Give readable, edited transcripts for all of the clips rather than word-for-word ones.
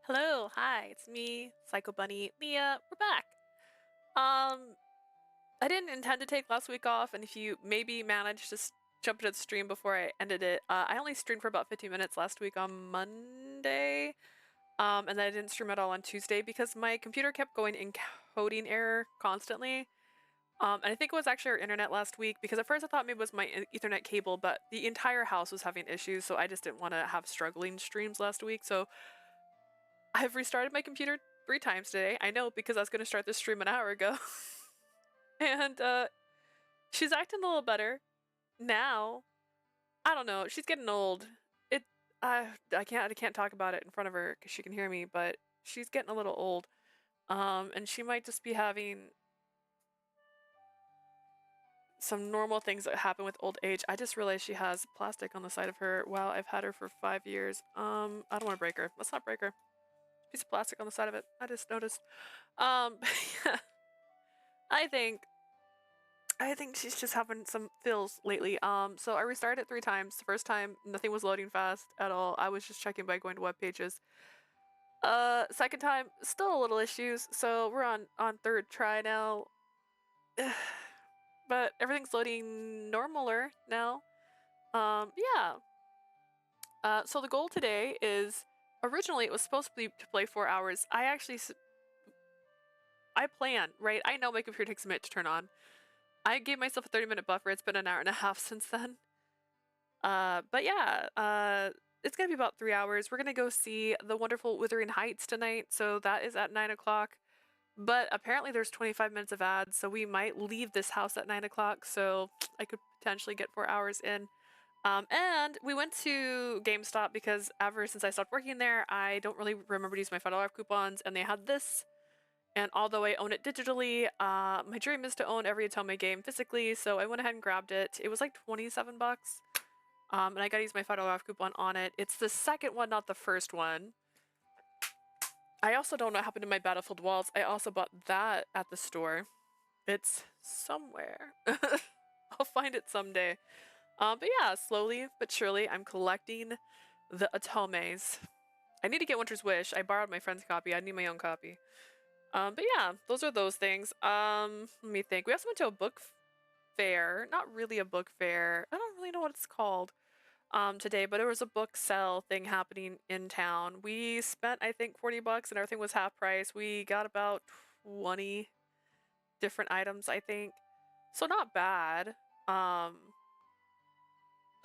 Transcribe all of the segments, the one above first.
Hello, hi, it's me, Psycho Bunny, Mia. We're back. Um, I didn't intend to take last week off, and if you maybe managed to jump into the stream before I ended it, I only streamed for about 15 minutes last week on Monday, and then I didn't stream at all on Tuesday because my computer kept going encoding error constantly. And I think it was actually our internet last week because at first I thought maybe it was my Ethernet cable, but the entire house was having issues, so I just didn't want to have struggling streams last week. So I've restarted my computer 3 times today. I know because I was going to start this stream an hour ago. and she's acting a little better now. I don't know. She's getting old. It I can't talk about it in front of her because she can hear me, but she's getting a little old. And she might just be having some normal things that happen with old age. I just realized she has plastic on the side of her. Wow, I've had her for 5 years. I don't want to break her. Let's not break her. Piece of plastic on the side of it. I just noticed. Yeah. I think she's just having some feels lately. So I restarted it 3 times. The first time, nothing was loading fast at all. I was just checking by going to web pages. Second time, still a little issues. So we're on third try now. But everything's loading normaler now. Yeah. So the goal today is originally it was supposed to be to play 4 hours. I plan, right? I know my computer takes a minute to turn on. I gave myself a 30-minute buffer. It's been an hour and a half since then. But yeah, it's gonna be about 3 hours. We're gonna go see the wonderful Wuthering Heights tonight, so that is at 9 o'clock. But apparently there's 25 minutes of ads, so we might leave this house at 9 o'clock, so I could potentially get 4 hours in. And we went to GameStop because ever since I stopped working there, I don't really remember to use my $5 coupons, and they had this. And although I own it digitally, my dream is to own every Atome game physically, so I went ahead and grabbed it. It was like 27 bucks. And I gotta use my $5 off coupon on it. It's the second one, not the first one. I also don't know what happened to my Battlefield walls. I also bought that at the store. It's somewhere. I'll find it someday. But yeah, slowly but surely, I'm collecting the Atomes. I need to get Winter's Wish. I borrowed my friend's copy. I need my own copy. But yeah, those are those things. Let me think. We also went to a book fair. Not really a book fair. I don't really know what it's called today, but there was a book sell thing happening in town. We spent, I think, 40 bucks and everything was half price. We got about 20 different items, I think. So not bad. I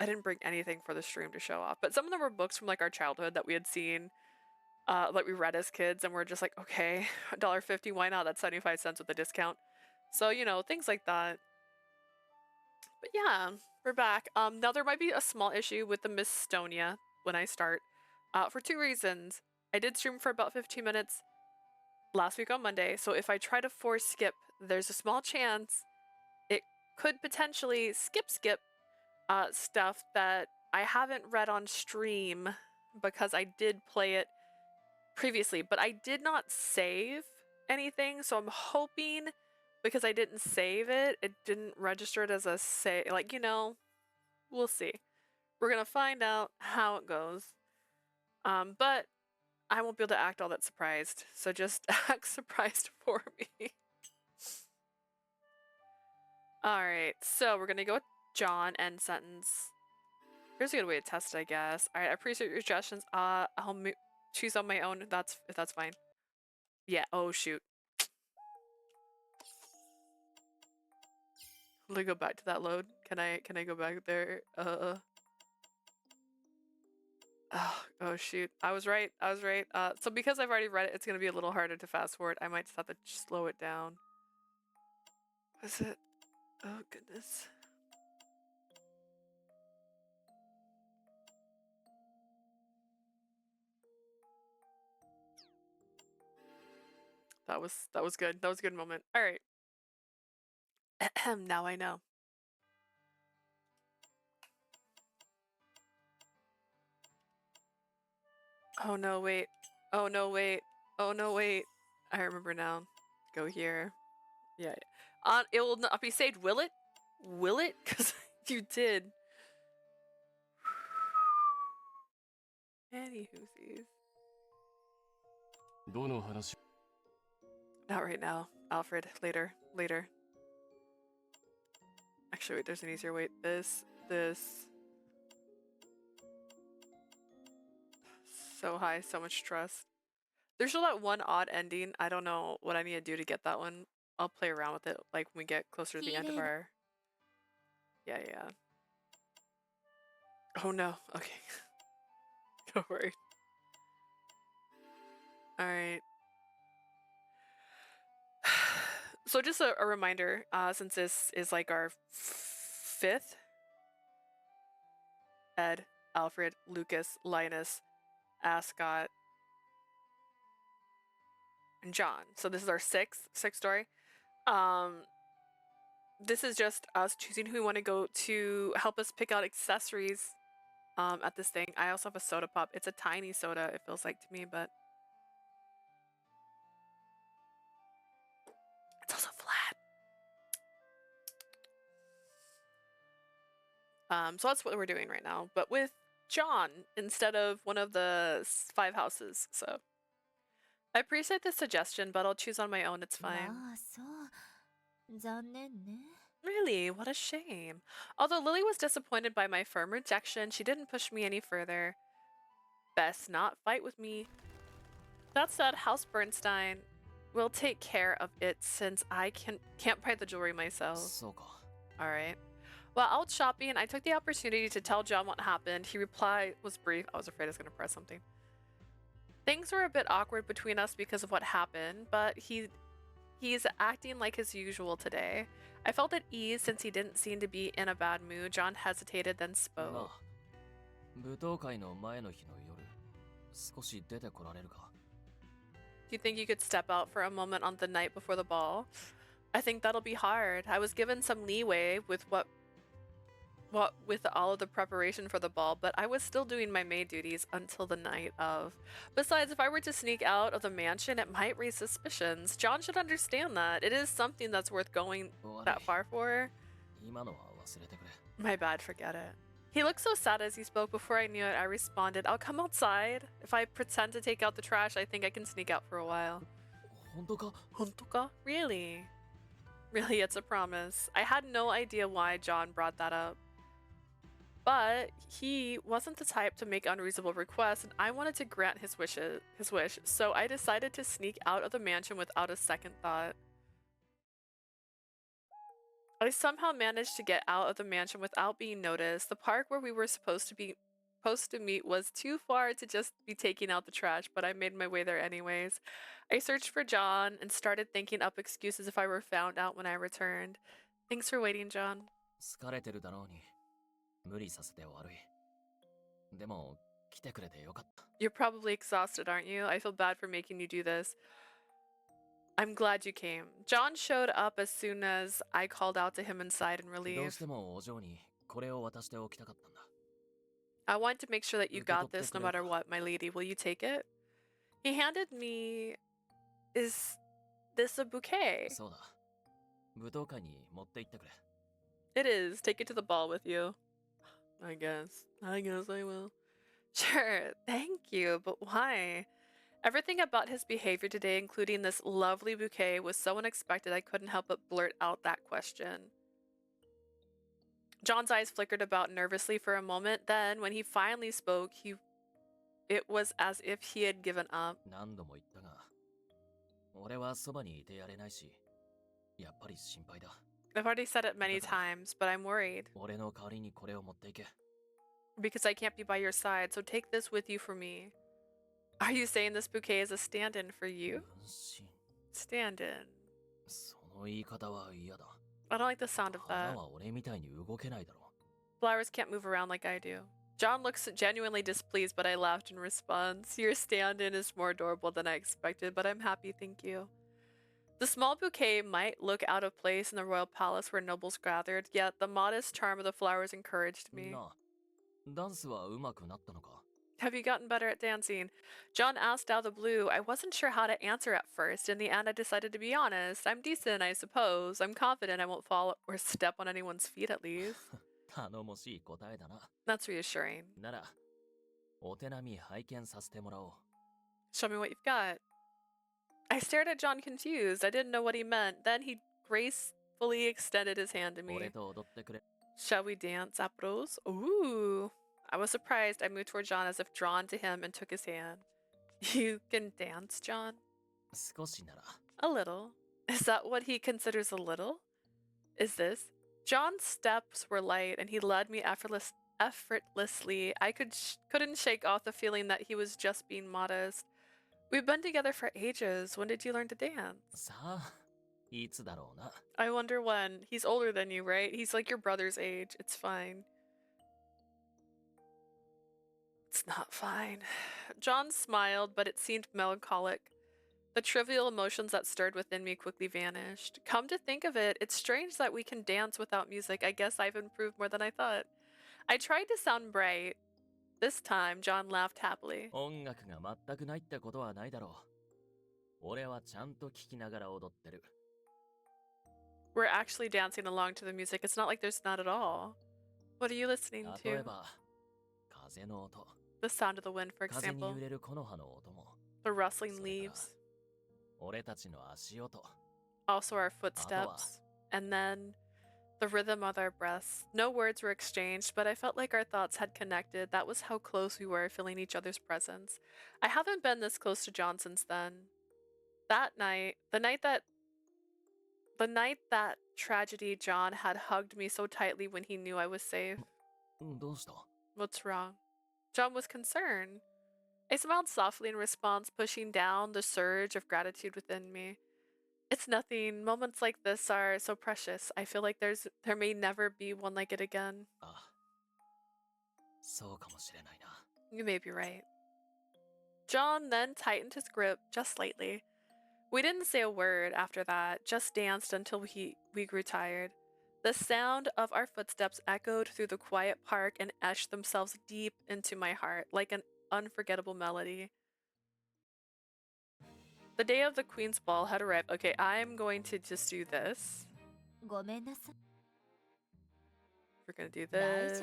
didn't bring anything for the stream to show off, but some of them were books from like our childhood that we had seen like we read as kids, and we're just like, okay, $1.50, why not? That's 75 cents with a discount. So, you know, things like that. But yeah, we're back. Now there might be a small issue with the Mistonia when I start, for 2 reasons. I did stream for about 15 minutes last week on Monday, so if I try to force skip, there's a small chance it could potentially skip stuff that I haven't read on stream because I did play it previously, but I did not save anything, so I'm hoping because I didn't save it, it didn't register it as a save. Like, you know, we'll see. We're gonna find out how it goes. But I won't be able to act all that surprised, so just act surprised for me. Alright, so we're gonna go with John, end sentence. Here's a good way to test it, I guess. Alright, I appreciate your suggestions. I'll choose on my own if that's fine. Yeah, oh shoot. Let me go back to that load. Can I go back there? Oh shoot. I was right. So because I've already read it, it's gonna be a little harder to fast forward. I might just have to slow it down. Was it? Oh goodness. That was good. That was a good moment. All right. Now I know. Oh no, wait. Oh no, wait. Oh no, wait. I remember now. Go here. Yeah. It will not be saved, will it? Will it? Because you did. Any hoosies. どの話 Not right now, Alfred. Later. Later. Actually, wait, there's an easier way. This. So high, so much trust. There's still that one odd ending. I don't know what I need to do to get that one. I'll play around with it like when we get closer to the end of our... Yeah. Oh no, okay. Don't worry. Alright. So just a reminder, since this is like our fifth, Ed, Alfred, Lucas, Linus, Ascot, and John. So this is our sixth story. This is just us choosing who we want to go to help us pick out accessories at this thing. I also have a soda pop. It's a tiny soda, it feels like to me, but it's also flat. So that's what we're doing right now, but with John instead of one of the 5 houses. So I appreciate the suggestion, but I'll choose on my own. It's fine. Really? What a shame. Although Lily was disappointed by my firm rejection, she didn't push me any further. Best not fight with me. That said, House Bernstein will take care of it since I can't buy the jewelry myself. Alright. While out shopping, I took the opportunity to tell John what happened. He replied was brief. I was afraid I was going to press something. Things were a bit awkward between us because of what happened, but he's acting like his usual today. I felt at ease since he didn't seem to be in a bad mood. John hesitated, then spoke. Do you think you could step out for a moment on the night before the ball? I think that'll be hard. I was given some leeway with with all of the preparation for the ball, but I was still doing my maid duties until the night of. Besides, if I were to sneak out of the mansion, it might raise suspicions. John should understand that. It is something that's worth going that far for. My bad, forget it. He looked so sad as he spoke. Before I knew it, I responded, I'll come outside. If I pretend to take out the trash, I think I can sneak out for a while. Hontoka? Really? Really, it's a promise. I had no idea why John brought that up. But he wasn't the type to make unreasonable requests, and I wanted to grant his wish, so I decided to sneak out of the mansion without a second thought. I somehow managed to get out of the mansion without being noticed. The park where we were supposed to meet was too far to just be taking out the trash, but I made my way there anyways. I searched for John and started thinking up excuses if I were found out when I returned. Thanks for waiting, John. You're probably exhausted, aren't you? I feel bad for making you do this. I'm glad you came. John showed up as soon as I called out to him inside in relief. I want to make sure that you got this no matter what, my lady. Will you take it? He handed me... Is this a bouquet? It is. Take it to the ball with you. I guess I will. Sure, thank you, but why? Everything about his behavior today, including this lovely bouquet, was so unexpected I couldn't help but blurt out that question. John's eyes flickered about nervously for a moment, then when he finally spoke, it was as if he had given up. I've already said it many times, but I'm worried. Because I can't be by your side, so take this with you for me. Are you saying this bouquet is a stand-in for you? Stand-in. I don't like the sound of that. Flowers can't move around like I do. John looks genuinely displeased, but I laughed in response. Your stand-in is more adorable than I expected, but I'm happy, thank you. The small bouquet might look out of place in the royal palace where nobles gathered, yet the modest charm of the flowers encouraged me. Have you gotten better at dancing? John asked out of the blue. I wasn't sure how to answer at first. In the end, I decided to be honest. I'm decent, I suppose. I'm confident I won't fall or step on anyone's feet at least. That's reassuring. Show me what you've got. I stared at John confused. I didn't know what he meant. Then he gracefully extended his hand to me. Shall we dance, apros? Ooh. I was surprised. I moved toward John as if drawn to him and took his hand. You can dance, John? A little. Is that what he considers a little? Is this? John's steps were light and he led me effortlessly. I couldn't shake off the feeling that he was just being modest. We've been together for ages. When did you learn to dance? I wonder when. He's older than you, right? He's like your brother's age. It's fine. It's not fine. John smiled, but it seemed melancholic. The trivial emotions that stirred within me quickly vanished. Come to think of it, it's strange that we can dance without music. I guess I've improved more than I thought. I tried to sound bright. This time, John laughed happily. We're actually dancing along to the music. It's not like there's not at all. What are you listening to? The sound of the wind, for example. The rustling leaves. Also our footsteps. And then the rhythm of our breaths. No words were exchanged, but I felt like our thoughts had connected. That was how close we were, feeling each other's presence. I haven't been this close to John since then. That night, the night that tragedy, John had hugged me so tightly when he knew I was safe. What's wrong? John was concerned. I smiled softly in response, pushing down the surge of gratitude within me. It's nothing. Moments like this are so precious. I feel like there may never be one like it again. You may be right. John then tightened his grip just slightly. We didn't say a word after that, just danced until we grew tired. The sound of our footsteps echoed through the quiet park and etched themselves deep into my heart like an unforgettable melody. The day of the Queen's Ball had arrived. Okay, I'm going to just do this. We're gonna do this.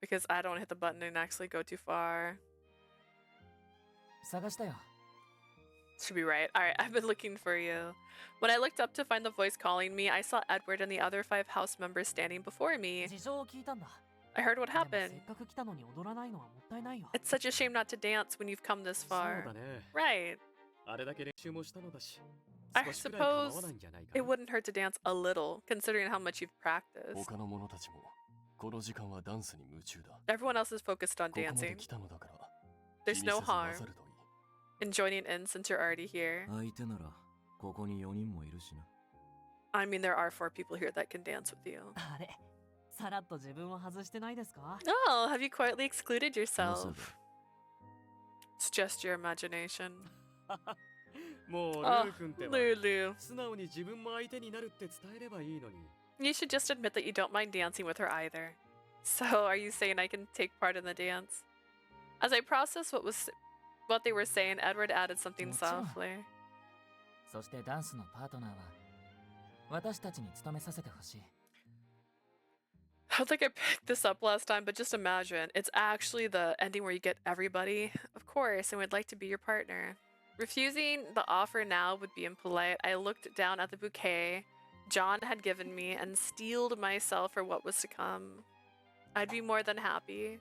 Because I don't want to hit the button and actually go too far. Should be right. Alright, I've been looking for you. When I looked up to find the voice calling me, I saw Edward and the other 5 house members standing before me. I heard what happened. It's such a shame not to dance when you've come this far. Right. I suppose it wouldn't hurt to dance a little, considering how much you've practiced. Everyone else is focused on dancing. There's no harm in joining in since you're already here. I mean, there are 4 people here that can dance with you. Oh, have you quietly excluded yourself? It's just your imagination. Oh, Lulu. You should just admit that you don't mind dancing with her either. So, are you saying I can take part in the dance? As I processed what they were saying, Edward added something softly. I don't think I picked this up last time, but just imagine. It's actually the ending where you get everybody. Of course, and would like to be your partner. Refusing the offer now would be impolite. I looked down at the bouquet John had given me and steeled myself for what was to come. I'd be more than happy.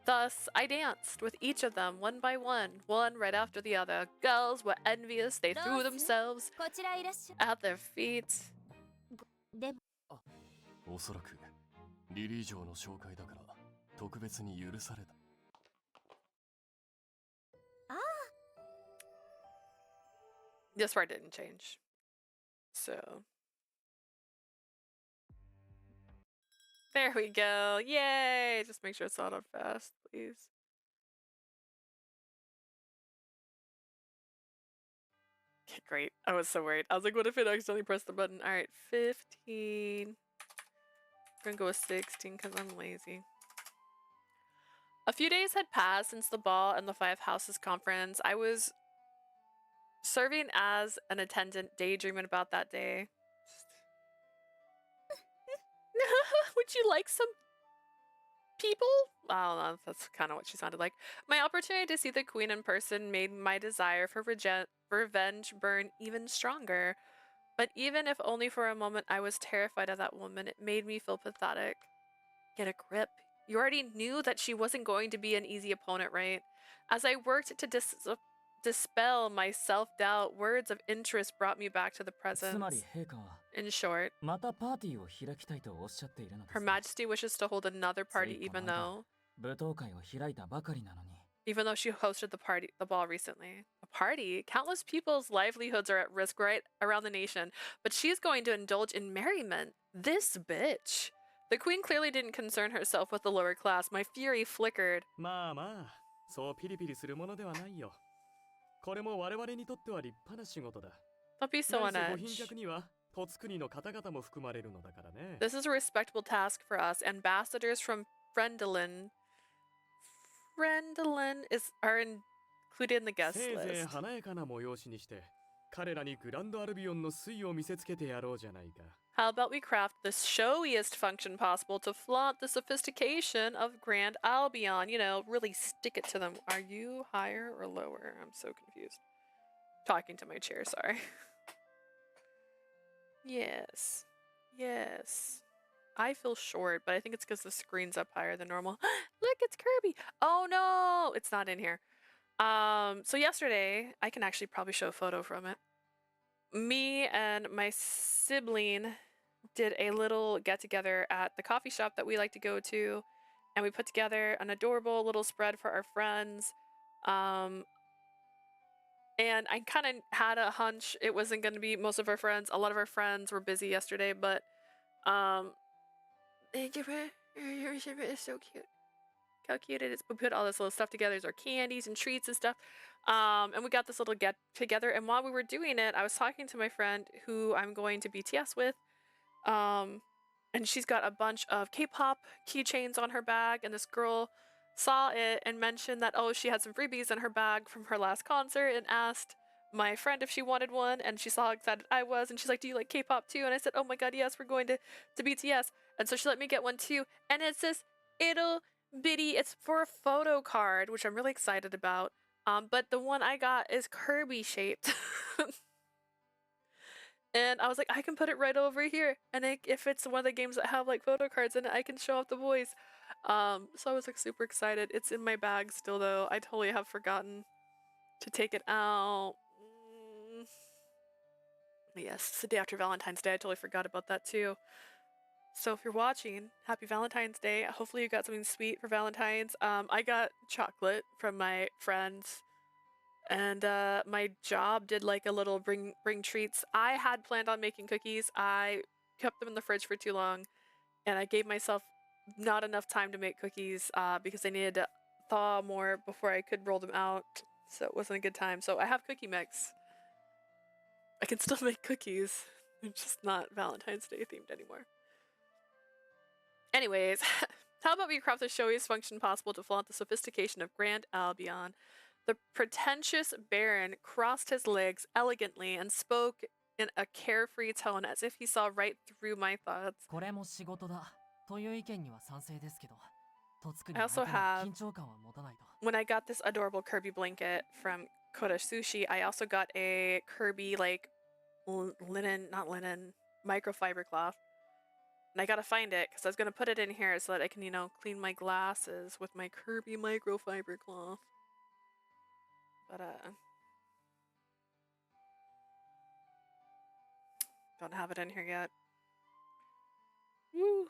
Thus, I danced with each of them one by one right after the other. Girls were envious. They threw themselves at their feet. This part didn't change. So. There we go. Yay! Just make sure it's not on fast, please. Okay, great. I was so worried. I was like, what if it accidentally pressed the button? Alright, 15. We're gonna go with 16 because I'm lazy. A few days had passed since the ball and the 5 houses conference. I was serving as an attendant, daydreaming about that day. Would you like some people? I don't know, that's kind of what she sounded like. My opportunity to see the queen in person made my desire for revenge burn even stronger. But even if only for a moment I was terrified of that woman, it made me feel pathetic. Get a grip. You already knew that she wasn't going to be an easy opponent, right? As I worked to dispel my self-doubt, words of interest brought me back to the つまり presence. 陛下は In short, またパーティーを開きたいとおっしゃっているので Her すか Majesty wishes to hold another つ party いこの even 間 though 舞踏会を開いたばかりなのに she hosted the ball recently. A party? Countless people's livelihoods are at risk right around the nation, but she's going to indulge in merriment. This bitch. The queen clearly didn't concern herself with the lower class. My fury flickered. まあまあ、そうピリピリするものではないよ。これも我々にとっては立派な仕事だ。 Don't be so 何 on せご edge. 賓客には、とつ国の方々も含まれるのだからね。 This is a respectable task for us. Ambassadors from Friendlin. Are included in the guest せいぜい list. 華やかな催しにして、彼らにグランドアルビオンの粋を見せつけてやろうじゃないか。 How about we craft the showiest function possible to flaunt the sophistication of Grand Albion? You know, really stick it to them. Are you higher or lower? I'm so confused. Talking to my chair, sorry. Yes. Yes. I feel short, but I think it's because the screen's up higher than normal. Look, it's Kirby. Oh no, it's not in here. So yesterday, I can actually probably show a photo from it. Me and my sibling did a little get together at the coffee shop that we like to go to, and we put together an adorable little spread for our friends. And I kind of had a hunch it wasn't going to be most of our friends. A lot of our friends were busy yesterday, but thank you for it's so cute. How cute it is. We put all this little stuff together. There's our candies and treats and stuff. And we got this little get together. And while we were doing it, I was talking to my friend who I'm going to BTS with. And she's got a bunch of K-pop keychains on her bag. And this girl saw it and mentioned that, oh, she had some freebies in her bag from her last concert and asked my friend if she wanted one. And she saw how excited I was. And she's like, do you like K-pop too? And I said, oh my God, yes, we're going to BTS. And so she let me get one too. And it's this it'll bitty, it's for a photo card, which I'm really excited about. But the one I got is Kirby shaped. And I was like, I can put it right over here. And if it's one of the games that have like photo cards in it, I can show off the boys. So I was like super excited. It's in my bag still though. I totally have forgotten to take it out. Yes, it's the day after Valentine's Day. I totally forgot about that too. So if you're watching, happy Valentine's Day. Hopefully you got something sweet for Valentine's. I got chocolate from my friends. And my job did like a little bring treats. I had planned on making cookies. I kept them in the fridge for too long. And I gave myself not enough time to make cookies because I needed to thaw more before I could roll them out. So it wasn't a good time. So I have cookie mix. I can still make cookies. They're just not Valentine's Day themed anymore. Anyways, how about we craft the showiest function possible to flaunt the sophistication of Grand Albion? The pretentious baron crossed his legs elegantly and spoke in a carefree tone as if he saw right through my thoughts. これも仕事だという意見には賛成ですけど、とつくに I also 相手は have- 緊張感は持たないと。 When I got this adorable Kirby blanket from Koda Sushi, I also got a Kirby like not linen, microfiber cloth. And I gotta find it because I was gonna put it in here so that I can, you know, clean my glasses with my Kirby microfiber cloth. But don't have it in here yet. Woo.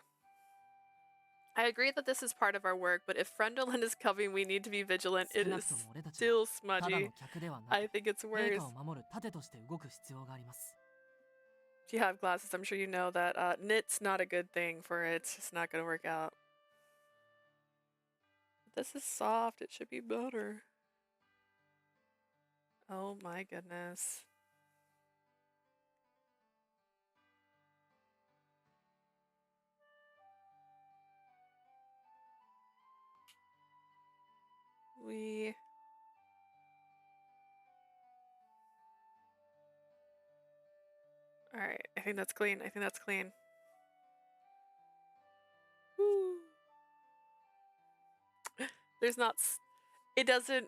I agree that this is part of our work, but if Friendolin is coming, we need to be vigilant. It 少な is くとも俺たち still はただ smudgy. の客ではな I く、 think it's 陛 worse. 下を守る盾として動く必要があります。 If you have glasses, I'm sure you know that knit's not a good thing for it. It's just not gonna work out. This is soft. It should be better. Oh my goodness. Alright, I think that's clean. I think that's clean. Woo. There's not. It doesn't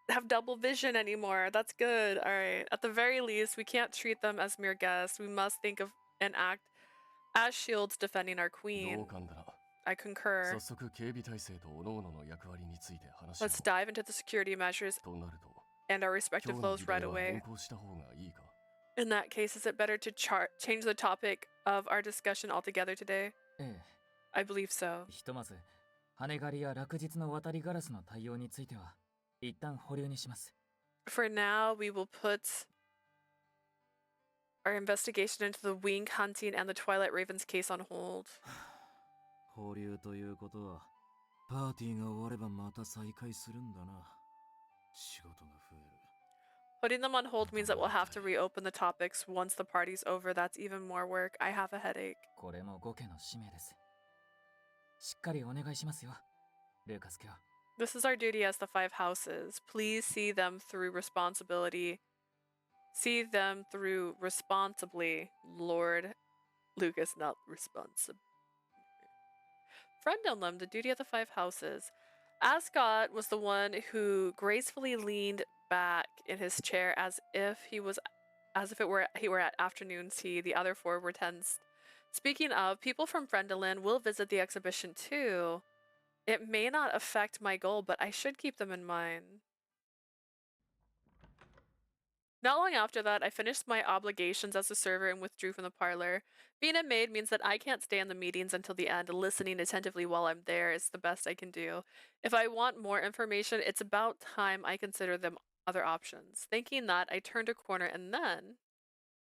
have double vision anymore. That's good. All right. At the very least, we can't treat them as mere guests. We must think of and act as shields defending our 同 queen. 感だな。 I concur. 早速警備体制と各々の役割について話を。 Let's dive into the security measures となると、 and our 今 respective 日の flows 議題 right は away. 変更した方がいいか。 In that case, is it better to change the topic of our discussion altogether today? ええ、 I believe so. ひとまず羽狩りや落日の渡りガラスの対応については一旦保留にします。 For now, we will put our investigation into the wing hunting and the Twilight Ravens case on hold. 保留ということはパーティーが終わればまた再開するんだな。仕事が増える。 Putting them on hold means that we'll have to reopen the topics once the party's over. That's even more work. I have a headache. これも5家の使命です。しっかりお願いしますよ、ルーカス卿。 This is our duty as the five houses. Please see them through responsibility. See them through responsibly, Lord Lucas, not responsible. Friendonlim, the duty of the five houses. Ascot was the one who gracefully leaned back in his chair as if he were at afternoon tea. The other four were tense. Speaking of, people from Friendolin will visit the exhibition too. It may not affect my goal, but I should keep them in mind. Not long after that, I finished my obligations as a server and withdrew from the parlor. Being a maid means that I can't stay in the meetings until the end. Listening attentively while I'm there is the best I can do. If I want more information, it's about time I consider them other options. Thinking that, I turned a corner and then...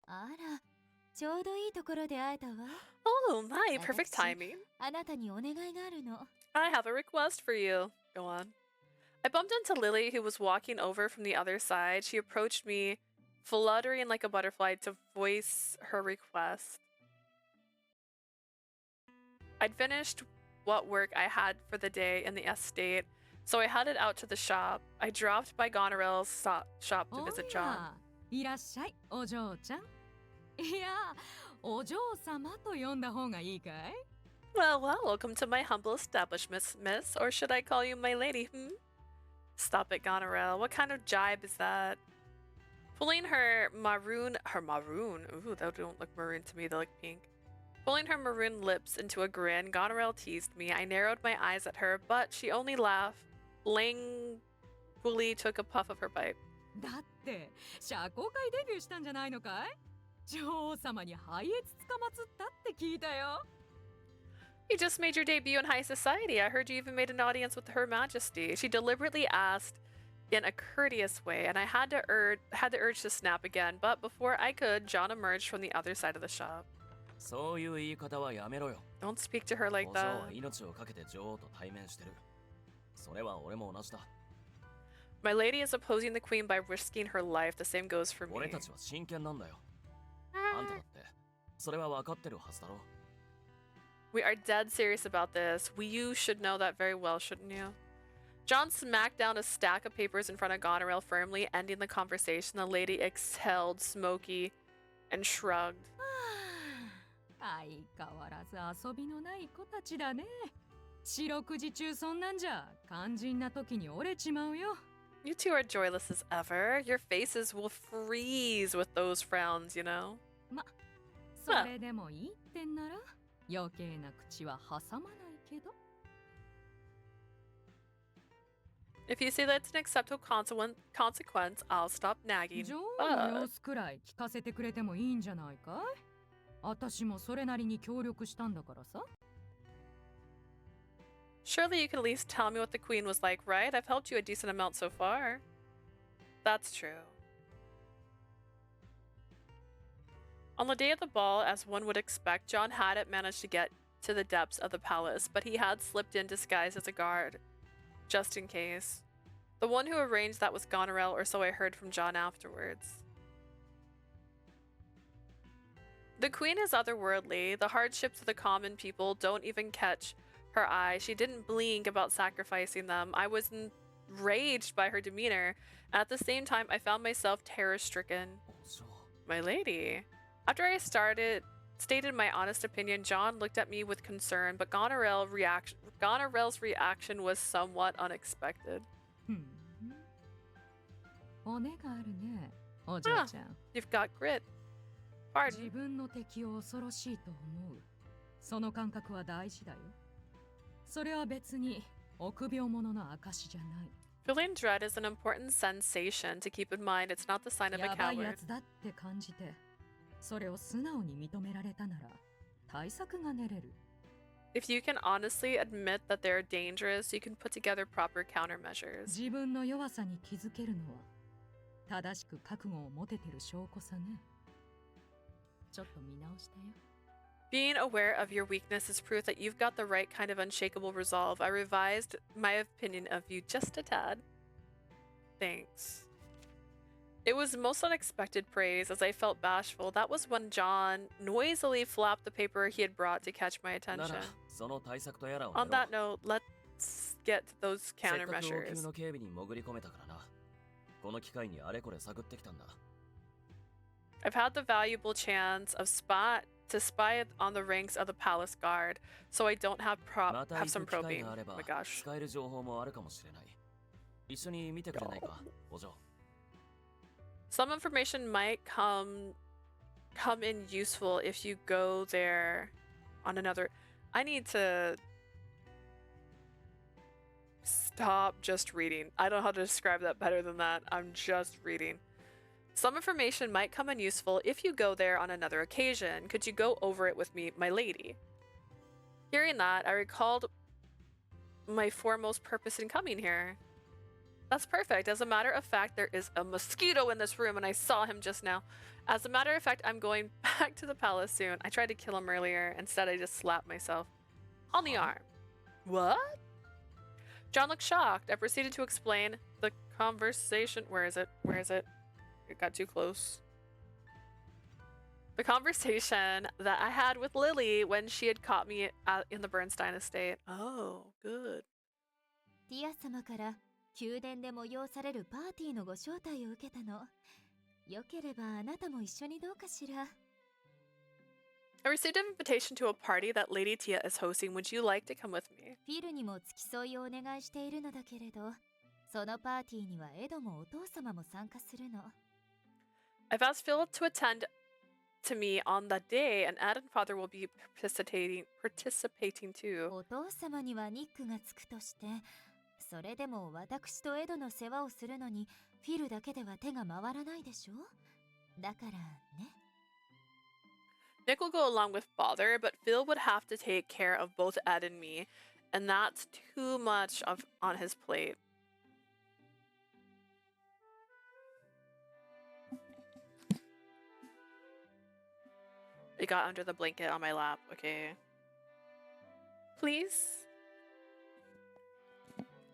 あら、ちょうどいいところで会えたわ。 Oh, my, perfect timing. あなたにお願いがあるの。 I have a request for you. Go on. I bumped into Lily, who was walking over from the other side. She approached me, fluttering like a butterfly, to voice her request. I'd finished what work I had for the day in the estate, so I headed out to the shop. I dropped by Goneril's shop to visit John. いらっしゃい、お嬢ちゃん。いや、お嬢様と呼んだ方がいいかい？ Well, welcome to my humble establishment, miss. Or should I call you my lady, Stop it, Goneril. What kind of jibe is that? Pulling her maroon, ooh, they don't look maroon to me, they look pink. Pulling her maroon lips into a grin, Goneril teased me. I narrowed my eyes at her, but she only laughed. Languidly took a puff of her pipe. だって社交界デビューしたんじゃないのかい？女王様に拝謁つかまつったって聞いたよ。You just made your debut in high society. I heard you even made an audience with Her Majesty. She deliberately asked in a courteous way, and I had the urge to snap again, but before I could, John emerged from the other side of the shop. そういう言い方はやめろよ。 Don't speak to her like お嬢 that. は命をかけて女王と対面してる。それは俺も同じだ。 My lady is opposing the queen by risking her life. The same goes for me. 俺たちは真剣なんだよ。あんただってそれは分かってるはずだろ。 We are dead serious about this. You should know that very well, shouldn't you? John smacked down a stack of papers in front of Goneril, firmly ending the conversation. The lady exhaled, smoky, and shrugged. 相変わらず遊びのない子たちだね。四六時中そんなんじゃ肝心な時に折れちまうよ。 You two are joyless as ever. Your faces will freeze with those frowns, you know? それでもいいってんなら余計な口は挟まないけど。 If you say that's an acceptable consequence, I'll stop nagging. 女王の様 But 子くらい聞かせてくれてもいいんじゃないかい？私もそれなりに協力したんだからさ。 surely you can at least tell me what the queen was like, right? I've helped you a decent amount so far. That's true. On the day of the ball, as one would expect, John hadn't managed to get to the depths of the palace, but he had slipped in disguised as a guard, just in case. The one who arranged that was Goneril, or so I heard from John afterwards. The queen is otherworldly. The hardships of the common people don't even catch her eye. She didn't blink about sacrificing them. I was enraged by her demeanor. At the same time, I found myself terror-stricken. お嬢。 My lady. After I started stated my honest opinion, John looked at me with concern, but Goneril's reaction was somewhat unexpected. 骨があるね、お嬢ちゃん。 You've got grit. 自 Pardon. 分の敵を恐ろしいと思う。その感覚は大事だよ。それは別に臆病者の証じゃない。 Feeling dread is an important sensation to keep in mind. It's not the sign of a やばいや coward. つだって感じて、それを素直に認められたなら対策が練れる。 If you can honestly admit that they're dangerous, you can put together proper countermeasures. 自分の弱さに気づけるのは正しく覚悟を持ててる証拠さね。ちょっと見直したよ。 Being aware of your weakness is proof that you've got the right kind of unshakable resolve. I revised my opinion of you just a tad. Thanks. It was most unexpected praise, as I felt bashful. That was when John noisily flapped the paper he had brought to catch my な attention. らその対策とやらを On 練ろ that う。 note, let's get to those せっかく王宮 countermeasures. の警備に潜り込めたからな。この機会にあれこれ探ってきたんだ。 I've had the valuable chance of to spy on the ranks of the palace guard, so I don't have また have 行 some く機会 probing. があ Oh れば my gosh. 使える情報もあるかもしれない。一緒に見てくれないか、お嬢。 Some information might come in useful if you go there on another. I need to stop just reading. I don't know how to describe that better than that. I'm just reading. Some information might come in useful if you go there on another occasion. Could you go over it with me, my lady? Hearing that, I recalled my foremost purpose in coming here. That's perfect. As a matter of fact, there is a mosquito in this room and I saw him just now. As a matter of fact, I'm going back to the palace soon. I tried to kill him earlier. Instead, I just slapped myself on the arm. What? John looked shocked. I proceeded to explain the conversation. Where is it? Where is it? It got too close. The conversation that I had with Lily when she had caught me in the Bernstein estate. Oh, good. ティア様から宮殿で催されるパーティーのご招待を受けたの。よければあなたも一緒にどうかしら。 I received an invitation to a party that Lady Tia is hosting. Would you like to come with me? フィルにも付き添いをお願いしているのだけれど、そのパーティーにはエドもお父様も参加するの。 I've asked Phil to attend to me on that day, and Ed and Father will be participating too. お父様にはニックがつくとして、それでも私とエドの世話をするのにフィルだけでは手が回らないでしょ。だからね。 Nick will go along with Father, but Phil would have to take care of both Ed and me, and that's too much on his plate. It got under the blanket on my lap, okay. Please?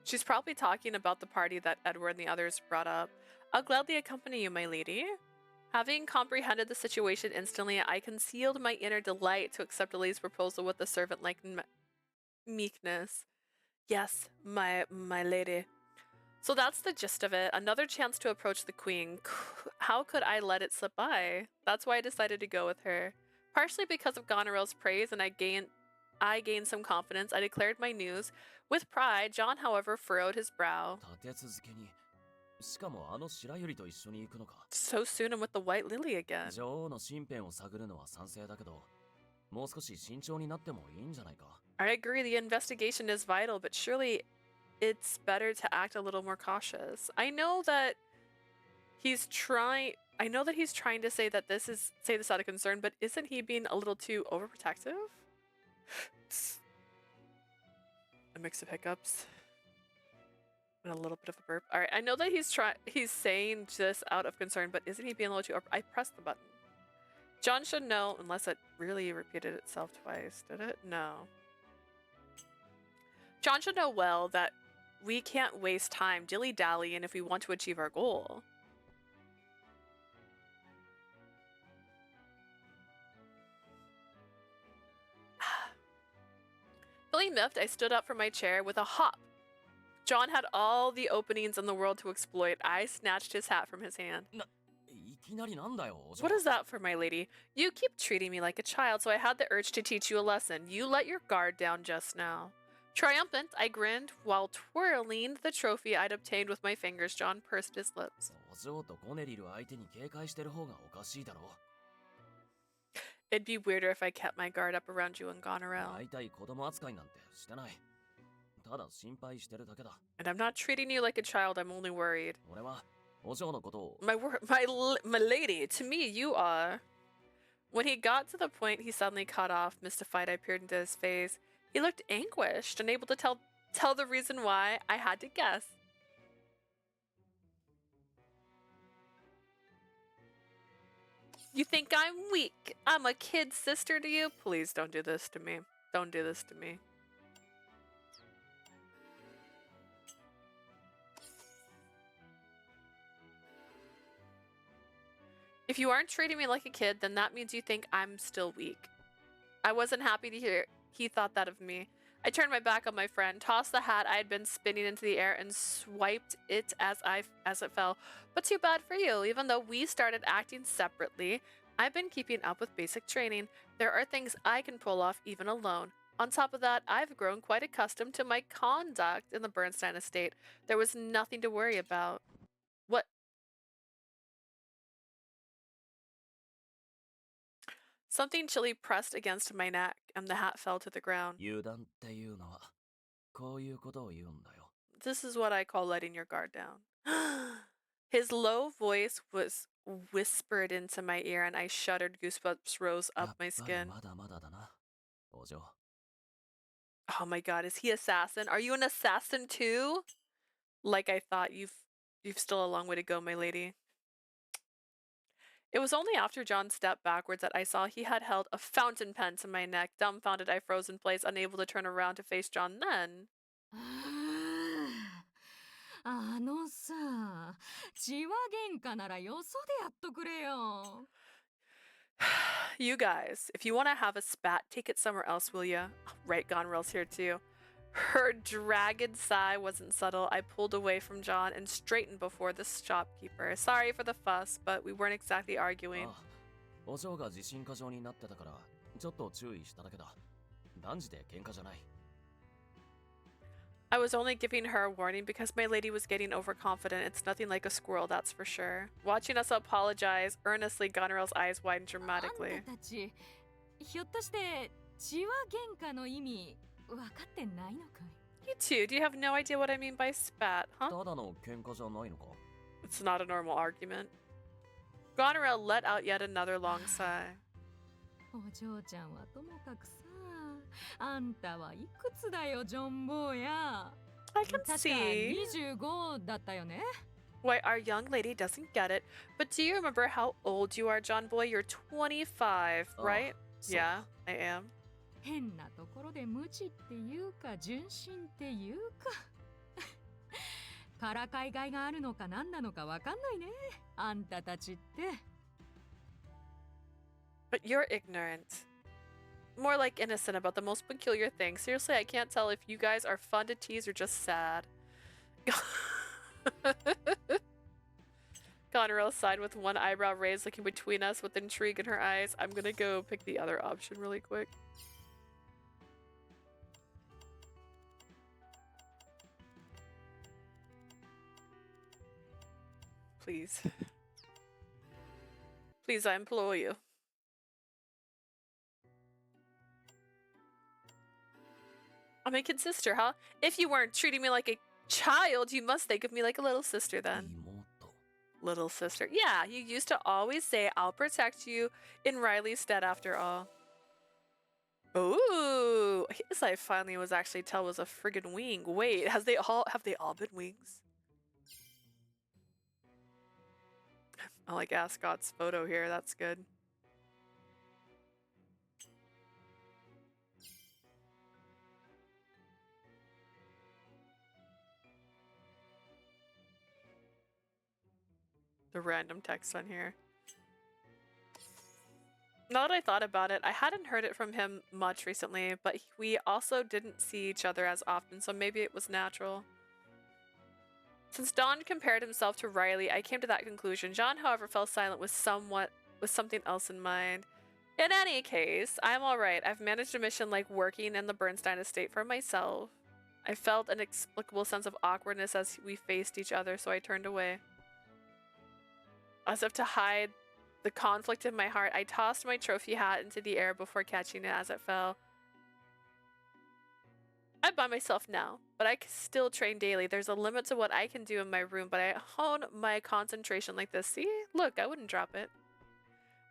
She's probably talking about the party that Edward and the others brought up. I'll gladly accompany you, my lady. Having comprehended the situation instantly, I concealed my inner delight to accept Lily's proposal with a servant-like meekness. Yes, my lady. So that's the gist of it. Another chance to approach the queen. How could I let it slip by? That's why I decided to go with her. Partially because of Goneril's praise, and I gained some confidence. I declared my news with pride. John, however, furrowed his brow. 立て続けに。しかもあの白百合と一緒に行くのか。 So soon and with the white lily again. 女王の身辺を探るのは賛成だけど、もう少し慎重になってもいいんじゃないか。 I agree, the investigation is vital, but surely it's better to act a little more cautious. I know that he's trying to say this out of concern, but isn't he being a little too overprotective? A mix of hiccups and a little bit of a burp. All right, I know that he's saying this out of concern, but isn't he being a little too I pressed the button. John should know, unless it really repeated itself twice. Did it? No. John should know well that we can't waste time dilly-dallying if we want to achieve our goal. Feeling miffed, I stood up from my chair with a hop. John had all the openings in the world to exploit. I snatched his hat from his hand. いきなりなんだよ、お嬢。 What is that for, my lady? You keep treating me like a child, so I had the urge to teach you a lesson. You let your guard down just now. Triumphant, I grinned while twirling the trophy I'd obtained with my fingers. John pursed his lips. お嬢とコネリル相手に警戒してる方がおかしいだろ。 It'd be weirder if I kept my guard up around you and Goneril. 大体子供扱いなんてしてない。ただ心配してるだけだ。 And I'm not treating you like a child, I'm only worried. 俺はお嬢のことを My lady, to me, you are. When he got to the point, he suddenly cut off. Mystified, I peered into his face. He looked anguished, unable to tell the reason why. I had to guess. You think I'm weak? I'm a kid sister to you? Please don't do this to me. Don't do this to me. If you aren't treating me like a kid, then that means you think I'm still weak. I wasn't happy to hear he thought that of me. I turned my back on my friend, tossed the hat I had been spinning into the air, and swiped it as it fell. But too bad for you. Even though we started acting separately, I've been keeping up with basic training. There are things I can pull off even alone. On top of that, I've grown quite accustomed to my conduct in the Bernstein estate. There was nothing to worry about. What? Something chilly pressed against my neck, and the hat fell to the ground. 油断っていうのはこういうことを言うんだよ。 This is what I call letting your guard down. His low voice was whispered into my ear, and I shuddered. Goosebumps rose や up っ my ぱり skin. まだまだだな、お嬢。 Oh my god, is he assassin? Are you an assassin too? Like I thought, you've still a long way to go, my lady. It was only after John stepped backwards that I saw he had held a fountain pen to my neck. Dumbfounded, I froze in place, unable to turn around to face John then. あのさ、血は喧嘩ならよそでやっとくれよ。You guys, if you want to have a spat, take it somewhere else, will ya? Right, Goneril's here too. Her dragged sigh wasn't subtle. I pulled away from John and straightened before the shopkeeper. Sorry for the fuss, but we weren't exactly arguing. ああ、お嬢が自信過剰になってたからちょっと注意しただけだ。断じて喧嘩じゃない。 I was only giving her a warning because my lady was getting overconfident. It's nothing like a squirrel, that's for sure. Watching us apologize, earnestly, Goneril's eyes widened あん dramatically. たたち、ひょっとして血は喧嘩の意味分かってないのかい？ You too, do you have no idea what I mean by spat, huh? ただの喧嘩じゃないのか。 It's not a normal argument. Goneril let out yet another long sigh. お嬢ちゃんはともかくさ、あんたはいくつだよ、ジョンボーや。 I can 確か see 25だったよね。 why our young lady doesn't get it, but do you remember how old you are, John Boy? You're 25, right? そう Yeah, I am. 変なところで無知っていうか純真っていうかからかいがいがあるのか何なのかわかんないね、あんたたちって。 But you're ignorant. More like innocent about the most peculiar thing. Seriously, I can't tell if you guys are fun to tease or just sad. Goneril sighed with one eyebrow raised, looking between us with intrigue in her eyes. I'm gonna go pick the other option really quick. Please. Please, I implore you. I'm a kid sister, huh? If you weren't treating me like a child, you must think of me like a little sister then. 妹。 Little sister. Yeah, you used to always say, I'll protect you in Riley's stead after all. Ooh, his I finally was actually tell was a friggin' wing. Wait, have they all been wings? I like Ascot's photo here, that's good. The random text on here. Now that I thought about it, I hadn't heard it from him much recently, but we also didn't see each other as often, so maybe it was natural. Since John compared himself to Riley, I came to that conclusion. John, however, fell silent with something else in mind. In any case, I'm alright. I've managed a mission like working in the Bernstein estate for myself. I felt an inexplicable sense of awkwardness as we faced each other, so I turned away. As if to hide the conflict in my heart, I tossed my trophy hat into the air before catching it as it fell. I'm by myself now, but I can still train daily. There's a limit to what I can do in my room, but I hone my concentration like this. See? Look, I wouldn't drop it.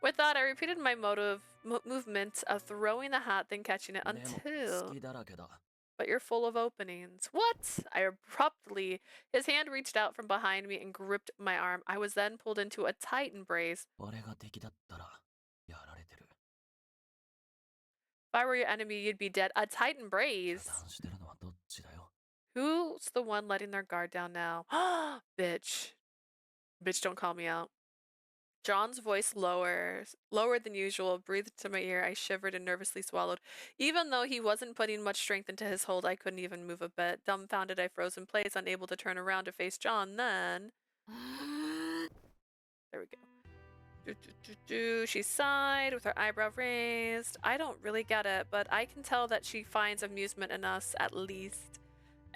With that, I repeated my movement of throwing the hat, then catching it でも until... 隙だらけだ。 But you're full of openings. What? I abruptly... His hand reached out from behind me and gripped my arm. I was then pulled into a tight embrace. 俺が敵だったらやられてる。 If I were your enemy, you'd be dead. A tight embrace? 破綻してるのはどっちだよ。 Who's the one letting their guard down now? Bitch. Bitch, don't call me out. John's voice lower than usual, breathed to my ear. I shivered and nervously swallowed. Even though he wasn't putting much strength into his hold, I couldn't even move a bit. Dumbfounded, I froze in place, unable to turn around to face John. Then... There we go. She sighed with her eyebrow raised. I don't really get it, but I can tell that she finds amusement in us, at least.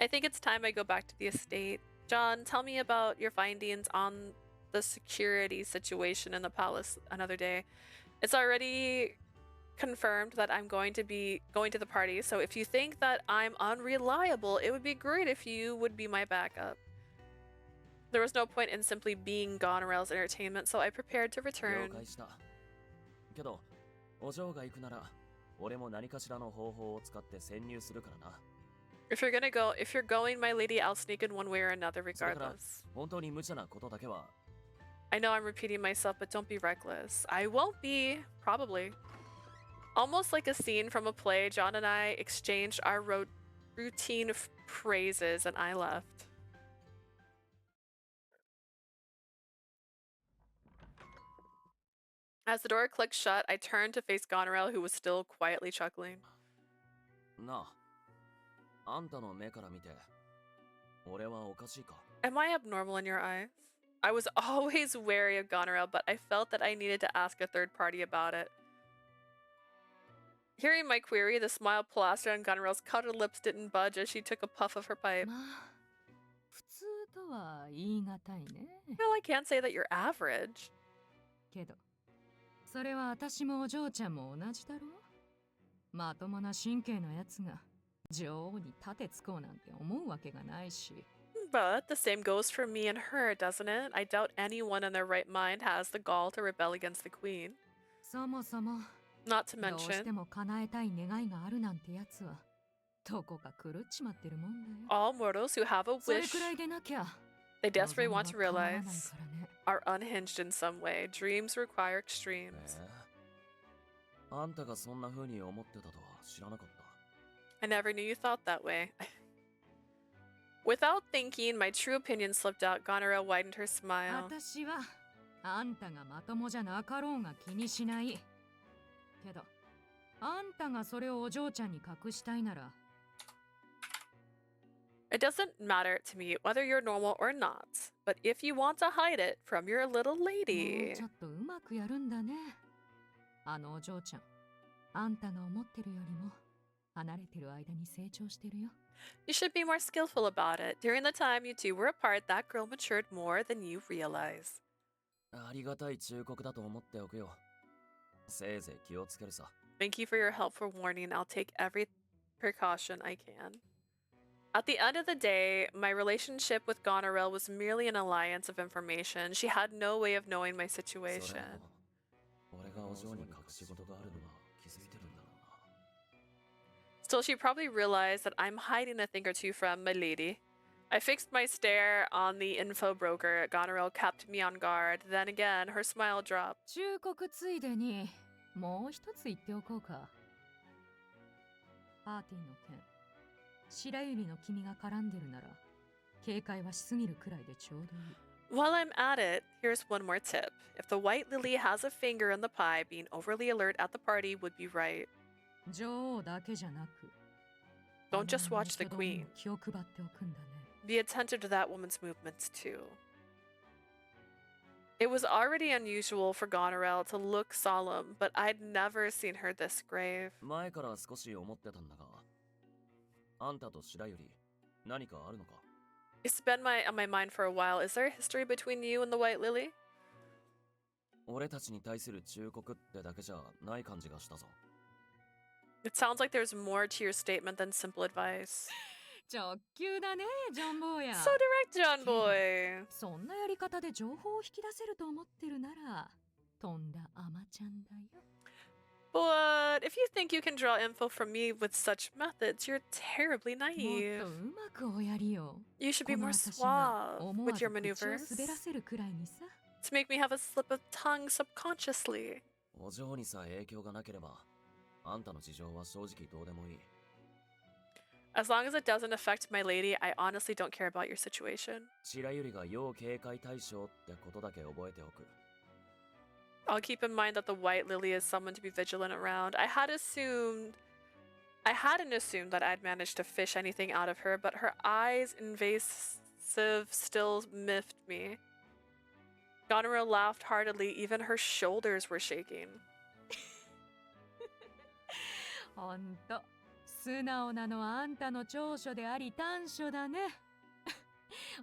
I think it's time I go back to the estate. John, tell me about your findings on the security situation in the palace another day. It's already confirmed that I'm going to be going to the party, so if you think that I'm unreliable, it would be great if you would be my backup. There was no point in simply being Goneril's entertainment, so I prepared to 了 return. 解した。けど、お嬢が行くなら、俺も何かしらの方法を使って潜入するからな。 If you're going, my lady, I'll sneak in one way or another それから、 regardless. 本当に無茶なことだけは I know I'm repeating myself, but don't be reckless. I won't be, probably. Almost like a scene from a play, John and I exchanged our routine phrases and I left. As the door clicked shut, I turned to face Goneril, who was still quietly chuckling. なあ、あんたの目から見て、俺はおかしいか？ Am I abnormal in your eyes? I was always wary of Goneril, but I felt that I needed to ask a third party about it. Hearing my query, the smile plastered on Goneril's colored lips didn't budge as she took a puff of her pipe. まあ普通とは言い難いね。 Well, I can't say that you're average. けどそれは私もお嬢ちゃんも同じだろ。まともな神経のやつが女王に盾つこうなんて思うわけがないし。 But the same goes for me and her, doesn't it? I doubt anyone in their right mind has the gall to rebel against the queen. そもそも Not to どうして mention, も叶えたい願いがあるなんてやつはどこか狂っちまってるもんだよ。 all mortals who have a それ wish くらいでなきゃ they desperately want to 望みは叶わない realize からね。 are unhinged in some way. Dreams require extremes. あんたがそんな風に思ってたとは知らなかった。 I never knew you thought that way. Without thinking, my true opinion slipped out. Goneril widened her smile. 私はあんたがまともじゃなかろうが気にしない。けどあんたがそれをお嬢ちゃんに隠したいなら It doesn't matter to me whether you're normal or not, but if you want to hide it from your little もう lady, ちょっとうまくやるんだね。あのお嬢ちゃん、あんたが思ってるよりも離れてる間に成長してるよ。 you should be more skillful about it. During the time you two were apart, that girl matured more than you realize. ありがたい忠告だと思っておくよ。せいぜい気をつけるさ。 Thank you for your helpful warning. I'll take every precaution I can. At the end of the day, my relationship with Goneril was merely an alliance of information. She had no way of knowing my それ situation. も俺がお嬢に隠し事があるのは気づいてるんだろうな。 Still, she probably realized that I'm hiding a thing or two from my lady. I fixed my stare on the info broker. Goneril kept me on guard. Then again, her smile dropped. 忠告ついでにもう一つ言っておこうか。パーティーの件、白百合の君が絡んでるなら警戒はしすぎるくらいでちょうどいい。 While I'm at it, here's one more tip. If the white lily has a finger in the pie, being overly alert at the party would be right. 女王だけじゃなく Don't just watch the あの queen. 気を配っておくんだね。Be attentive to that woman's movements too. It was already unusual for Goneril to look solemn, but I'd never seen her this grave. 前から少し思ってたんだが、あんたと白百合、何かあるのか？ It's been on my mind for a while. Is there a history between you and the White Lily? 俺たちに対する忠告ってだけじゃない感じがしたぞ。It sounds like there's more to your statement than simple advice. 直球だね、ジョンボーや。 So direct, John boy. そんなやり方で情報を引き出せると思ってるなら、とんだアマちゃんだよ。But if you think you can draw info from me with such methods, you're terribly もっ naive. とうまくおやりよ。 You should こ be の more 私が suave 思わ with ず your 口を maneuvers 滑らせるくらいにさ。 to make me have a slip of tongue subconsciously. お嬢にさえ影響がなければ、あんたの事情は正直どうでもいい。 As long as it doesn't affect my lady, I honestly don't care about your situation. 白百合が要警戒対象ってことだけ覚えておく。 I'll keep in mind that the White Lily is someone to be vigilant around. I hadn't assumed that I'd managed to fish anything out of her, but her eyes invasive still miffed me. Goneril laughed heartily, even her shoulders were shaking. ほんと、素直なのはあんたの長所であり短所だね。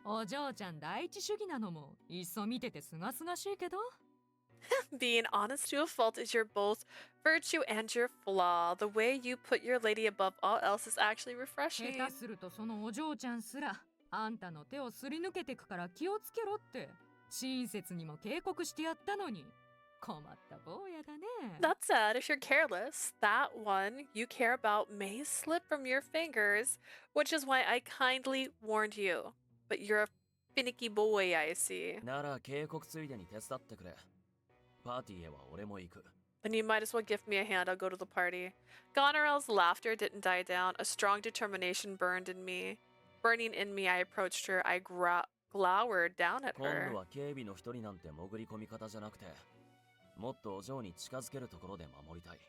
お嬢ちゃん第一主義なのも、いっそ見ててすがすがしいけど。Being honest to a fault is your both virtue and your flaw. The way you put your lady above all else is actually 下 refreshing. 手するとそのお嬢ちゃんすら、あんたの手をすり抜けてくから気をつけろって、親切にも警告してやったのに。困った坊やだね。 That said, if you're careless, that one you care about may slip from your fingers, which is why I kindly warned you. But you're a finicky boy, I see. なら警告ついでに手伝ってくれ。パーティーへは俺も行く。 Then you might as well give me a hand, I'll go to the party. Goneril's laughter didn't die down. A strong determination burned in me. Burning in me, I approached her. I glowered down at 今度 her. は警備の一人なんて潜り込み方じゃなくて、もっとお嬢に近づけるところで守りたい。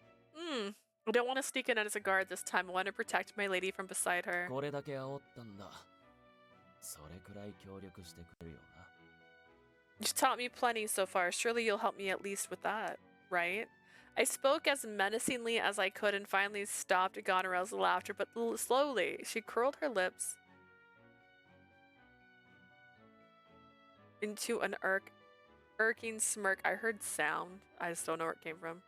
I don't want to sneak in as a guard this time. I want to protect my lady from beside her. これだけ煽ったんだ。それくらい協力してくれるよな。 You've taught me plenty so far. Surely you'll help me at least with that, right? I spoke as menacingly as I could and finally stopped Goneril's laughter, but slowly she curled her lips into an irking smirk. I heard sound. I just don't know where it came from.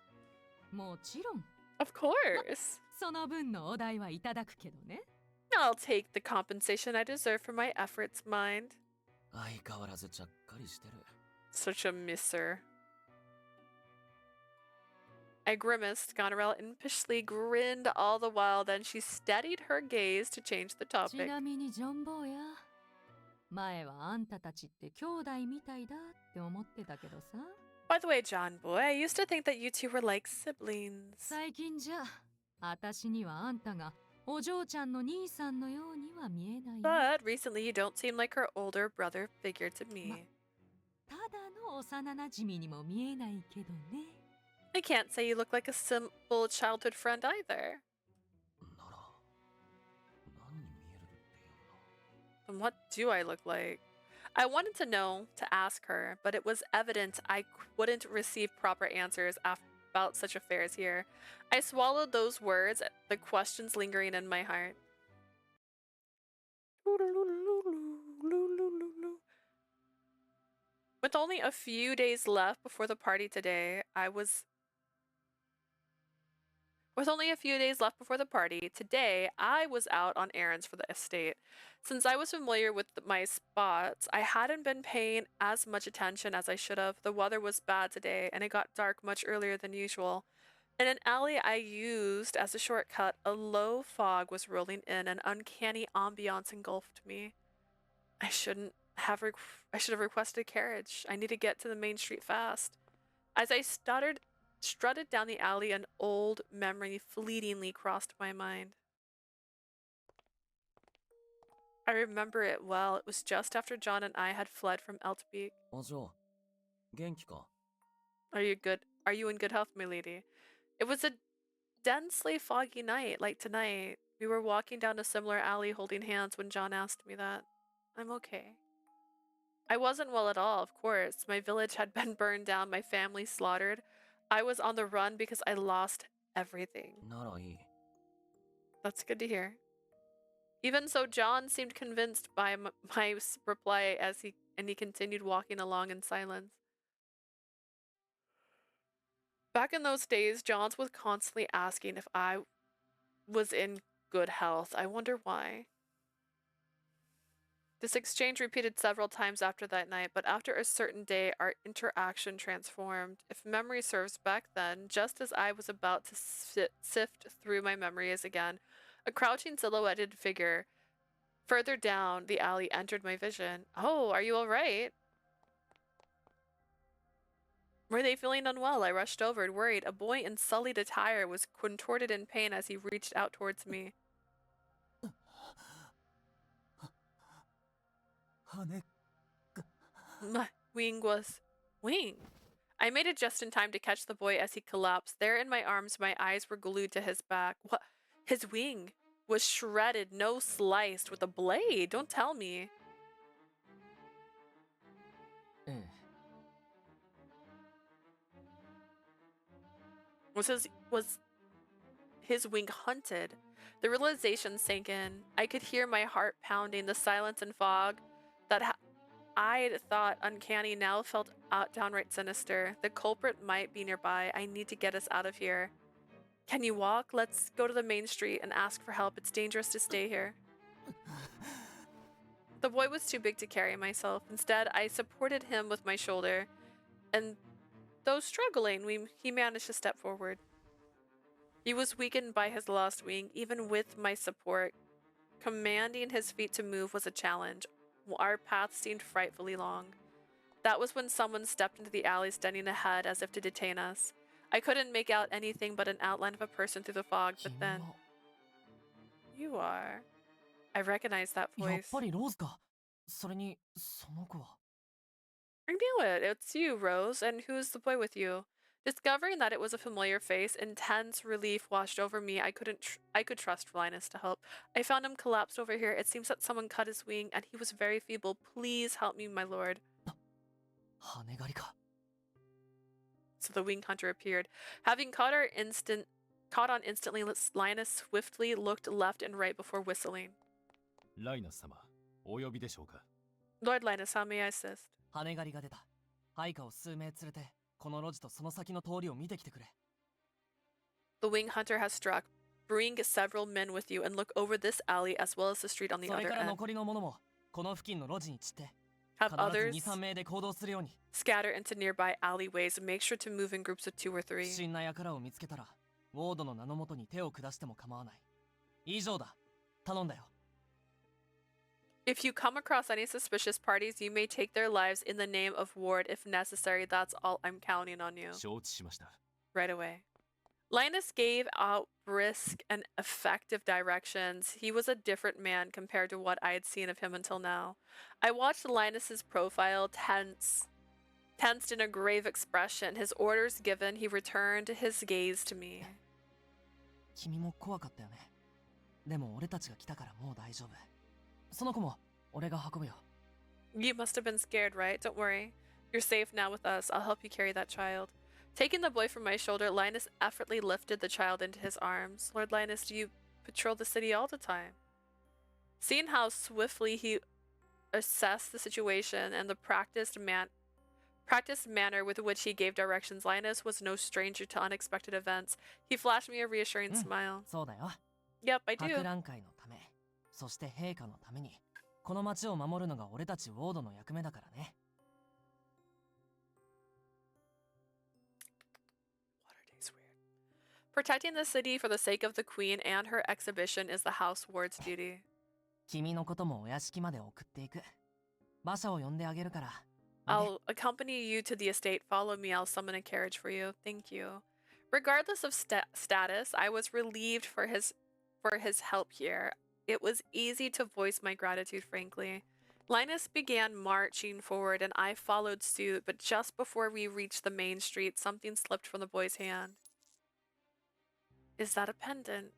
もちろん、 Of course. その分のお代はいただくけどね。 I'll take the compensation I deserve for my efforts, mind. 相変わらずちゃっかりしてる。 Such a misser. I grimaced. Goneril impishly grinned all the while. Then she steadied her gaze to change the ち topic. なみにジョンボーや、前はあんたたちって兄弟みたいだって思ってたけどさ。 By the way, John boy, I used to think that you two were like siblings. 最近じゃ、私にはあんたがお嬢ちゃんの兄さんのようには見えないよ。 But recently, you don't seem like her older brother figure to me. ただの幼なじみにも見えないけどね。 I can't say you look like a simple childhood friend either. なら、何に見えるっていうの？ And what do I look like? I wanted to know, to ask her, but it was evident I wouldn't receive proper answers about such affairs here. I swallowed those words, the questions lingering in my heart. With only a few days left before the party today, With only a few days left before the party, today I was out on errands for the estate. Since I was familiar with my spots, I hadn't been paying as much attention as I should have. The weather was bad today, and it got dark much earlier than usual. In an alley I used as a shortcut, a low fog was rolling in, an uncanny ambiance engulfed me. I should have requested a carriage. I need to get to the main street fast. As I strutted down the alley, an old memory fleetingly crossed my mind. I remember it well. It was just after John and I had fled from Eltbeek. お嬢、元気か？ Are you good? Are you in good health, my lady? It was a densely foggy night, like tonight. We were walking down a similar alley holding hands when John asked me that. I'm okay. I wasn't well at all, of course. My village had been burned down, my family slaughtered. I was on the run because I lost everything. ならいい。 That's good to hear. Even so, John seemed convinced by my reply as he continued walking along in silence. Back in those days, Johns was constantly asking if I was in good health. I wonder why. This exchange repeated several times after that night, but after a certain day, our interaction transformed. If memory serves back then, just as I was about to sift through my memories again, a crouching silhouetted figure further down the alley entered my vision. Oh, are you all right? Were they feeling unwell? I rushed over, worried. A boy in sullied attire was contorted in pain as he reached out towards me. My wing was... Wing? I made it just in time to catch the boy as he collapsed. There in my arms, my eyes were glued to his back. What? His wing was shredded, no sliced, with a blade. Don't tell me. ええ。 Was his wing hunted? The realization sank in. I could hear my heart pounding. The silence and fog that I'd thought uncanny now felt downright sinister. The culprit might be nearby. I need to get us out of here. Can you walk? Let's go to the main street and ask for help. It's dangerous to stay here. The boy was too big to carry myself. Instead, I supported him with my shoulder, and though struggling, he managed to step forward. He was weakened by his lost wing. Even with my support, commanding his feet to move was a challenge. Our path seemed frightfully long. That was when someone stepped into the alley, standing ahead as if to detain us. I couldn't make out anything but an outline of a person through the fog, but then... You are... I recognize that やっ voice. ぱりローズか。それに、その子は。 I knew it. It's you, Rose. And who's the boy with you? Discovering that it was a familiar face, intense relief washed over me. I could trust Linus to help. I found him collapsed over here. It seems that someone cut his wing, and he was very feeble. Please help me, my lord. 羽狩りか。 So the wing hunter appeared. Having caught on instantly, Linus swiftly looked left and right before whistling. ライナス様、お呼びでしょうか。 Lord Linus, how may I assist? 羽狩りが出た。配下を数名連れて、この路地とその先の通りを見てきてくれ。 The wing hunter has struck. Bring several men with you and look over this alley as well as the street on the それ other から end. 残りの者も、この付近の路地に散って、 Have 必ず others 2、3名で行動するように。 scatter into nearby alleyways and make sure to move in groups of 2 or 不 3. 審な輩を見つけたら、ウォードの名のもとに手を下しても構わない。以上だ。頼んだよ。 If you come across any suspicious parties, you may take their lives in the name of Ward if necessary. That's all. I'm counting on you. 承知しました。 Right away. Linus gave out brisk and effective directions. He was a different man compared to what I had seen of him until now. I watched Linus's profile tensed in a grave expression. His orders given, he returned his gaze to me. 君も怖かったよね。でも俺たちが来たからもう大丈夫。その子も俺が運ぶよ。 You must have been scared, right? Don't worry. You're safe now with us. I'll help you carry that child. Taking the boy from my shoulder, Linus effortlessly lifted the child into his arms. Lord Linus, do you patrol the city all the time? Seeing how swiftly he assessed the situation and the practiced manner with which he gave directions, Linus was no stranger to unexpected events. He flashed me a reassuring smile. そうだよ。 Yep, I do. 博覧会のため、そして陛下のために、この町を守るのが俺たちウォードの役目だからね。 Protecting the city for the sake of the queen and her exhibition is the house ward's duty. 君のこともお屋敷まで送っていく。馬車を呼んであげるから。 I'll accompany you to the estate. Follow me. I'll summon a carriage for you. Thank you. Regardless of status, I was relieved for his help here. It was easy to voice my gratitude frankly. Linus began marching forward and I followed suit, but just before we reached the main street, something slipped from the boy's hand. Is that a pendant?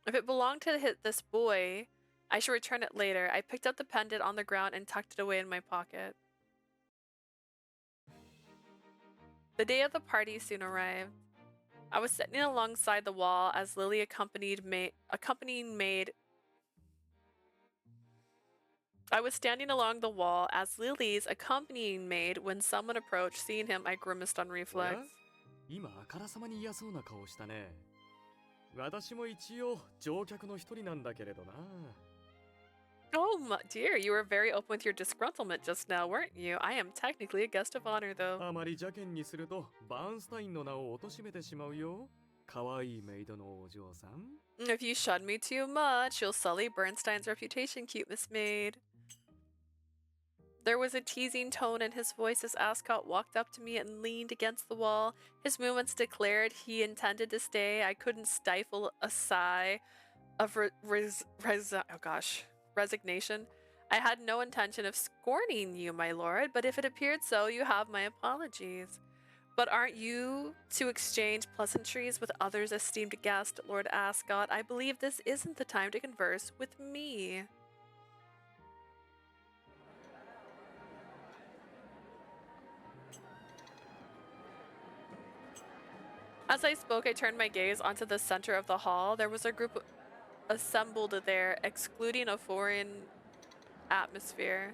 If it belonged to this boy, I should return it later. I picked up the pendant on the ground and tucked it away in my pocket. The day of the party soon arrived. I was sitting alongside the wall as Lily accompanying maid. I was standing along the wall as Lily's accompanying maid when someone approached. Seeing him, I grimaced on おや reflex. 今あからさまに嫌そうな顔したね。私も一応乗客の一人なんだけれどな。Oh dear, you were very open with your disgruntlement just now, weren't you? I am technically a guest of honor, though. あまり邪険にするとバーンスタインの名を貶めてしまうよ。可愛いメイドのお嬢さん。If you shun me too much, you'll sully Bernstein's reputation, cute Miss Maid. There was a teasing tone in his voice as Ascot walked up to me and leaned against the wall. His movements declared he intended to stay. I couldn't stifle a sigh of resignation. I had no intention of scorning you, my lord, but if it appeared so, you have my apologies. But aren't you to exchange pleasantries with others esteemed guest, Lord Ascot? I believe this isn't the time to converse with me. As I spoke, I turned my gaze onto the center of the hall. There was a group assembled there, excluding a foreign atmosphere.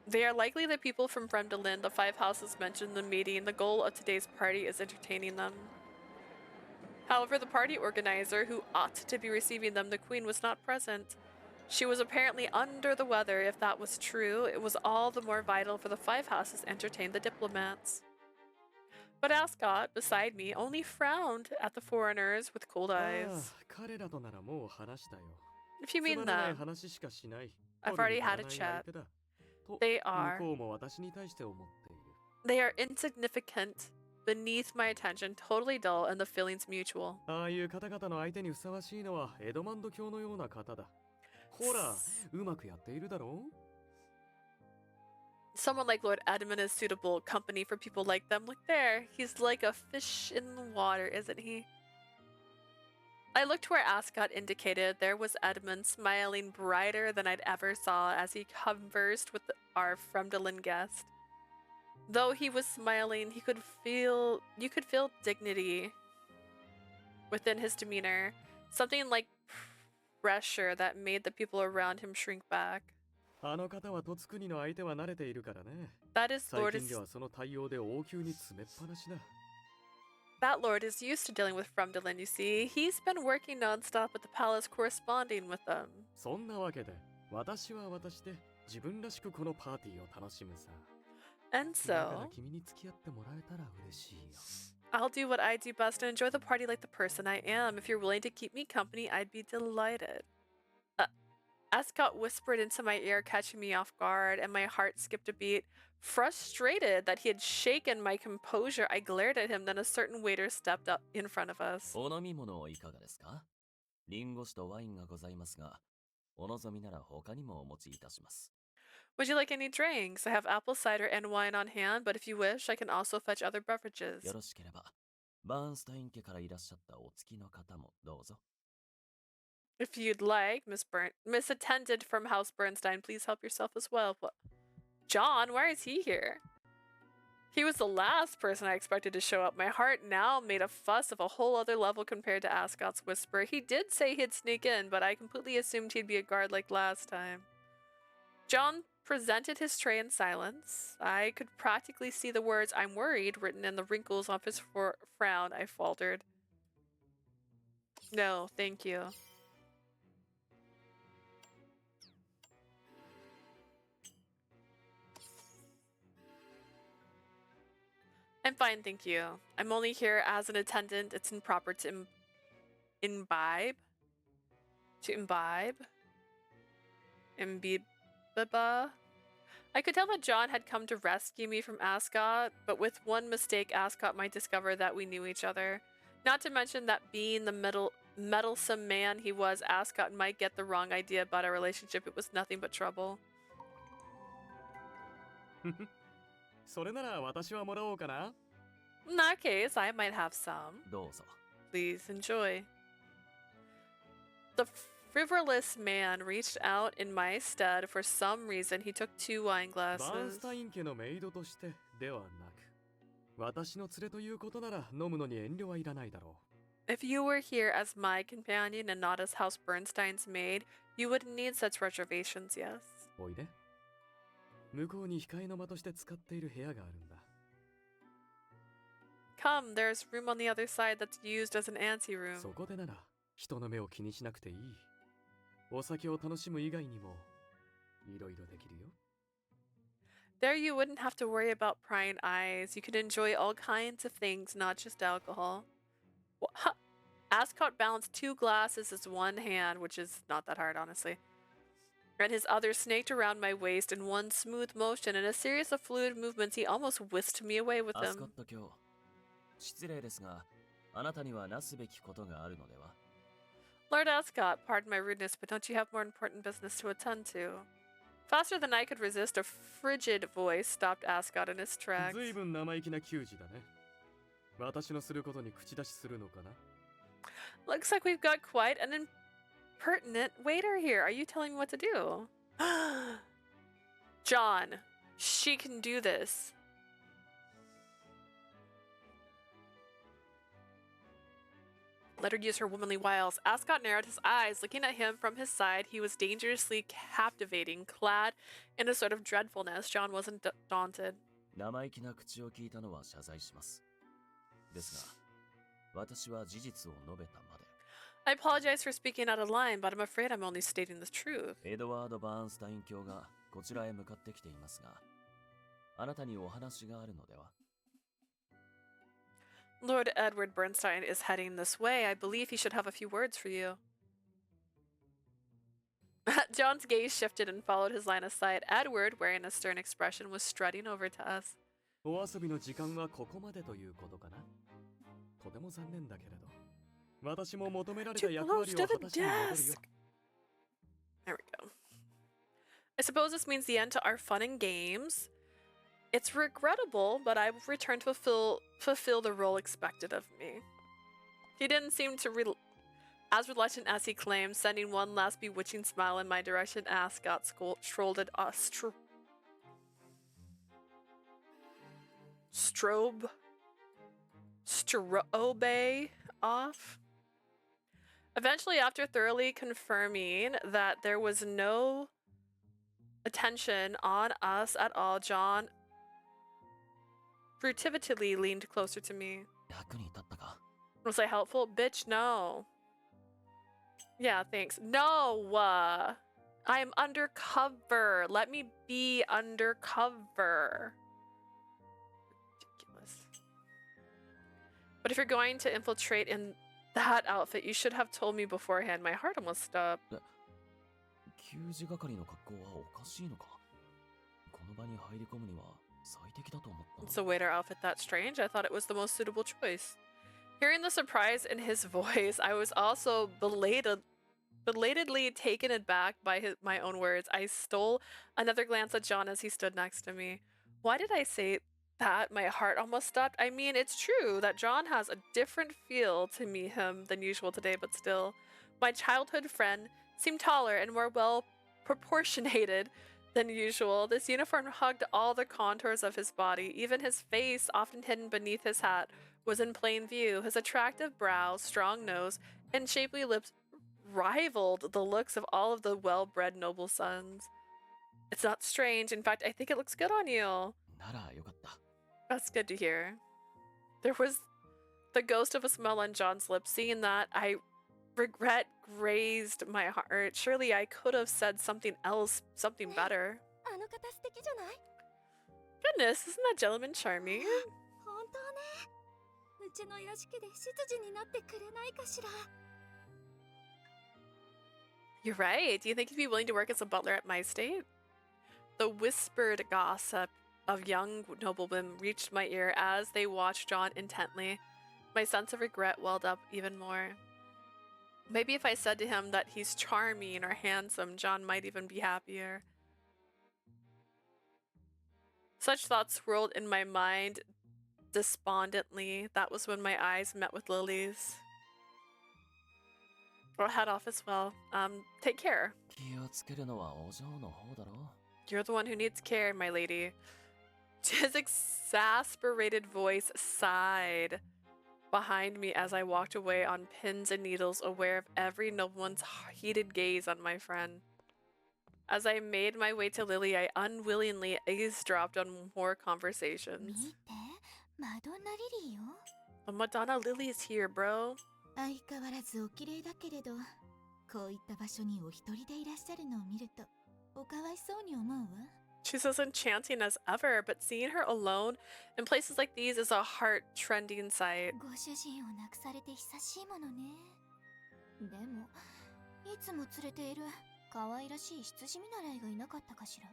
They are likely the people from Fremdelin, the 5 houses mentioned in the meeting. The goal of today's party is entertaining them. However, the party organizer, who ought to be receiving them, the queen, was not present. She was apparently under the weather. If that was true, it was all the more vital for the 5 houses to entertain the diplomats. But Ascot, beside me, only frowned at the foreigners with cold ああ eyes. 彼らとならもう話したよ。 If you つ mean まらない them, 話しかしない。 I've 取る already に足 had ら a ない chat. 相手だ。と They are. 向こうも私に対して思っている。 They are insignificant, beneath my attention, totally dull, and the feeling's mutual. ああいう方々の相手にふさわしいのはエドマンド教のような方だ。ほら、うまくやっているだろう Someone like Lord Edmund is suitable company for people like them. Look there, he's like a fish in the water, isn't he? I looked where Ascot indicated. There was Edmund, smiling brighter than I'd ever saw as he conversed with our Fremdelin guest. Though he was smiling, you could feel dignity within his demeanor, something like pressure that made the people around him shrink back. あの方は凸国の相手は慣れているからね。 That is 最 Lord 近 is ではその対応で王宮に詰めっぱなしだ。 that Lord is used to dealing with Fremdelin, you see. He's been working non-stop at the palace corresponding with them. そんなわけで、私は私で自分らしくこのパーティーを楽しむさ。 And だから so, 君に付き合ってもらえたら嬉しいよ。 I'll do what I do best and enjoy the party like the person I am. If you're willing to keep me company, I'd be delighted. Ascot whispered into my ear, catching me off guard, and my heart skipped a beat. Frustrated that he had shaken my composure, I glared at him. Then a certain waiter stepped up in front of us. お飲み物はいかがですか？リンゴ酒とワインがございますが、お望みなら他にもお持ちいたします。 Would you like any drinks? I have apple cider and wine on hand, but if you wish, I can also fetch other beverages. よろしければ、バーンスタイン家からいらっしゃったお付きの方もどうぞ。 If you'd like, Miss Attendant from House Bernstein, please help yourself as well. What? John, why is he here? He was the last person I expected to show up. My heart now made a fuss of a whole other level compared to Ascot's whisper. He did say he'd sneak in, but I completely assumed he'd be a guard like last time. John presented his tray in silence. I could practically see the words "I'm worried" written in the wrinkles of his frown. I faltered. No, thank you. I'm fine, thank you. I'm only here as an attendant. It's improper to imbibe. To imbibe? Imbiba? I could tell that John had come to rescue me from Ascot, but with one mistake, Ascot might discover that we knew each other. Not to mention that being the meddlesome man he was, Ascot might get the wrong idea about our relationship. It was nothing but trouble. それなら私はもらおうかな。 In that case, I might have some. どうぞ。 Please enjoy. The frivolous man reached out in my stead. For some reason, he took 2 wine バーン glasses. スタイン家のメイドとしてではなく、私の連れということなら飲むのに遠慮はいらないだろ If you were here as my companion and not as House Bernstein's maid, you wouldn't need such reservations, yes. う。おいで。向こうに控えの間として使っている部屋があるんだ。 Come, there's room on the other side that's used as an anteroom. そこでなら人の目を気にしなくていい。お酒を楽しむ以外にもいろいろできるよ。 There you wouldn't have to worry about prying eyes. You could enjoy all kinds of things, not just alcohol. Ascot balanced 2 glasses as one hand, which is not that hard, honestly. And his other snaked around my waist in one smooth motion. In a series of fluid movements, he almost whisked me away with アスコッ him. ト卿、失礼ですが、あなたにはなすべきことがあるのでは？ Lord Ascot, pardon my rudeness, but don't you have more important business to attend to? Faster than I could resist, a frigid voice stopped Ascot in his tracks. ずいぶん生意気な給仕だね。私のすることに口出しするのかな？ Looks like we've got quite an impertinent waiter here. Are you telling me what to do? John, she can do this. Let her use her womanly wiles. Ascot narrowed his eyes. Looking at him from his side, he was dangerously captivating, clad in a sort of dreadfulness. John wasn't daunted. 生意気な口を聞いたのは謝罪します。ですが、私は事実を述べたまで。 I apologize for speaking out of line, but I'm afraid I'm only stating the truth. エドワード・バーンスタイン卿がこちらへ向かってきていますが、あなたにお話があるのでは？ Lord Edward Bernstein is heading this way. I believe he should have a few words for you. John's gaze shifted and followed his line of sight. Edward, wearing a stern expression, was strutting over to us. お遊びの時間はここまでということかな。とても残念だけれど、私も求められた Too 役 close 割 to を果 the たしに戻るよ。 desk. There we go. I suppose this means the end to our fun and games. It's regrettable, but I will return to fulfill the role expected of me. He didn't seem to as reluctant as he claimed, sending one last bewitching smile in my direction. Ascot strolled Strobe off. Eventually, after thoroughly confirming that there was no attention on us at all, John furtively leaned closer to me. 役に立ったか？ Was I helpful? Bitch, no. Yeah, thanks. No! I'm undercover. Let me be undercover. Ridiculous. But if you're going to infiltrate in that outfit, you should have told me beforehand. My heart almost stopped. 給仕係の格好はおかしいのか？この場に入り込むには最適だと思ったの。 It's a waiter outfit that strange. I thought it was the most suitable choice. Hearing the surprise in his voice, I was also belatedly taken aback by my own words. I stole another glance at John as he stood next to me. Why did I say that? My heart almost stopped. I mean, it's true that John has a different feel to him than usual today, but still, my childhood friend seemed taller and more well proportionated than usual. This uniform hugged all the contours of his body. Even his face, often hidden beneath his hat, was in plain view. His attractive brows, strong nose, and shapely lips rivaled the looks of all of the well-bred noble sons. It's not strange. In fact, I think it looks good on you. ならよかった。 That's good to hear. There was the ghost of a smile on John's lips. Seeing that, regret grazed my heart. Surely I could have said something else, something better. あの方素敵じゃない？ Goodness, isn't that gentleman charming? 本当ね。うちの屋敷で執事になってくれないかしら。 You're right. Do you think you'd be willing to work as a butler at my estate? The whispered gossip of young noblemen reached my ear as they watched John intently. My sense of regret welled up even more. Maybe if I said to him that he's charming or handsome, John might even be happier. Such thoughts swirled in my mind despondently. That was when my eyes met with Lily's. I'll head off as well. Take care. 気をつけるのはお嬢の方だろ You're the one who needs care, my lady. His exasperated voice sighed behind me as I walked away on pins and needles, aware of every nobleman's heated gaze on my friend. As I made my way to Lily, I unwillingly eavesdropped on more 見 conversations. て、マドンナリリーよ。 Oh, Madonna Lily is here, bro. 相変わらずお綺麗だけれど、こういった場所にお一人でいらっしゃるのを見ると、おかわいそうに思うわ。 She's as enchanting as ever, but seeing her alone in places like these is a heart-trending sight. ご主人を亡くされて久しいものね。でも、いつも連れている可愛らしい羊見習いがいなかったかしら。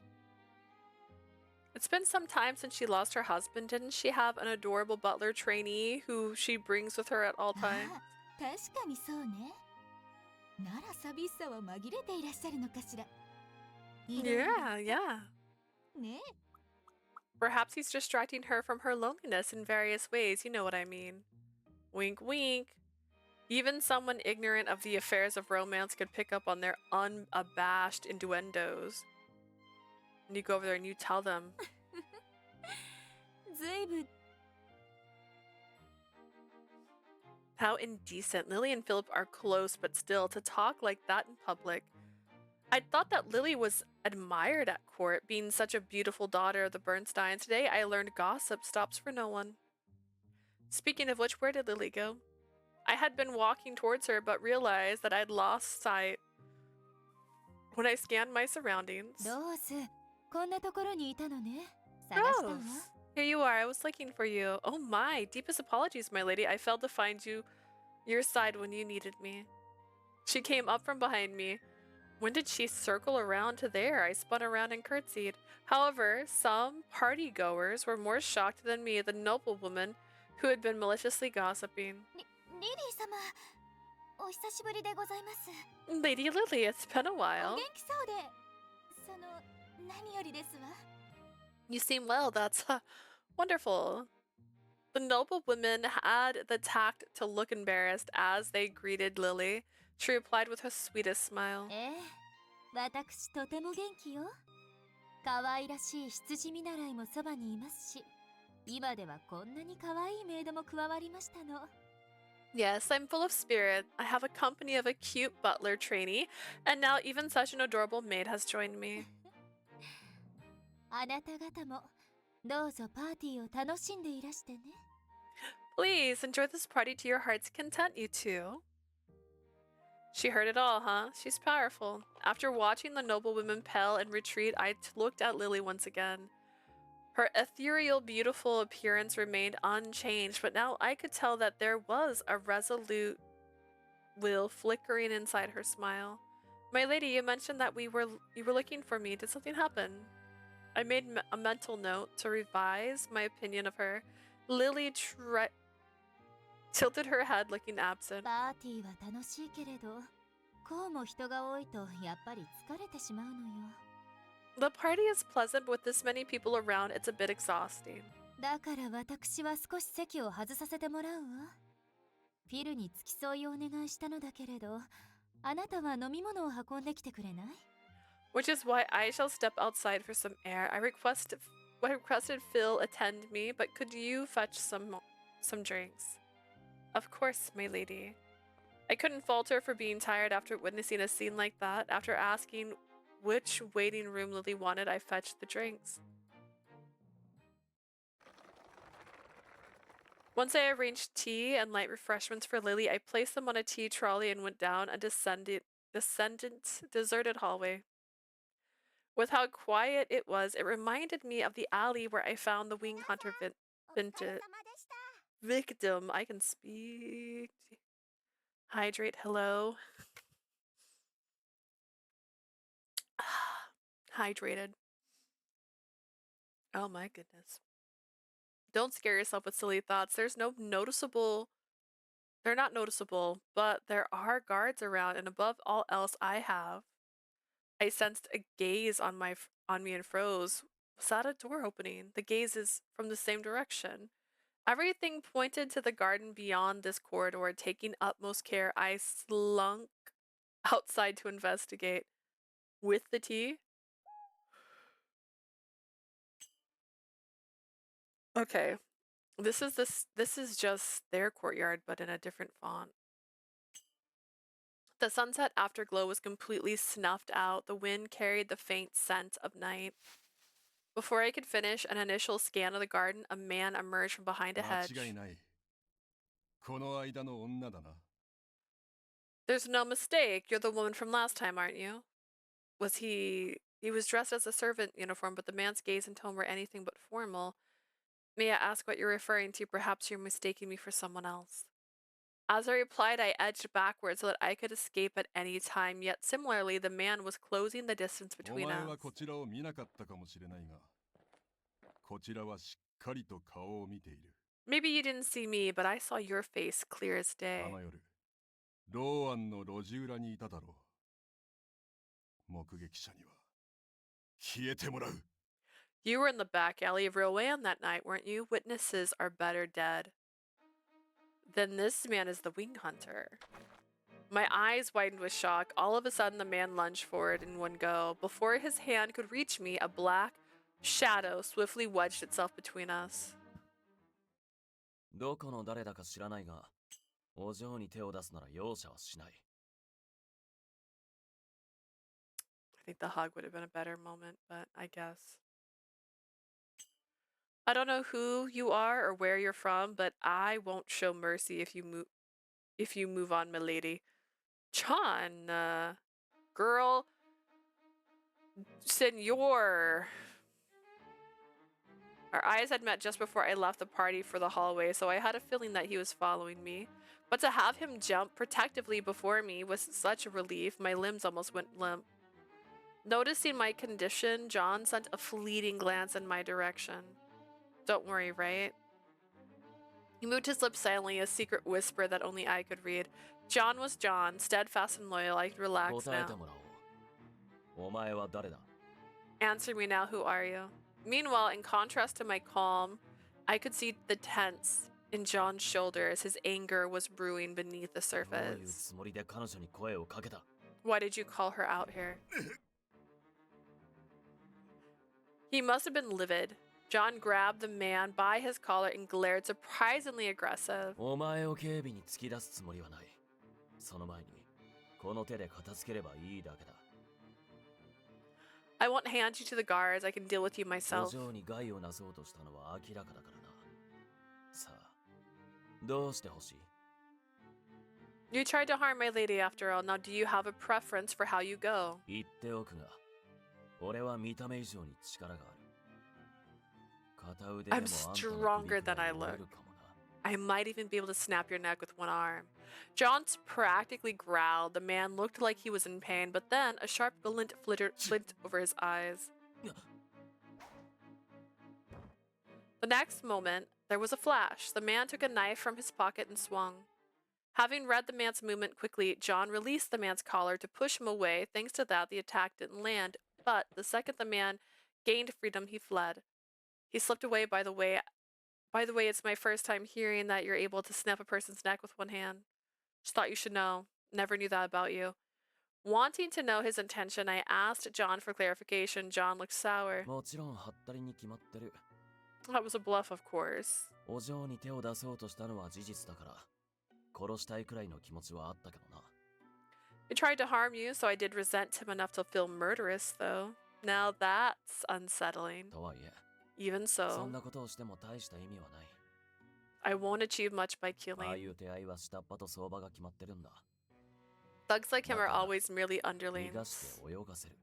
It's been some time since she lost her husband. Didn't she have an adorable butler trainee who she brings with her at all あ times? あ、確かにそうね。なら寂しさは紛れていらっしゃるのかしら。いろいろ Yeah, yeah. ね。 Perhaps he's distracting her from her loneliness in various ways. You know what I mean. Wink, wink. Even someone ignorant of the affairs of romance could pick up on their unabashed innuendos. And you go over there and you tell them. ずいぶん How indecent. Lily and Philip are close, but still, to talk like that in public. I thought that Lily was admired at court, being such a beautiful daughter of the Bernsteins. Today, I learned gossip stops for no one. Speaking of which, where did Lily go? I had been walking towards her, but realized that I'd lost sight when I scanned my surroundings. ローズ、こんなところにいたのね。探したわ。 Rose, here you are. I was looking for you. Oh my, deepest apologies, my lady. I failed to find your side when you needed me. She came up from behind me. When did she circle around to there? I spun around and curtsied. However, some party goers were more shocked than me, the noblewoman who had been maliciously gossiping. リリー様、お久しぶりでございます。 Lady Lily, it's been a お while. 元気そうで、何よりですわ。 You seem well. That's wonderful. The noblewomen had the tact to look embarrassed as they greeted Lily. She replied with her sweetest smile. ええ、私とても元気よ。可愛らしい羊見習いもそばにいますし、今ではこんなに可愛いメイドも加わりましたの。 Yes, I'm full of spirit. I have a company of a cute butler trainee, and now even such an adorable maid has joined me. あなた方もどうぞパーティーを楽しんでいらしてね。 Please enjoy this party to your heart's content, you two. She heard it all, huh? She's powerful. After watching the noblewomen pale and retreat, I looked at Lily once again. Her ethereal, beautiful appearance remained unchanged, but now I could tell that there was a resolute will flickering inside her smile. My lady, you mentioned that you were looking for me. Did something happen? I made a mental note to revise my opinion of her. Lily tilted her head, looking absent. パーティーは楽しいけれど、こうも人が多いとやっぱり疲れてしまうのよ。 The party is pleasant, but with this many people around, it's a bit exhausting. だから私は少し席を外させてもらうわ。フィルに付き添いをお願いしたのだけれど、あなたは飲み物を運んできてくれない？ Which is why I shall step outside for some air. I requested Phil attend me, but could you fetch some drinks? Of course, my lady. I couldn't fault her for being tired after witnessing a scene like that. After asking which waiting room Lily wanted, I fetched the drinks. Once I arranged tea and light refreshments for Lily, I placed them on a tea trolley and went down a deserted hallway. With how quiet it was, it reminded me of the alley where I found the wing hunter victim. I can speak. Hydrate, hello. Hydrated. Oh my goodness. Don't scare yourself with silly thoughts. They're not noticeable, but there are guards around, and above all else I sensed a gaze on me and froze. Was that a door opening? The gaze is from the same direction. Everything pointed to the garden beyond this corridor. Taking utmost care, I slunk outside to investigate. With the tea? Okay. This is just their courtyard, but in a different font. The sunset afterglow was completely snuffed out. The wind carried the faint scent of night. Before I could finish an initial scan of the garden, a man emerged from behind a 間 hedge. 違いない。この間の女だな。 There's no mistake. You're the woman from last time, aren't you? Was he... He was dressed as a servant uniform, but the man's gaze and tone were anything but formal. May I ask what you're referring to? Perhaps you're mistaking me for someone else. As I replied, I edged backward so that I could escape at any time, yet similarly, the man was closing the distance お between 前 us. はこちらを見なかったかもしれないが、こちらはしっかりと顔を見ている。 Maybe you didn't see me, but I saw your face clear as あ day. の夜、ローアンの路地裏にいただろう。目撃者には消えてもらう。 You were in the back alley of Rowan that night, weren't you? Witnesses are better dead. Then this man is the wing hunter. My eyes widened with shock. All of a sudden, the man lunged forward in one go. Before his hand could reach me, a black shadow swiftly wedged itself between us. どこの誰だか知らないが、お嬢に手を出すなら容赦はしない。 I think the hug would have been a better moment, but I guess. I don't know who you are or where you're from, but I won't show mercy if you move on, milady. John, girl, senor. Our eyes had met just before I left the party for the hallway, so I had a feeling that he was following me. But to have him jump protectively before me was such a relief, my limbs almost went limp. Noticing my condition, John sent a fleeting glance in my direction. Don't worry, right? He moved his lips silently, a secret whisper that only I could read. John was John, steadfast and loyal. I could relax 答えて now. もらおう。お前は誰だ？ Answer me now, who are you? Meanwhile, in contrast to my calm, I could see the tense in John's shoulders. His anger was brewing beneath the どういう surface. つもりで彼女に声をかけた？ Why did you call her out here? He must have been livid. John grabbed the man by his collar and glared surprisingly aggressive. お前を警備に突き出すつもりはない。その前に、この手で片付ければいいだけだ。 I won't hand you to the guards. I can deal with you お myself. 嬢に害をなそうとしたのは明らかだからな。さあ、どうしてほしい？ You tried to harm my lady after all. Now, do you have a preference for how you go? 言っておくが、俺は見た目以上に力がある。片腕でもあんたの I'm 首 stronger くら than I い折 look. れるかもな。 I might even be able to snap your neck with one arm. John practically growled. The man looked like he was in pain, but then a sharp glint flit over his eyes. The next moment, there was a flash. The man took a knife from his pocket and swung. Having read the man's movement quickly, John released the man's collar to push him away. Thanks to that, the attack didn't land. But the second the man gained freedom, he fled. He slipped away. By the way, it's my first time hearing that you're able to snap a person's neck with one hand. Just thought you should know. Never knew that about you. Wanting to know his intention, I asked John for clarification. John looked sour. もちろんハったりに決まってる。 That was a bluff, of course. お嬢に手を出そうとしたのは事実だから、殺したいくらいの気持ちはあったけどな。 He tried to harm you, so I did resent him enough to feel murderous, though. Now that's unsettling. とはいえ、 Even そ so, んなことをしても大した意味はない。 I won't achieve much by ああい killing. う手合いは下っ端と相場が決まってるんだ。 Thugs like him are Mata. always merely 逃がし underlings. て泳がせる。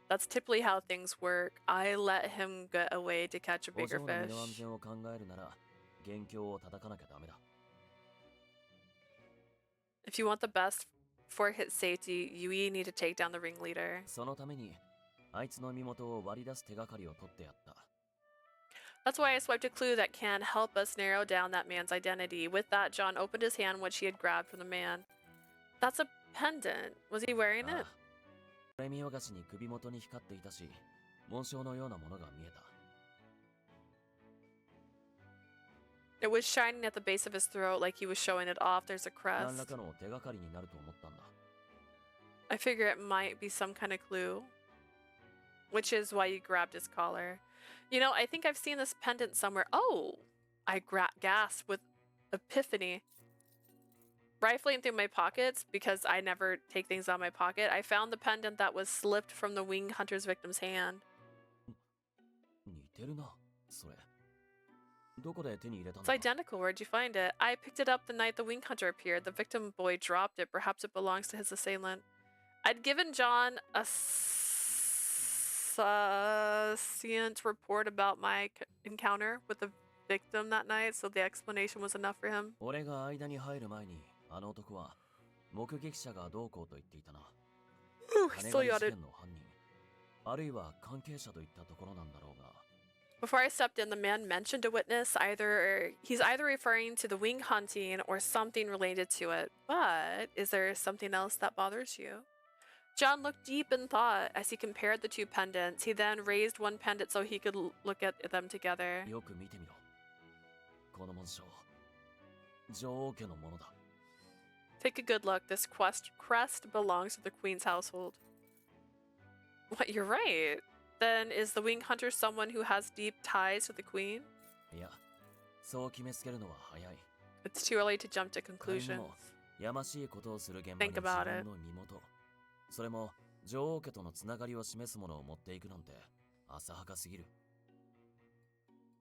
That's typically how things work. I let him get away to catch a お bigger 嬢の身 fish. の安全を考えるなら、元凶を叩かなきゃダメだ。 If you want the best for his safety, you need to take down the ringleader. そのために、あいつの身元を割り出す手がかりを取ってやった。 That's why I swiped a clue that can help us narrow down that man's identity. With that, John opened his hand, which he had grabbed from the man. That's a pendant. Was he wearing あ it? あ、これ見よがしに首元に光っていたし、紋章のようなものが見えた。 It was shining at the base of his throat like he was showing it off. There's a 何ら crest. かの手がかりになると思ったんだ。I figure it might be some kind of clue, which is why you grabbed his collar. You know, I think I've seen this pendant somewhere. Oh, I gasped with epiphany. Rifling through my pockets, because I never take things out of my pocket, I found the pendant that was slipped from the wing hunter's victim's hand. 似てるな、それ。どこで手に入れたん It's だ identical. Where'd you find it? I picked it up the night the wing hunter appeared. The victim boy dropped it. Perhaps it belongs to his assailant. I'd given John a scient report about my encounter with the victim that night, so the explanation was enough for him. 俺が間に入る前に、あの男は目撃者がどうこうと言っていたな。 Ooh, 金 still 狩り事 yachted. 件の犯人、あるいは関係者といったところなんだろうが。 Before I stepped in, the man mentioned a witness. He's either referring to the wing hunting or something related to it. But is there something else that bothers you? John looked deep in thought as he compared the two pendants. He then raised one pendant so he could look at them together. よく見てみろ。この紋章、女王家のものだ。 Take a good look. This crest belongs to the queen's household. What? You're right. Then is the wing hunter someone who has deep ties to the queen? いや、そう決めつけるのは早い。 It's too early to jump to 仮に conclusions. もやましいことをする現場に Think 自 about 分の身元、それも女王家とのつながりを示すものを持っていくなんて浅はかすぎる。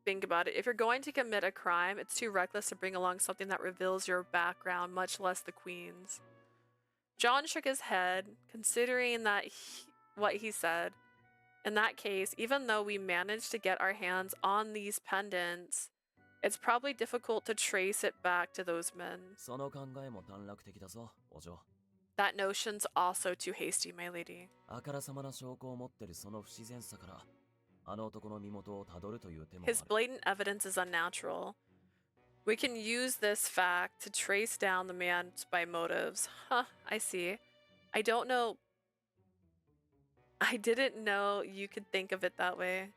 Think about it. If you're going to commit a crime, it's too reckless to bring along something that reveals your background, much less the queen's. John shook his head, considering what he said. In that case, even though we managed to get our hands on these pendants, it's probably difficult to trace it back to those men. その考えも短絡的だぞ、お嬢。 That notion's also too hasty, my lady. あからさまな証拠を持ってるその不自然さから、あの男の身元をたどるという手もある。 His blatant evidence is unnatural. We can use this fact to trace down the man by motives. Huh, I see. I don't know. I didn't know you could think of it that way.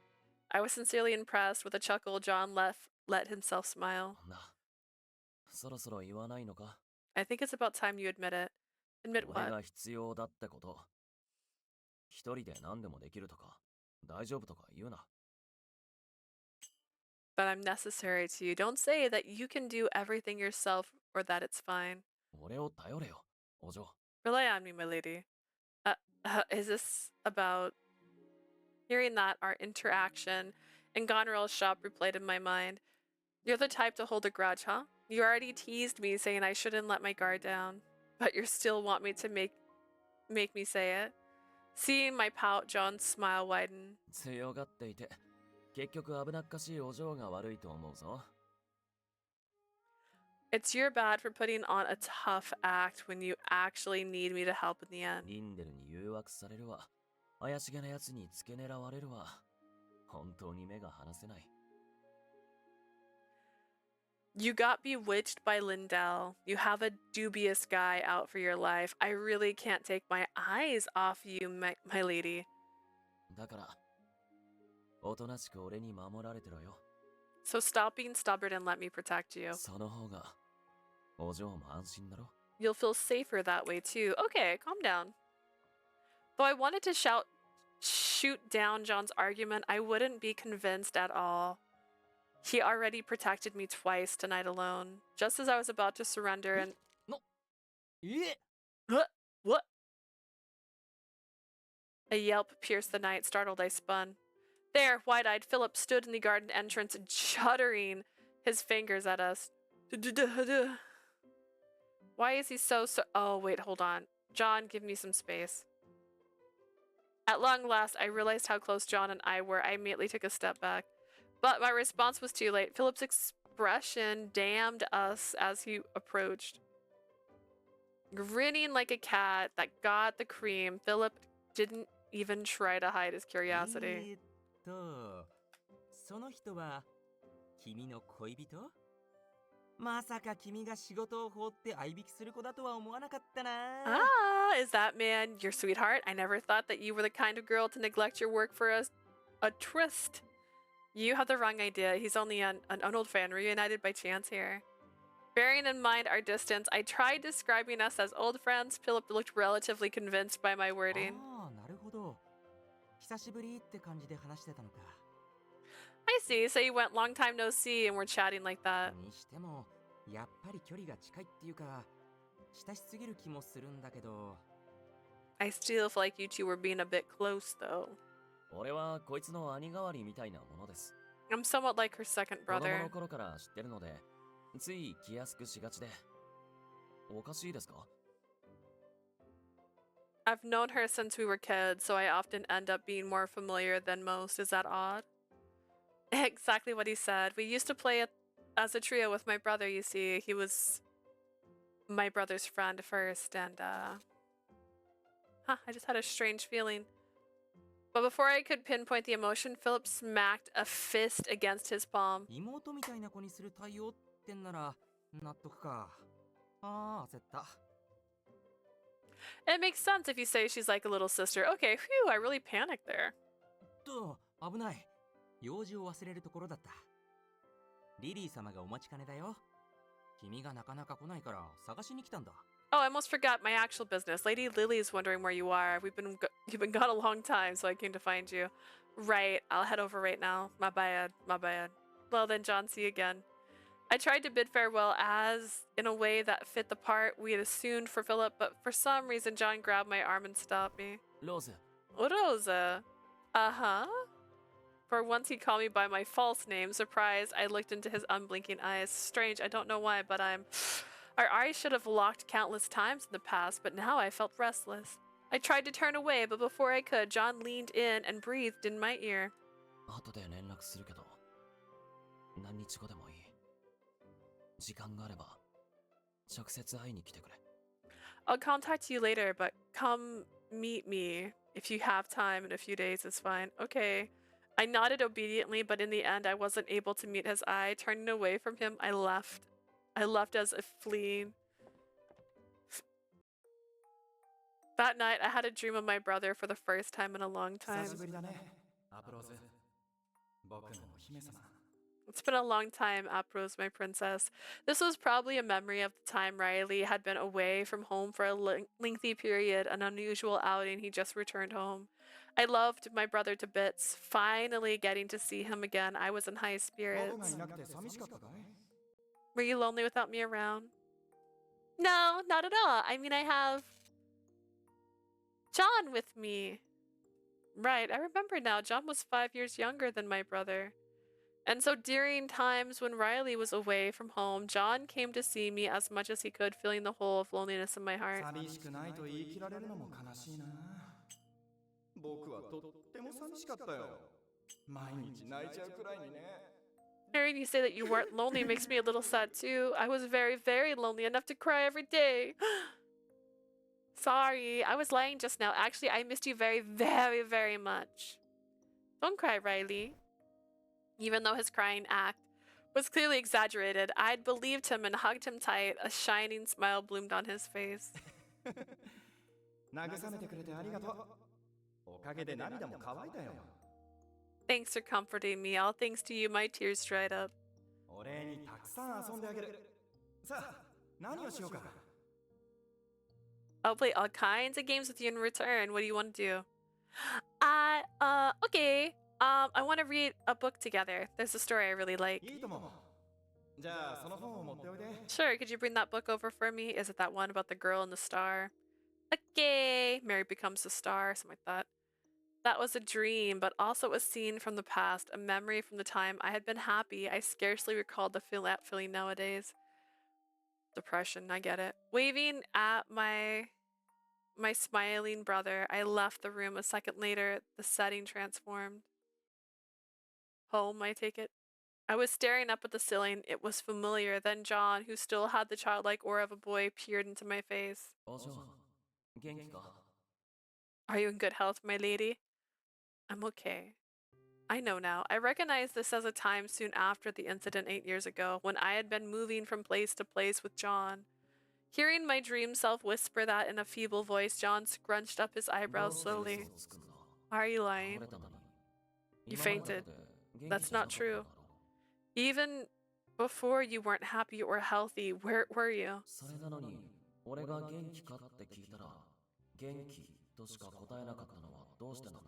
I was sincerely impressed. With a chuckle, John let himself smile. な、そろそろ言わないのか。 I think it's about time you admit it. Admit 俺 what? が必要だってこと。一人で何でもできるとか、大丈夫とか言うな。 That I'm necessary to you. Don't say that you can do everything yourself or that it's fine. 俺を頼れよ、お嬢。 Rely on me, my lady. Is this about... Hearing that, our interaction in Goneril's shop replayed in my mind. You're the type to hold a grudge, huh? You already teased me saying I shouldn't let my guard down. But you still want me to make me say it? Seeing my pout, John's smile widened. 強がっていて、結局危なっかしいお嬢が悪いと思うぞ。 It's your bad for putting on a tough act when you actually need me to help in the end. リンデルに誘惑されるわ。怪しげな奴に付け狙われるわ。本当に目が離せない。 You got bewitched by Lindell. You have a dubious guy out for your life. I really can't take my eyes off you, my lady. だから、おとなしく俺に守られてろよ。 So stop being stubborn and let me protect you. その方が、お嬢も安心だろ。 You'll feel safer that way too. Okay, calm down. Though I wanted to shoot down John's argument, I wouldn't be convinced at all. He already protected me twice tonight alone. Just as I was about to surrender and... What? A yelp pierced the night. Startled, I spun. There, wide-eyed, Philip stood in the garden entrance, juddering his fingers at us. Why is he so... Oh, wait, hold on. John, give me some space. At long last, I realized how close John and I were. I immediately took a step back. But my response was too late. Philip's expression damned us as he approached. Grinning like a cat that got the cream, Philip didn't even try to hide his curiosity. その人は君の恋人？まさか君が仕事を放って相引きする子だとは思わなかったな。Ah, is that man your sweetheart? I never thought that you were the kind of girl to neglect your work for a tryst. You have the wrong idea. He's only an old fan reunited by chance here. Bearing in mind our distance, I tried describing us as old friends. Philip looked relatively convinced by my wording. ああ、なるほど。久しぶりって感じで話してたのか。I see, so you went long time no see and we're chatting like that. にしても、やっぱり距離が近いっていうか、親しすぎる気もするんだけど。I still feel like you two were being a bit close though. 俺はこいつの兄代わりみたいなものです。 I'm somewhat like her second 子供 brother. の頃から知ってるので、つい気安くしがちで。おかしいですか？ I've known her since we were kids, so I often end up being more familiar than most. Is that odd? Exactly what he said. We used to play as a trio with my brother, you see. He was my brother's friend first, and I just had a strange feeling. But before I could pinpoint the emotion, Philip smacked a fist against his palm. 妹みたいな子にする対応ってんなら、納得か。ああ、焦った。It makes sense if you say she's like a little sister. Okay, phew, I really panicked there. と、危ない。用事を忘れるところだった。リリー様がお待ちかねだよ。君がなかなか来ないから探しに来たんだ。Oh, I almost forgot my actual business. Lady Lily is wondering where you are. You've been gone a long time, so I came to find you. Right, I'll head over right now. My bad, my bad. Well then, John, see you again. I tried to bid farewell as in a way that fit the part we had assumed for Philip, but for some reason John grabbed my arm and stopped me. ローズ、 Rosa. Uh-huh. For once he called me by my false name. Surprised, I looked into his unblinking eyes. Strange, I don't know why, but Our eyes should have locked countless times in the past, but now I felt restless. I tried to turn away, but before I could, John leaned in and breathed in my ear. 後で連絡するけど、何日後でもいい。時間があれば、直接会いに来てくれ。I'll contact you later, but come meet me. If you have time in a few days, is fine. Okay. I nodded obediently, but in the end, I wasn't able to meet his eye. Turning away from him, I left. I left as if fleeing. That night, I had a dream of my brother for the first time in a long time. 久しぶりだね、アプローズ。僕のお姫様。 It's been a long time, Aprose, my princess. This was probably a memory of the time Riley had been away from home for a lengthy period, an unusual outing. He just returned home. I loved my brother to bits. Finally getting to see him again, I was in high 僕が spirits. いなくて寂しかったかい？ Were you lonely without me around? No, not at all. I mean, I have John with me. Right, I remember now. John was 5 years younger than my brother. And so during times when Riley was away from home, John came to see me as much as he could, filling the hole of loneliness in my heart. 寂しくないと言い切られるのも悲しいな。僕はとっても寂しかったよ。毎日泣いちゃうくらいにね。 Hearing you say that you weren't lonely makes me a little sad too. I was very, very lonely, enough to cry every day. Sorry, I was lying just now. Actually, I missed you very, very, very much. Don't cry, Riley. Even though his crying act was clearly exaggerated, I'd believed him and hugged him tight. A shining smile bloomed on his face. 慰めてくれてありがとう。おかげで涙も乾いたよ。 Thanks for comforting me. All thanks to you, my tears dried up. お礼にたくさん遊んであげる。さあ、何をしようか。 I'll play all kinds of games with you in return. What do you want to do? Okay. I want to read a book together. There's a story I really like. いいとも。じゃあ、その本を持っておいで。 Sure, could you bring that book over for me? Is it that one about the girl and the star? Okay. Mary becomes the star, something like that. That was a dream, but also a scene from the past, a memory from the time I had been happy. I scarcely recalled the feeling nowadays. Depression, I get it. Waving at my smiling brother, I left the room. A second later, the setting transformed. Home, I take it. I was staring up at the ceiling. It was familiar. Then John, who still had the childlike aura of a boy, peered into my face. お嬢、元気か？ Are you in good health, my lady? I'm okay. I know now. I recognize this as a time soon after the incident 8 years ago, when I had been moving from place to place with John. Hearing my dream self whisper that in a feeble voice, John scrunched up his eyebrows slowly. Are you lying? You fainted. That's not true. Even Before you weren't happy or healthy. Where were you? それなのに、俺が元気かって聞いたら、元気としか答えなかったのはどうしてなんだ？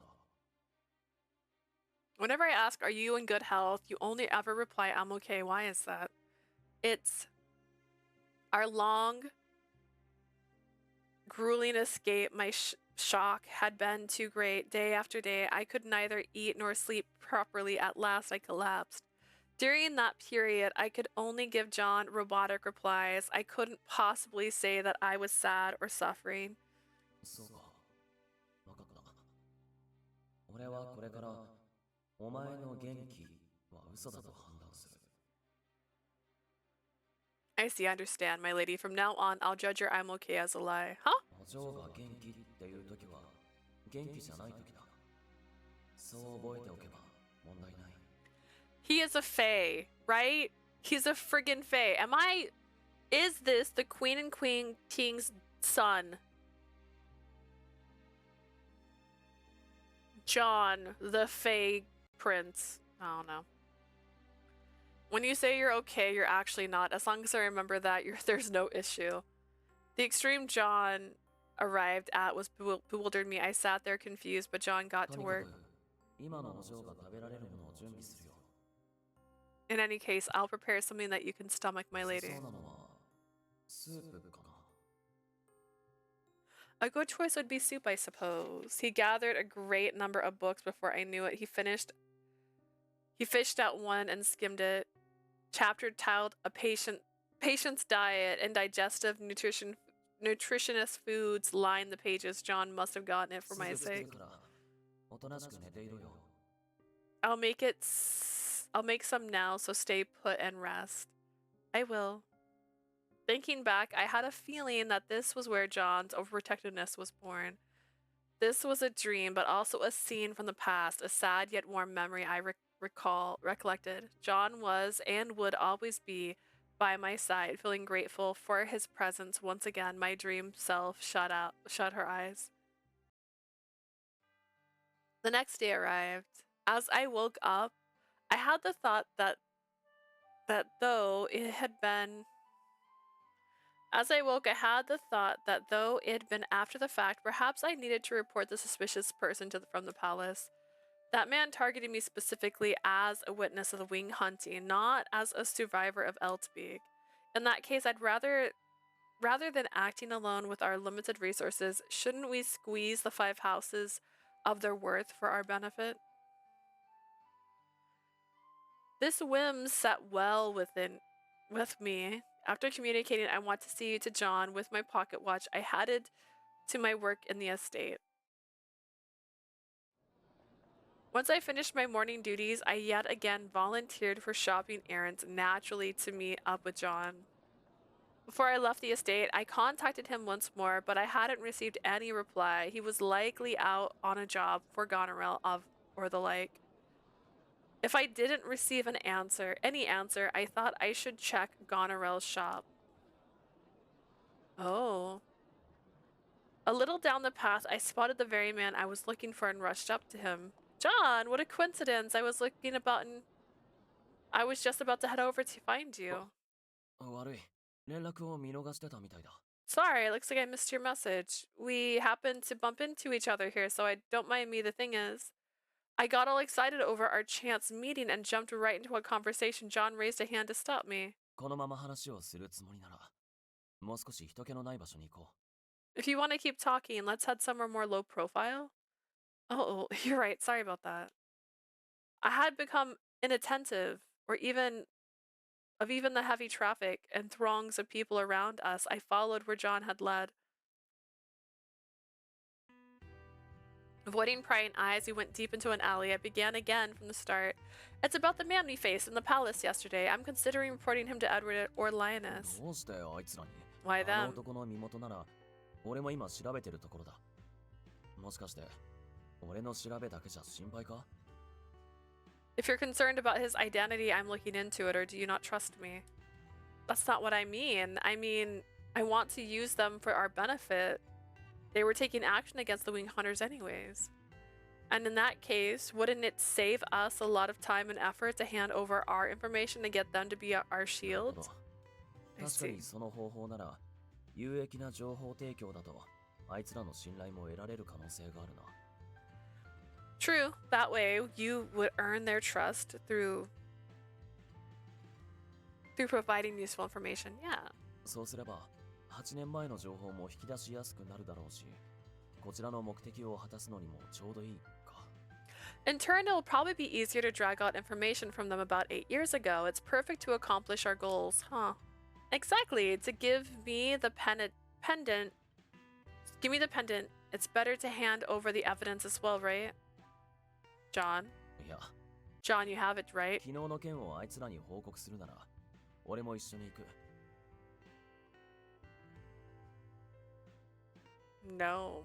Whenever I ask, are you in good health, you only ever reply, I'm okay. Why is that? It's our long, grueling escape. My shock had been too great. Day after day, I could neither eat nor sleep properly. At last, I collapsed. During that period, I could only give John robotic replies. I couldn't possibly say that I was sad or suffering. そうか。わかった。俺はこれから、お前の元気は嘘だと判断する。I see, I understand, my lady. From now on, I'll judge your I'm okay as a lie. Huh? お嬢が元気っていう時は、元気じゃない時だ。そう覚えておけば問題ない。He is a fae, right? He's a friggin' fae. Is this the Queen and King's son? John, the fae prince. I don't know. When you say you're okay, you're actually not. As long as I remember that, there's no issue. The extreme John arrived at was bewildered me. I sat there confused, but John got to work. 今のお嬢が食べられるものを準備するよ。 In any case, I'll prepare something that you can stomach, my lady. そうなのはスープかな。 A good choice would be soup, I suppose. He gathered a great number of books before I knew it. He fished out one and skimmed it. Chapter titled A Patient's Diet and Digestive Nutritionist Foods lined the pages. John must have gotten it for my sake. おとなしく寝ていろよ。 I'll make some now, so stay put and rest. I will. Thinking back, I had a feeling that this was where John's overprotectiveness was born. This was a dream, but also a scene from the past, a sad yet warm memory I recollected. John was and would always be by my side, feeling grateful for his presence. Once again, my dream self shut her eyes. The next day arrived. As I woke up, I had the thought that though it had been after the fact, perhaps I needed to report the suspicious person from the palace. That man targeted me specifically as a witness of the wing hunting, not as a survivor of Eltbeek. In that case, I'd rather than acting alone with our limited resources, shouldn't we squeeze the 5 houses of their worth for our benefit? This whim sat well with me. After communicating I want to see you to John with my pocket watch, I headed to my work in the estate. Once I finished my morning duties, I yet again volunteered for shopping errands, naturally to meet up with John. Before I left the estate, I contacted him once more, but I hadn't received any reply. He was likely out on a job for Goneril or the like. If I didn't receive any answer, I thought I should check Goneril's shop. Oh. A little down the path, I spotted the very man I was looking for and rushed up to him. John, what a coincidence! I was just about to head over to find you. 悪い。連絡を見逃してたみたいだ。 Sorry, looks like I missed your message. We happened to bump into each other here, so don't mind me. The thing is, I got all excited over our chance meeting and jumped right into a conversation. John raised a hand to stop me. このまま話をするつもりなら、もう少し人気のない場所に行こう。 If you want to keep talking, let's head somewhere more low profile. Oh, you're right. Sorry about that. I had become inattentive, of even the heavy traffic and throngs of people around us. I followed where John had led. Avoiding prying eyes, we went deep into an alley. I began again from the start. It's about the man we faced in the palace yesterday. I'm considering reporting him to Edward or Lioness. どうしてあいつらに？ Why あの them? 男の身元なら、俺も今調べてるところだ。もしかして、俺の調べだけじゃ心配か？ If you're concerned about his identity, I'm looking into it, or do you not trust me? That's not what I mean. I mean, I want to use them for our benefit. They were taking action against the wing hunters anyways. And in that case, wouldn't it save us a lot of time and effort to hand over our information and get them to be our なるほ shield? ど I 確かに see. その方法なら有益な情報提供だとあいつらの信頼も得られる可能性があるな True. That way, you would earn their trust through providing useful information. Yeah. そうすれば8年前の情報も引き出しやすくなるだろうしこちらの目的を果たすのにもちょうどいいか In turn, it'll probably be easier to drag out information from them about 8 years ago. It's perfect to accomplish our goals, huh? Exactly. To give me the pendant. Give me the pendant. It's better to hand over the evidence as well, right? John? いや John, you have it, right? 昨日の件をあいつらに報告するなら俺も一緒に行く No.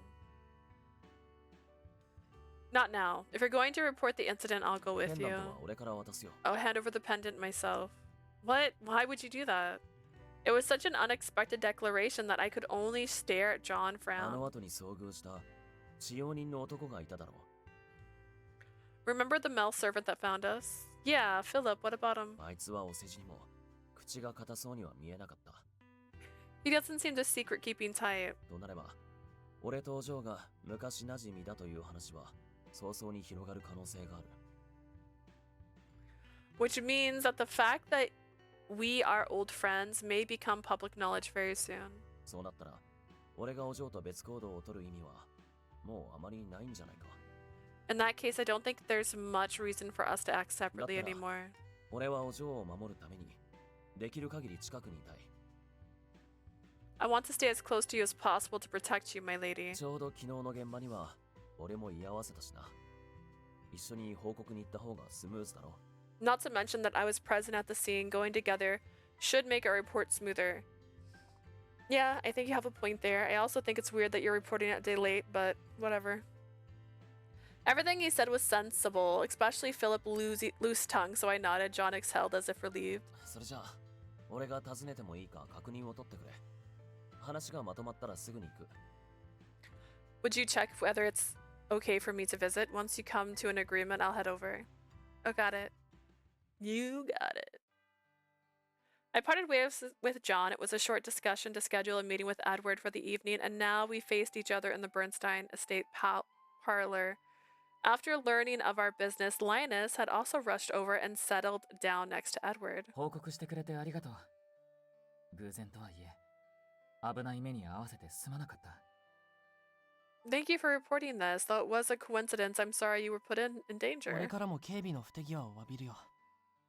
Not now. If you're going to report the incident, I'll go with ペンダン you. トは俺から渡すよ I'll hand over the pendant myself. What? Why would you do that? It was such an unexpected declaration that I could only stare at John あの frown. 後に遭遇した使用人の男がいただろ Remember the Mel servant that found us? Yeah, Philip, what about him? あいつはお世辞にも口が硬そうには見えなかった He doesn't seem to secret keeping tight. となれば俺とジョーが昔馴染みだという話は早々に広がる可能性がある Which means that the fact that we are old friends may become public knowledge very soon. そうなったら俺がお嬢と別行動を取る意味はもうあまりないんじゃないか In that case, I don't think there's much reason for us to act separately That's enough. anymore. 俺はお嬢を守るためにできる限り近くにいたい I want to stay as close to you as possible to protect you, my lady. ちょうど昨日の現場には俺も居合わせたしな一緒に報告に行った方がスムーズだろ Not to mention that I was present at the scene. Going together should make our report smoother. Yeah, I think you have a point there. I also think it's weird that you're reporting a day late, but whatever. Everything he said was sensible, especially Philip loose tongue, so I nodded. John exhaled as if relieved. それじゃあ俺が訪ねてもいいか確認を取ってくれ話がまとまったらすぐに行く Would you check whether it's okay for me to visit? Once you come to an agreement, I'll head over. Oh, got it. You got it. I parted ways with John. It was a short discussion to schedule a meeting with Edward for the evening, and now we faced each other in the Bernstein estate parlor. After learning of our business, Linus had also rushed over and settled down next to Edward. 報告してくれてありがとう。偶然とはいえ、危ない目に遭わせてすまなかった。Thank you for reporting this. Though it was a coincidence, I'm sorry you were put in 俺 danger. からも警備の不手際を詫びるよ。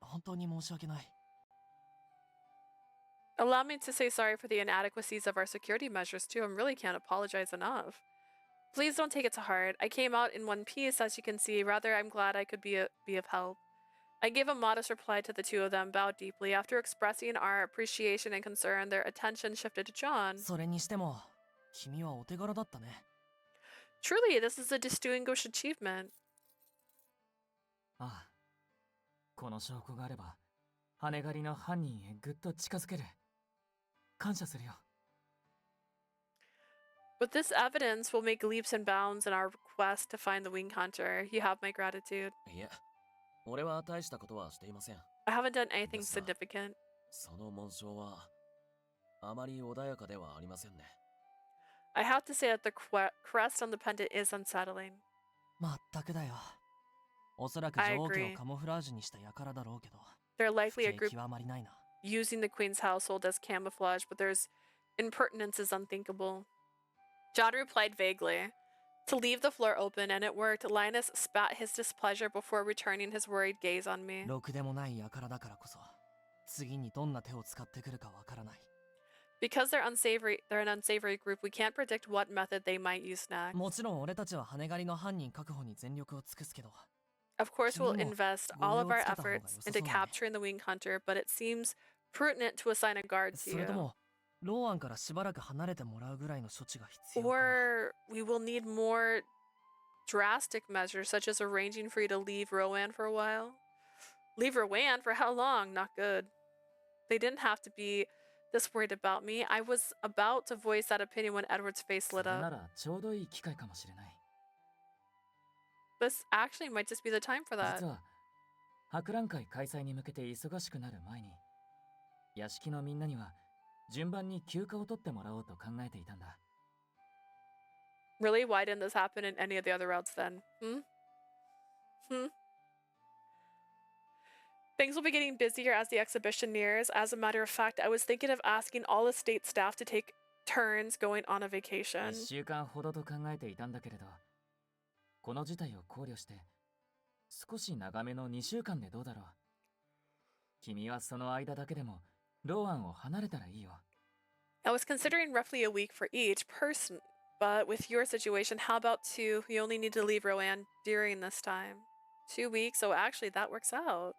本当に申し訳ない。Allow me to say sorry for the inadequacies of our security measures too. I really can't apologize enough. Please don't take it to heart. I came out in one piece, as you can see. Rather, I'm glad I could be of help. I gave a modest reply to the two of them, bowed deeply. After expressing our appreciation and concern, their attention shifted to John. それにしても、君はお手柄だったね。Truly, this is a distinguished achievement. ああ。この証拠があれば、羽狩りの犯人へぐっと近づける。感謝するよ。With this evidence, we'll make leaps and bounds in our quest to find the wing hunter. You have my gratitude. いえ俺は大したことはしていません I haven't done anything ですが significant. その紋章はあまり穏やかではありませんね I have to say that the crest on the pendant is unsettling. まったくだよ。おそらく I 女王家 agree. をカモフラージュにした輩だろうけど、 They're likely a 不 group 景極まりないな。using the queen's household as camouflage, but there's impertinence is unthinkable. John replied vaguely. To leave the floor open, and it worked. Linus spat his displeasure before returning his worried gaze on me. ろくでもない輩だからこそ、次にどんな手を使ってくるかわからない。 Because they're an unsavory group, we can't predict what method they might use next. もちろん俺たちは羽狩りの犯人確保に全力を尽くすけど、 Of course, we'll 君も invest all of our 護衛をつけた方が良 efforts さ into そうだね。 capturing the wing hunter, but it seems prudent to assign a guard to それと you. も、ローアンからしばらく離れてもらうぐらいの処置が必要かな。 Or we will need more drastic measures, such as arranging for you to leave Rowan for a while. Leave Rowan for how long? Not good. They didn't have to be this worried about me. I was about to voice that opinion when Edward's face そ lit れな up. らちょうどいい機会かもしれない。this actually might just be the time for that. 実は博覧会開催に向けて忙しくなる前に屋敷のみんなには順番に休暇を取ってもらおうと考えていたんだ。 Really? Why didn't this happen in any of the other routes then? Things will be getting busier as the exhibition nears. As a matter of fact, I was thinking of asking all estate staff to take turns going on a vacation. 1週間ほどと考えていたんだけれど、この事態を考慮して少し長めの2週間でどうだろう。君はその間だけでもローアンを離れたらいいよ。 I was considering roughly a week for each person, but with your situation, how about 2? You only need to leave Roanne during this time. 2 weeks, so actually that works out.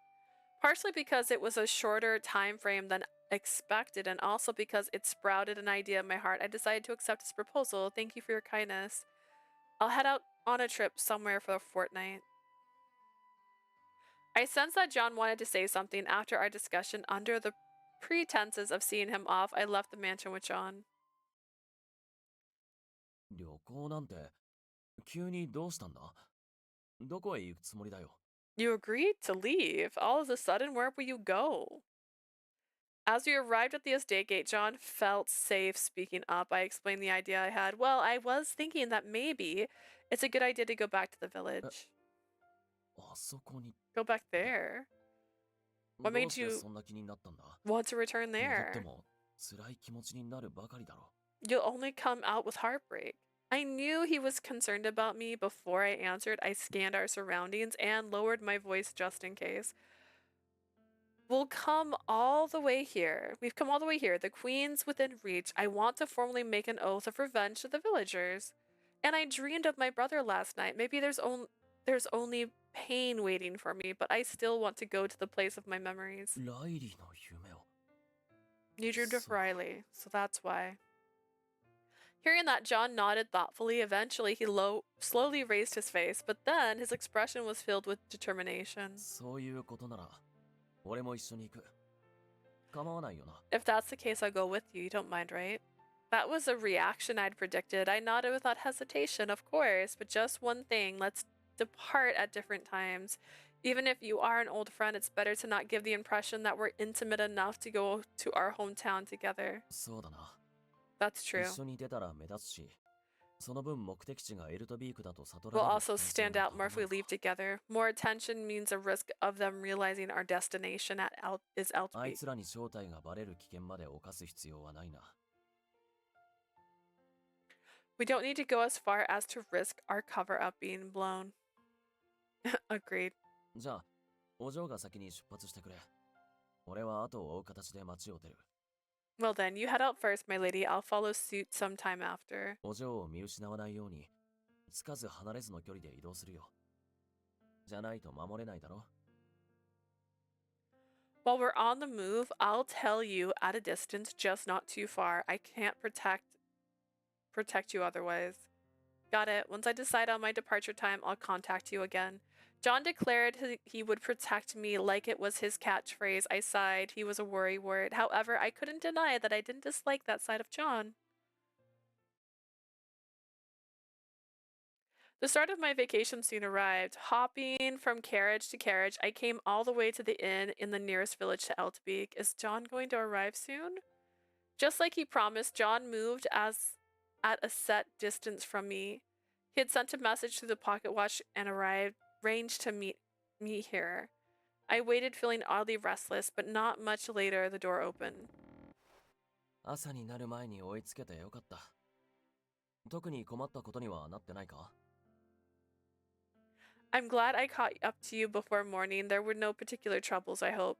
Partially because it was a shorter time frame than expected, and also because it sprouted an idea in my heart, I decided to accept his proposal. Thank you for your kindness. I'll head out on a trip somewhere for a fortnight. I sensed that John wanted to say something after our discussion. Under the pretenses of seeing him off, I left the mansion with John. 旅行なんて急にどうしたんだ？どこへ行くつもりだよ？ You agreed to leave. All of a sudden, where will you go? As we arrived at the estate gate, John felt safe speaking up. I explained the idea I had. Well, I was thinking that maybe it's a good idea to go back to the village. あそこに Go back there. ど What う made して you そんな気になったんだ？ want to return 戻って there? も辛い気持ちになるばかりだろ。 You'll only come out with heartbreak. I knew he was concerned about me. Before I answered, I scanned our surroundings and lowered my voice just in case. We'll come all the way here. We've come all the way here. The queen's within reach. I want to formally make an oath of revenge to the villagers. And I dreamed of my brother last night. Maybe there's only pain waiting for me, but I still want to go to the place of my memories. ライリーの夢を。 You dreamed of So- Riley, so that's why. Hearing that, John nodded thoughtfully. Eventually, he slowly raised his face, but then his expression was filled with determination. そういうことなら俺も一緒に行く。構わないよな。 If that's the case, I'll go with you. You don't mind, right? That was a reaction I'd predicted. I nodded without hesitation, of course, but just one thing. Let's depart at different times. Even if you are an old friend, it's better to not give the impression that we're intimate enough to go to our hometown together. そうだな。 That's true. 一緒に出たら目立つし、その分目的地がエルトビークだと悟ら We'll れる also 危険 stand 性が out more 高 if we まる leave together. More attention means a risk of them realizing our destination is あい Eltbeek. つらに正体がバレる危険まで冒す必要はないな。 We don't need to go as far as to risk our cover up being blown. Agreed. じゃあ、お嬢が先に出発してくれ。俺は後を追う形で街を出る。 Well then, you head out first, my lady. I'll follow suit sometime after. お嬢を見失わないように、つかず離れずの距離で移動するよ。じゃないと守れないだろ。 While we're on the move, I'll tell you at a distance, just not too far. I can't protect you otherwise. Got it. Once I decide on my departure time, I'll contact you again. John declared he would protect me like it was his catchphrase. I sighed. He was a worrywart. However, I couldn't deny that I didn't dislike that side of John. The start of my vacation soon arrived. Hopping from carriage to carriage, I came all the way to the inn in the nearest village to Eltbeek. Is John going to arrive soon? Just like he promised, John moved at a set distance from me. He had sent a message through the pocket watch and arranged to meet me here. I waited, feeling oddly restless, but not much later, the door opened. 朝になる前に追いつけてよかった。特に困ったことにはなってないか？ I'm glad I caught up to you before morning. There were no particular troubles, I hope.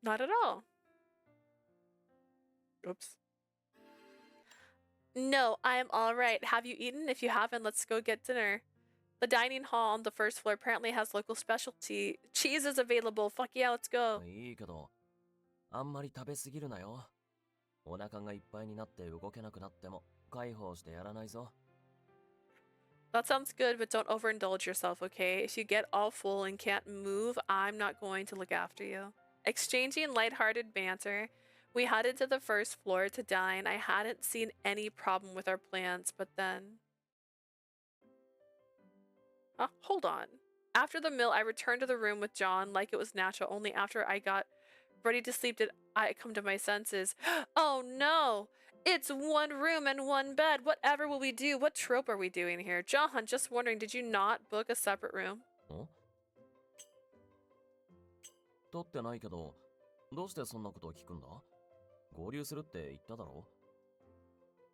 Not at all. Oops. No, I am all right. Have you eaten? If you haven't, let's go get dinner. The dining hall on the first floor apparently has local specialty. Cheese is available. Fuck yeah, let's go. いいけど、あんまり食べすぎるなよ。お腹がいっぱいになって動けなくなっても介抱してやらないぞ。 That sounds good, but don't overindulge yourself, okay? If you get all full and can't move, I'm not going to look after you. Exchanging lighthearted banter, we headed to the first floor to dine. I hadn't seen any problem with our plans, but then... Hold on. After the meal, I returned to the room with John like it was natural. Only after I got ready to sleep did I come to my senses. Oh no! It's one room and one bed. Whatever will we do? What trope are we doing here? John, just wondering, did you not book a separate room? ん取ってないけど、どうしてそんなことを聞くんだ？合流するって言っただろ？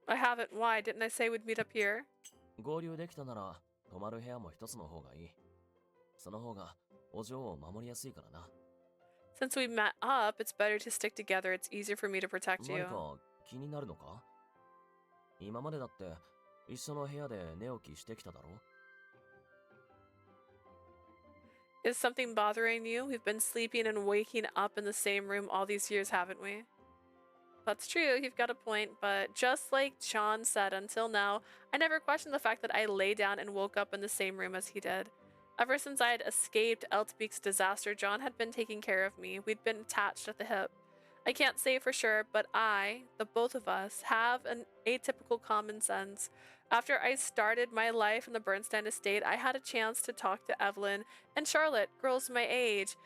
I haven't. Why? Didn't I say we'd meet up here? 合流できたなら、泊まる部屋も一つの方がいい。その方が、お嬢を守りやすいからな。Since we met up, it's better to stick together. It's easier for me to protect 何 you. か気になるのか？今までだって一緒の部屋で寝起きしてきただろ？ Is something bothering you? We've been sleeping and waking up in the same room all these years, haven't we? That's true, you've got a point, but just like John said, until now, I never questioned the fact that I lay down and woke up in the same room as he did. Ever since I had escaped Eltbeek's disaster, John had been taking care of me. We'd been attached at the hip. I can't say for sure, but the both of us, have an atypical common sense. After I started my life in the Bernstein estate, I had a chance to talk to Evelyn and Charlotte, girls my age.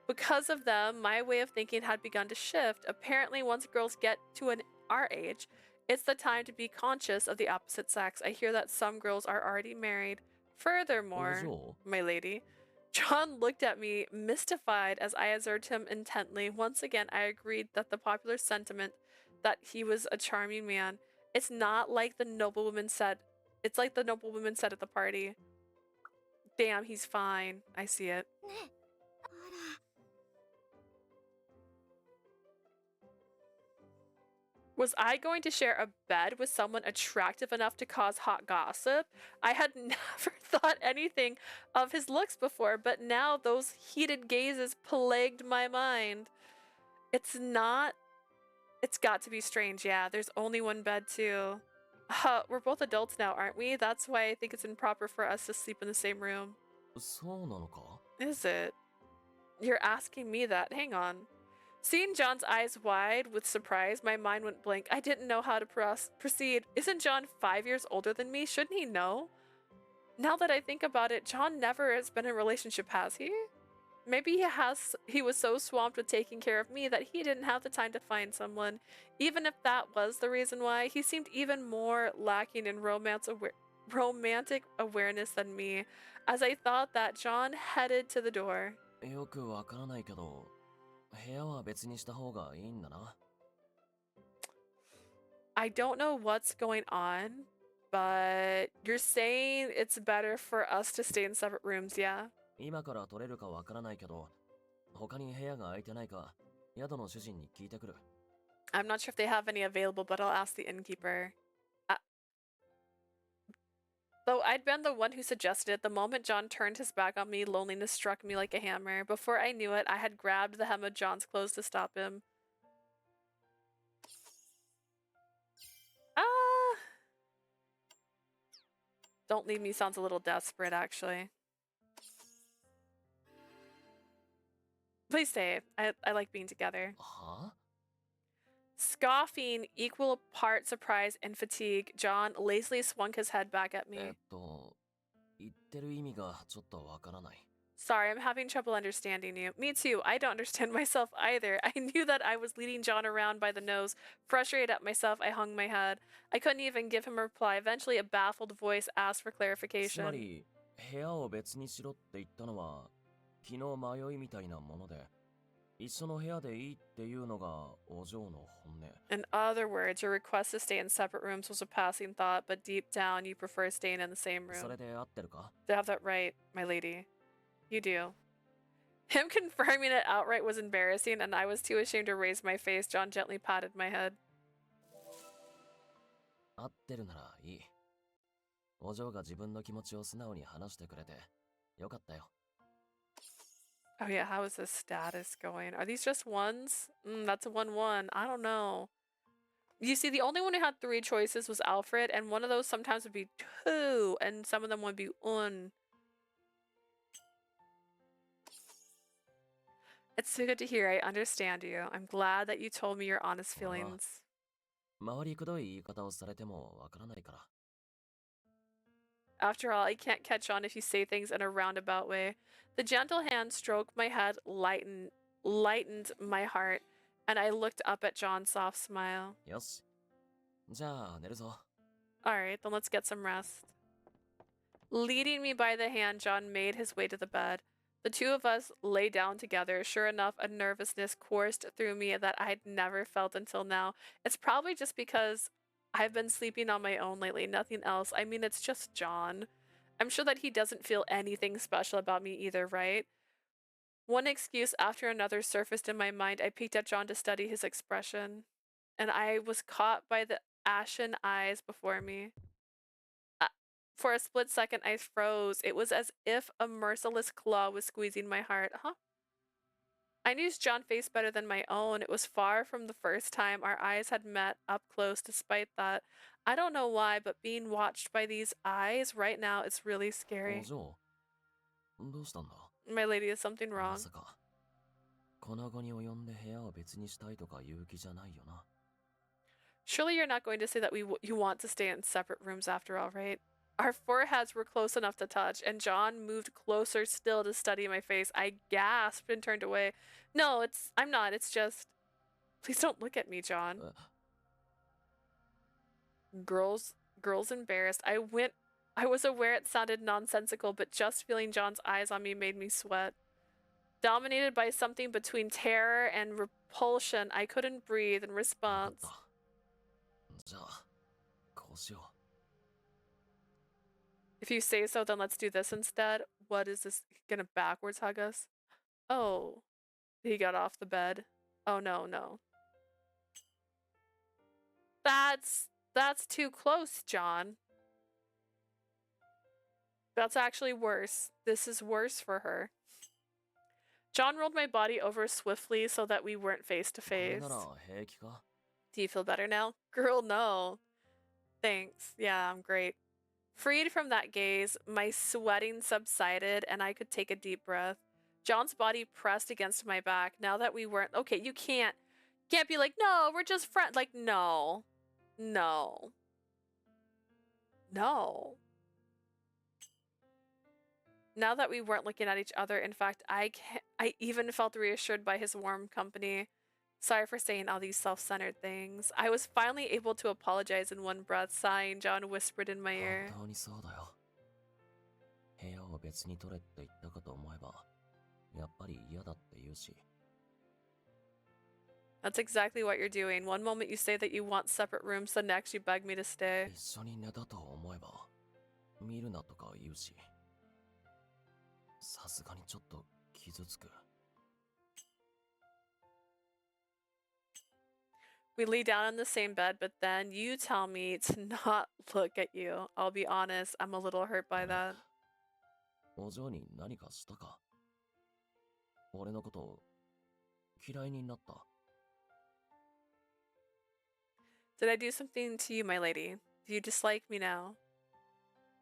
Because of them, my way of thinking had begun to shift. Apparently, once girls get to our age, it's the time to be conscious of the opposite sex. I hear that some girls are already married. Furthermore, お嬢 my lady, John looked at me, mystified, as I observed him intently. Once again, I agreed that the popular sentiment that he was a charming man. It's not like the noblewoman said. It's like the noblewoman said at the party. Damn, he's fine. I see it. Was I going to share a bed with someone attractive enough to cause hot gossip? I had never thought anything of his looks before, but now those heated gazes plagued my mind. It's got to be strange, yeah. There's only one bed, too. We're both adults now, aren't we? That's why I think it's improper for us to sleep in the same room. そうなのか？ Is it? You're asking me that. Hang on. Seeing John's eyes wide with surprise, my mind went blank. I didn't know how to proceed. Isn't John 5 years older than me? Shouldn't he know? Now that I think about it, John never has been in a relationship, has he? Maybe he was so swamped with taking care of me that he didn't have the time to find someone. Even if that was the reason why, he seemed even more lacking in romantic awareness than me. As I thought that, John headed to the door. よくわからないけど、部屋は別にした方がいいんだな。I don't know what's going on, but you're saying it's better for us to stay in separate rooms, yeah? 今から取れるかわからないけど、他に部屋が空いてないか、宿の主人に聞いてくる。I'm not sure if they have any available, but I'll ask the innkeeper. Though I'd been the one who suggested it, the moment John turned his back on me, loneliness struck me like a hammer. Before I knew it, I had grabbed the hem of John's clothes to stop him. Don't leave me sounds a little desperate, actually. Please stay. I like being together. は？ Scoffing, equal part surprise and fatigue, John lazily swung his head back at me. 言ってる意味がちょっとわからない。 Sorry, I'm having trouble understanding you. Me too. I don't understand myself either. I knew that I was leading John around by the nose. Frustrated at myself, I hung my head. I couldn't even give him a reply. Eventually, a baffled voice asked for つま clarification. り、部屋を別にしろって言ったのは、昨日迷いみたいなもので、一緒の部屋でいいっていうのがお嬢の本音。 In other words, your request to stay in separate rooms was a passing thought, but deep down, you prefer staying in the same それ room. で合ってるか？ To have that right, my lady. You do. Him confirming it outright was embarrassing, and I was too ashamed to raise my face. John gently patted my head. 合ってるならいい。お嬢が自分の気持ちを素直に話してくれて、よかったよ。 Oh yeah, how is this status going? Are these just ones? That's a 1-1. I don't know. You see, the only one who had 3 choices was Alfred, and one of those sometimes would be 2, and some of them would be 1. It's so good to hear. I understand you. I'm glad that you told me your honest feelings. 回りくどい言い方をされてもわからないから。After all, I can't catch on if you say things in a roundabout way. The gentle hand stroked my head, lightened my heart, and I looked up at John's soft smile. よし。じゃあ、寝るぞ。Alright, then let's get some rest. Leading me by the hand, John made his way to the bed. The two of us lay down together. Sure enough, a nervousness coursed through me that I'd never felt until now. It's probably just because I've been sleeping on my own lately, nothing else. I mean, it's just John. I'm sure that he doesn't feel anything special about me either, right? One excuse after another surfaced in my mind. I peeked at John to study his expression, and I was caught by the ashen eyes before me. For a split second, I froze. It was as if a merciless claw was squeezing my heart. I knew John's face better than my own. It was far from the first time our eyes had met up close, despite that. I don't know why, but being watched by these eyes right now is really お scary. 嬢、どうしたんだ My lady, is something ま wrong? さか、この後に及んで部屋を別にしたいとか言う気じゃないよな。 Surely you're not going to say that you want to stay in separate rooms after all, right? Our foreheads were close enough to touch, and John moved closer still to study my face. I gasped and turned away. No, I'm not. It's just... Please don't look at me, John. Girls embarrassed. I was aware it sounded nonsensical, but just feeling John's eyes on me made me sweat. Dominated by something between terror and repulsion, I couldn't breathe in わかっ response. た。じゃあ、こうしよ If you say so, then let's do this instead. What is this? Gonna backwards hug us? Oh. He got off the bed. Oh no, no. That's too close, John. That's actually worse. This is worse for her. John rolled my body over swiftly so that we weren't face to う。これ face. なら平気か Do you feel better now? Girl, no. Thanks. Yeah, I'm great. Freed from that gaze, my sweating subsided and I could take a deep breath. John's body pressed against my back. Now that we weren't... Okay, you can't be like, no, we're just friends. Like, no. No. No. Now that we weren't looking at each other, in fact, I even felt reassured by his warm company. Sorry for saying all these self-centered things. I was finally able to apologize in one breath. Sighing, John whispered in my ear. 本当にそうだよ。部屋を別に取れって言ったかと思えば、やっぱり嫌だって言うし。 That's exactly what you're doing. One moment you say that you want separate rooms, the next you beg me to stay. 一緒に寝たと思えば、見るなとか言うし。さすがにちょっと傷つく。 We lay down in the same bed, but then you tell me to not look at you. I'll be honest, I'm a little hurt by that. お嬢に何かしたか俺のこと嫌いになった Did I do something to you, my lady? Do you dislike me now?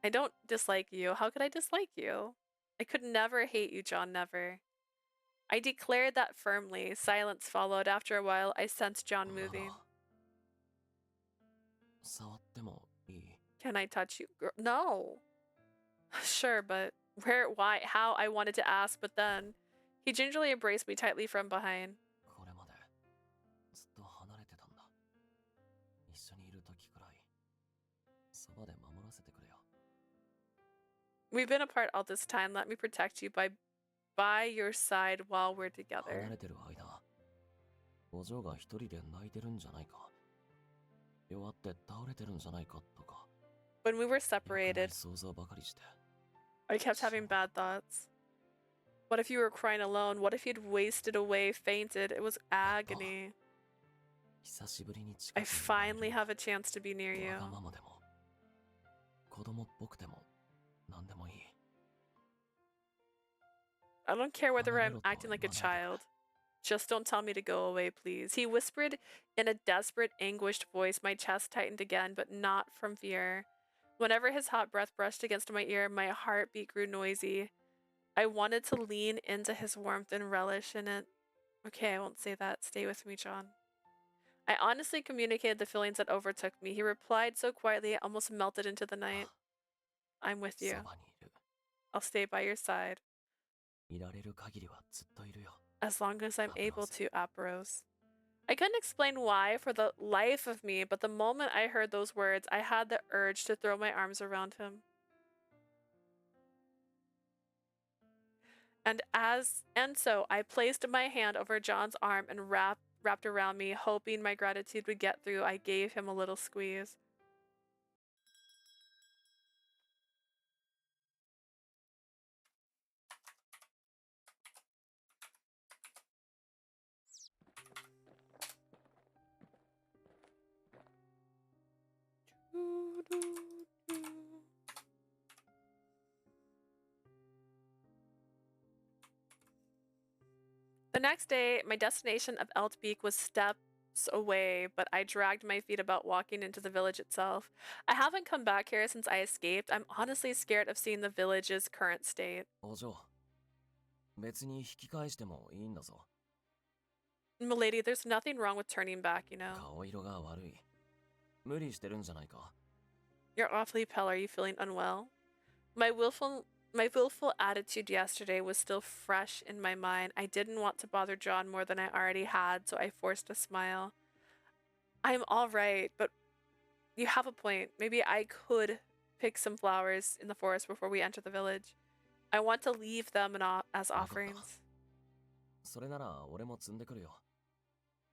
I don't dislike you. How could I dislike you? I could never hate you, John, never. I declared that firmly. Silence followed. After a while, I sensed John moving. 触ってもいい Can I touch you? Girl, no. Sure, but where, why, how, I wanted to ask, but then he gingerly embraced me tightly from behind. これまでずっと離れてたんだ一緒にいる時くらいそばで守らせてくれよ We've been apart all this time. Let me protect you by your side while we're 離 together. れてる間お嬢が一人で泣いてるんじゃないか弱って倒れてるんじゃないかとか When we were 良くない separated, 想像ばかりして I kept having bad thoughts. What if you were crying alone? What if you'd wasted away, fainted? It was agony. 久しぶりに近 I くにい finally られる have a chance to be near わ you. がままでも子供っぽくても何でもいい I don't care whether I'm 離れろと acting like a 言わないで child. Just don't tell me to go away, please. He whispered in a desperate, anguished voice. My chest tightened again, but not from fear. Whenever his hot breath brushed against my ear, my heartbeat grew noisy. I wanted to lean into his warmth and relish in it. Okay, I won't say that. Stay with me, John. I honestly communicated the feelings that overtook me. He replied so quietly it almost melted into the night. I'm with そ you. ばにいる。 I'll stay by your side いられる限りはずっといるよ。 as long as I'm able Apros. to, Apros. I couldn't explain why for the life of me, but the moment I heard those words, I had the urge to throw my arms around him. And so I placed my hand over John's arm and wrapped around me, hoping my gratitude would get through. I gave him a little squeeze. The next day, my destination of Eltbeek was steps away, but I dragged my feet about walking into the village itself. I haven't come back here since I escaped. I'm honestly scared of seeing the village's current state. お嬢。別に引き返してもいいんだぞ。 Milady, there's nothing wrong with turning back, you know. 顔色が悪い。無理してるんじゃないか。 You're awfully pale. Are you feeling unwell? My willful attitude yesterday was still fresh in my mind. I didn't want to bother John more than I already had, so I forced a smile. I'm all right, but you have a point. Maybe I could pick some flowers in the forest before we enter the village. I want to leave them as offerings. それなら俺も積んでくるよ。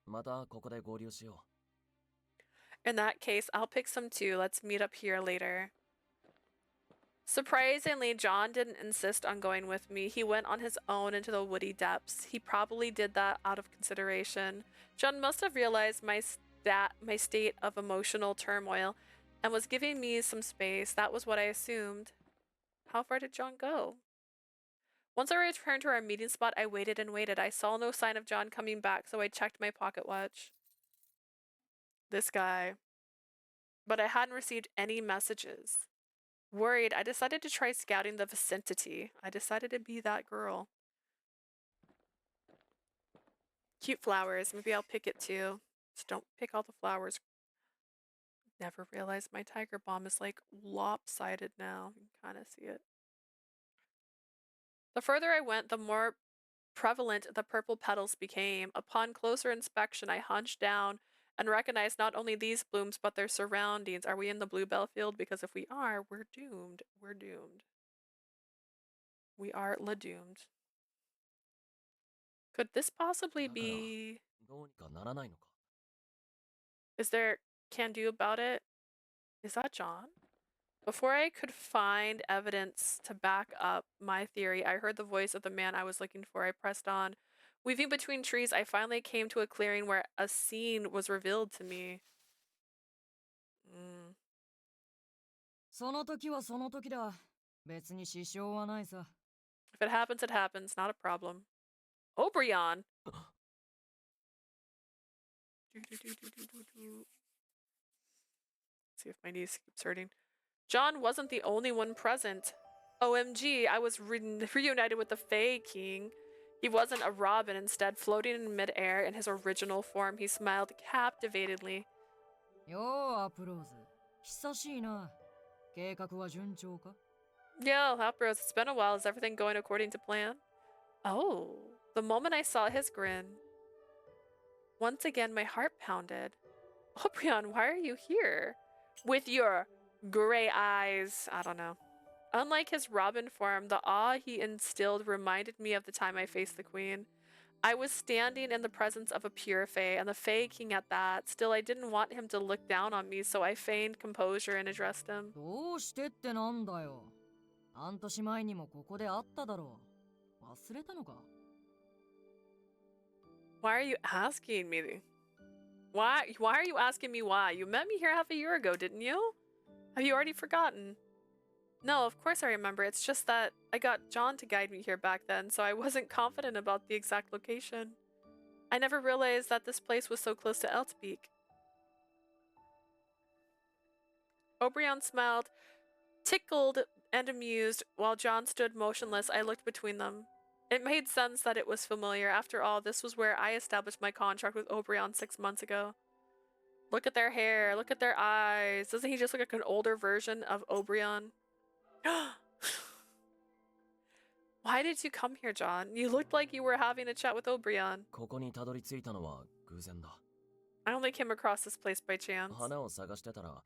またここで合流しよう。 In that case, I'll pick some too. Let's meet up here later. Surprisingly, John didn't insist on going with me. He went on his own into the woody depths. He probably did that out of consideration. John must have realized my state of emotional turmoil and was giving me some space. That was what I assumed. How far did John go? Once I returned to our meeting spot, I waited and waited. I saw no sign of John coming back, so I checked my pocket watch. This guy. But I hadn't received any messages. Worried, I decided to try scouting the vicinity. I decided to be that girl. Cute flowers. Maybe I'll pick it too. Just don't pick all the flowers. Never realized my tiger bomb is like lopsided now. You can kind of see it. The further I went, the more prevalent the purple petals became. Upon closer inspection, I hunched down and recognized not only these blooms, but their surroundings. Are we in the bluebell field? Because if we are, we're doomed. We're doomed. We are la-doomed. Could this possibly be... どうにかならないのか。 Is there can do about it? Is that John? Before I could find evidence to back up my theory, I heard the voice of the man I was looking for. I pressed on. Weaving between trees, I finally came to a clearing where a scene was revealed to me. その時はその時だ。別に支障はないさ。 If it happens, it happens. Not a problem. Obrion! See if my knees keeps hurting. John wasn't the only one present. OMG, I was reunited with the Fae King. He wasn't a robin, instead floating in midair in his original form. He smiled captivatingly. よー、アプローズ。久しいな。計画は順調か? Yo, Hopros, it's been a while. Is everything going according to plan? Oh, the moment I saw his grin. Once again, my heart pounded. Obrion, why are you here? With your gray eyes. I don't know. Unlike his robin form, the awe he instilled reminded me of the time I faced the queen. I was standing in the presence of a pure fae, and the Fae King at that. Still, I didn't want him to look down on me, so I feigned composure and addressed him. どうしてってなんだよ。半年前にもここで会っただろう。忘れたのか? Why are you asking me? Why are you asking me why? You met me here half a year ago, didn't you? Have you already forgotten? No, of course I remember. It's just that I got John to guide me here back then, so I wasn't confident about the exact location. I never realized that this place was so close to Eltbeek. Obrion smiled, tickled and amused, while John stood motionless. I looked between them. It made sense that it was familiar. After all, this was where I established my contract with Obrion 6 months ago. Look at their hair, look at their eyes. Doesn't he just look like an older version of Obrion? Why did you come here, John? You looked like you were having a chat with Obrion. ここにたどり着いたのは偶然だ。 I only came across this place by chance. 花を探してたら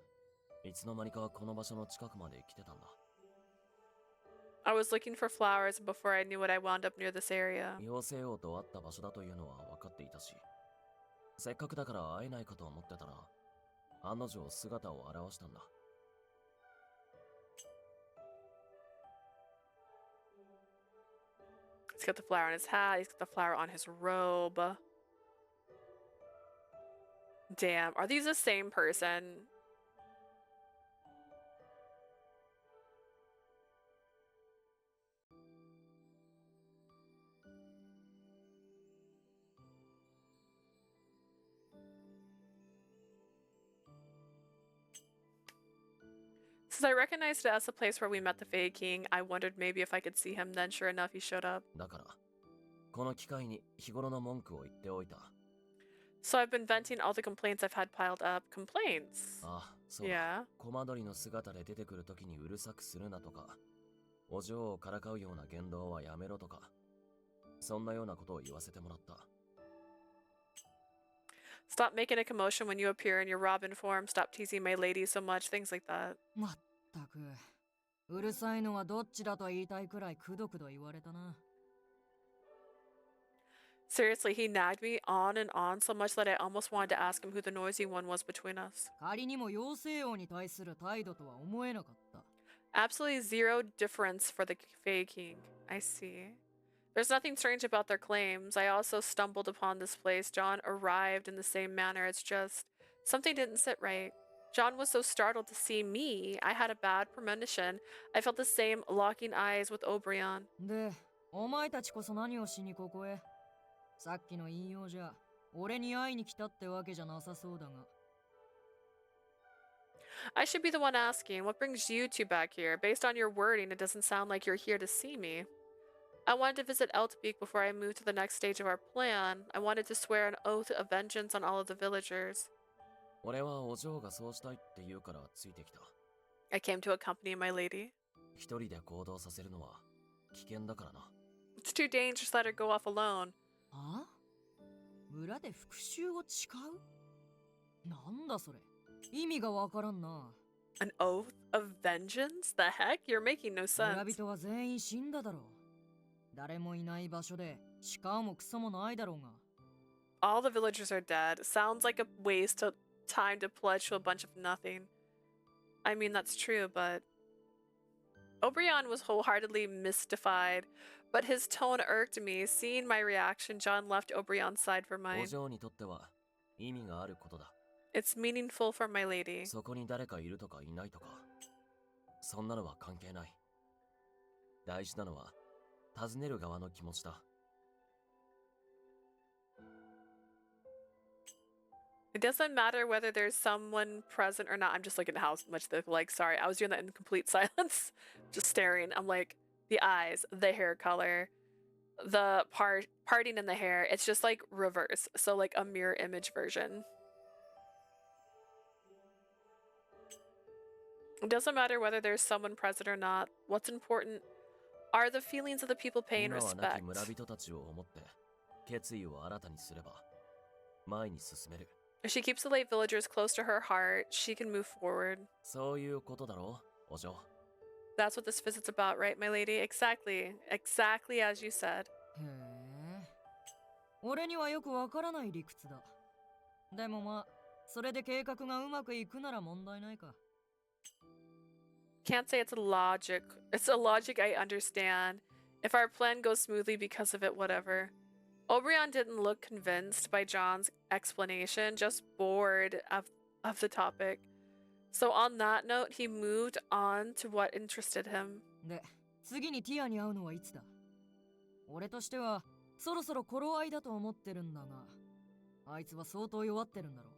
いつの間にかこの場所の近くまで来てたんだ。 I was looking for flowers, and before I knew it, I wound up near this area. 妖精王と会った場所だというのは分かっていたし、せっかくだから会えないかと思ってたら案の定姿を現したんだ。 He's got the flower on his hat. He's got the flower on his robe. Damn, are these the same person? Since I recognized it as the place where we met the Fae King, I wondered maybe if I could see him then. Sure enough, he showed up. だからこの機会に日頃の文句を言っておいた。 So I've been venting all the complaints I've had piled up. Complaints? ああ、そうだ。 Yeah. コマドリの姿で出てくるときにうるさくするなとか、お嬢をからかうような言動はやめろとか、そんなようなことを言わせてもらった。 Stop making a commotion when you appear in your Robin form. Stop teasing my lady so much. Things like that. まったくうるさいのはどっちだと言いたいくらいくどくど言われたな。 Seriously, he nagged me on and on so much that I almost wanted to ask him who the noisy one was between us. 仮にも妖精王に対する態度とは思えなかった。 Absolutely zero difference for the Fae King. I see. There's nothing strange about their claims. I also stumbled upon this place. John arrived in the same manner. It's just something didn't sit right. John was so startled to see me. I had a bad premonition. I felt the same locking eyes with Obrion. で、お前たちこそ何をしにここへ？さっきの引用じゃ、俺に会いに来たってわけじゃなさそうだが。 I should be the one asking. What brings you two back here? Based on your wording, it doesn't sound like you're here to see me. I wanted to visit Eltbeek before I moved to the next stage of our plan. I wanted to swear an oath of vengeance on all of the villagers. 俺はお嬢がそうしたいって言うからついてきた。 I came to accompany my lady. 一人で行動させるのは危険だからな。 It's too dangerous to let her go off alone. あ？裏で復讐を誓う？なんだそれ？意味がわからんな。 An oath of vengeance? The heck? You're making no 村 sense. 人は全員死んだだろう。誰もいない場所で鹿もクソもないだろうが。 All the villagers are dead. Sounds like a waste of time to pledge to a bunch of nothing. I mean, that's true, but... Obrion was wholeheartedly mystified, but his tone irked me. Seeing my reaction, John left Obrion's side for お mine. 嬢にとっては意味があることだ。 It's meaningful for my lady. そこに誰かいるとかいないとか、そんなのは関係ない。大事なのは尋ねる側の気持ちだ。 It doesn't matter whether there's someone present or not. I'm just looking at how much they like. Sorry, I was doing that in complete silence. Just staring. I'm like, the eyes, the hair color, the parting in the hair. It's just like reverse. So like a mirror image version. It doesn't matter whether there's someone present or not. What's important are the feelings of the people paying 今は亡 respect. き村人たちを思って決意を新たにすれば前に進める。 If she keeps the late villagers close to her heart, she can move forward. そういうことだろう、お嬢。 That's what this visit's about, right, my lady? Exactly. Exactly as you said. へえ。俺にはよくわからない理屈だ。でもまあ、それで計画がうまくいくなら問題ないか。 Can't say it's a logic. It's a logic I understand. If our plan goes smoothly because of it, whatever. Obrion didn't look convinced by John's explanation, just bored of the topic. So on that note, he moved on to what interested him. で、次にティアに会うのはいつだ？俺としては、そろそろ頃合いだと思ってるんだが、あいつは相当弱ってるんだろう。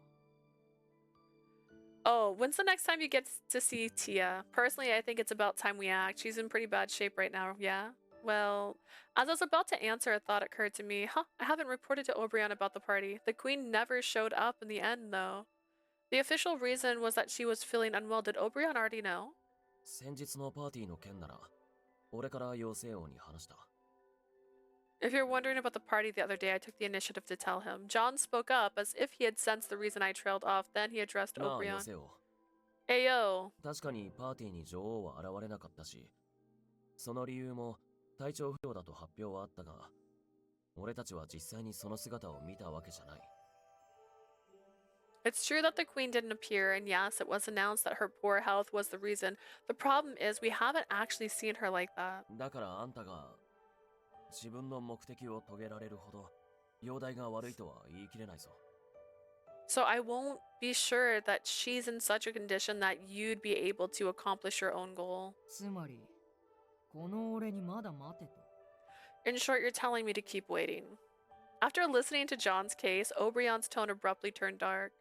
Oh, when's the next time you get to see Tia? Personally, I think it's about time we act. She's in pretty bad shape right now, yeah? Well, as I was about to answer, a thought occurred to me. I haven't reported to Obrion about the party. The queen never showed up in the end, though. The official reason was that she was feeling unwell. Did Obrion already know? 先日のパーティーの件なら、俺から妖精王に話した。If you're wondering about the party the other day, I took the initiative to tell him. John spoke up as if he had sensed the reason I trailed off. Then he addressed なあ、 Obrion. 妖精王。Ayo. 確かにパーティーに女王は現れなかったし、その理由も体調不良だと発表はあったが、俺たちは実際にその姿を見たわけじゃない。It's true that the queen didn't appear, and yes, it was announced that her poor health was the reason. The problem is we haven't actually seen her like that. だからあんたが自分の目的を遂げられるほど容体が悪いとは言い切れないぞ。So I won't be sure that she's in such a condition that you'd be able to accomplish your own goal. つまりこの俺にまだ待てと。 In short, you're telling me to keep waiting. After listening to John's case, Obrion's tone abruptly turned dark.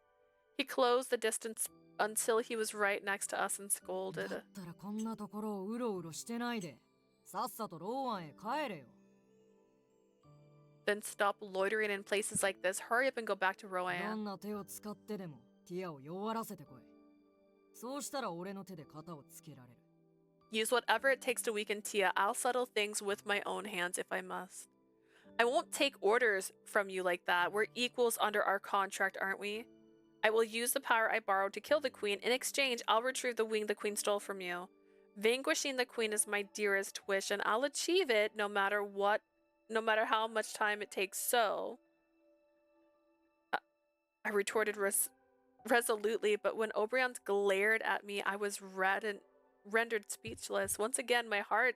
He closed the distance until he was right next to us and だ scolded. ったらこんなところをうろうろしてないでさっさとローアンへ帰れよ。 Then stop loitering in places like this. Hurry up and go back to ど Rohan. んな手を使ってでもティアを弱らせてこい。そうしたら俺の手で肩をつけられる。 Use whatever it takes to weaken Tia. I'll settle things with my own hands if I must. I won't take orders from you like that. We're equals under our contract, aren't we? I will use the power I borrowed to kill the queen. In exchange, I'll retrieve the wing the queen stole from you. Vanquishing the queen is my dearest wish, and I'll achieve it no matter what, no matter how much time it takes. So, I retorted resolutely, but when Obrion glared at me, I was rendered speechless. Once again, my heart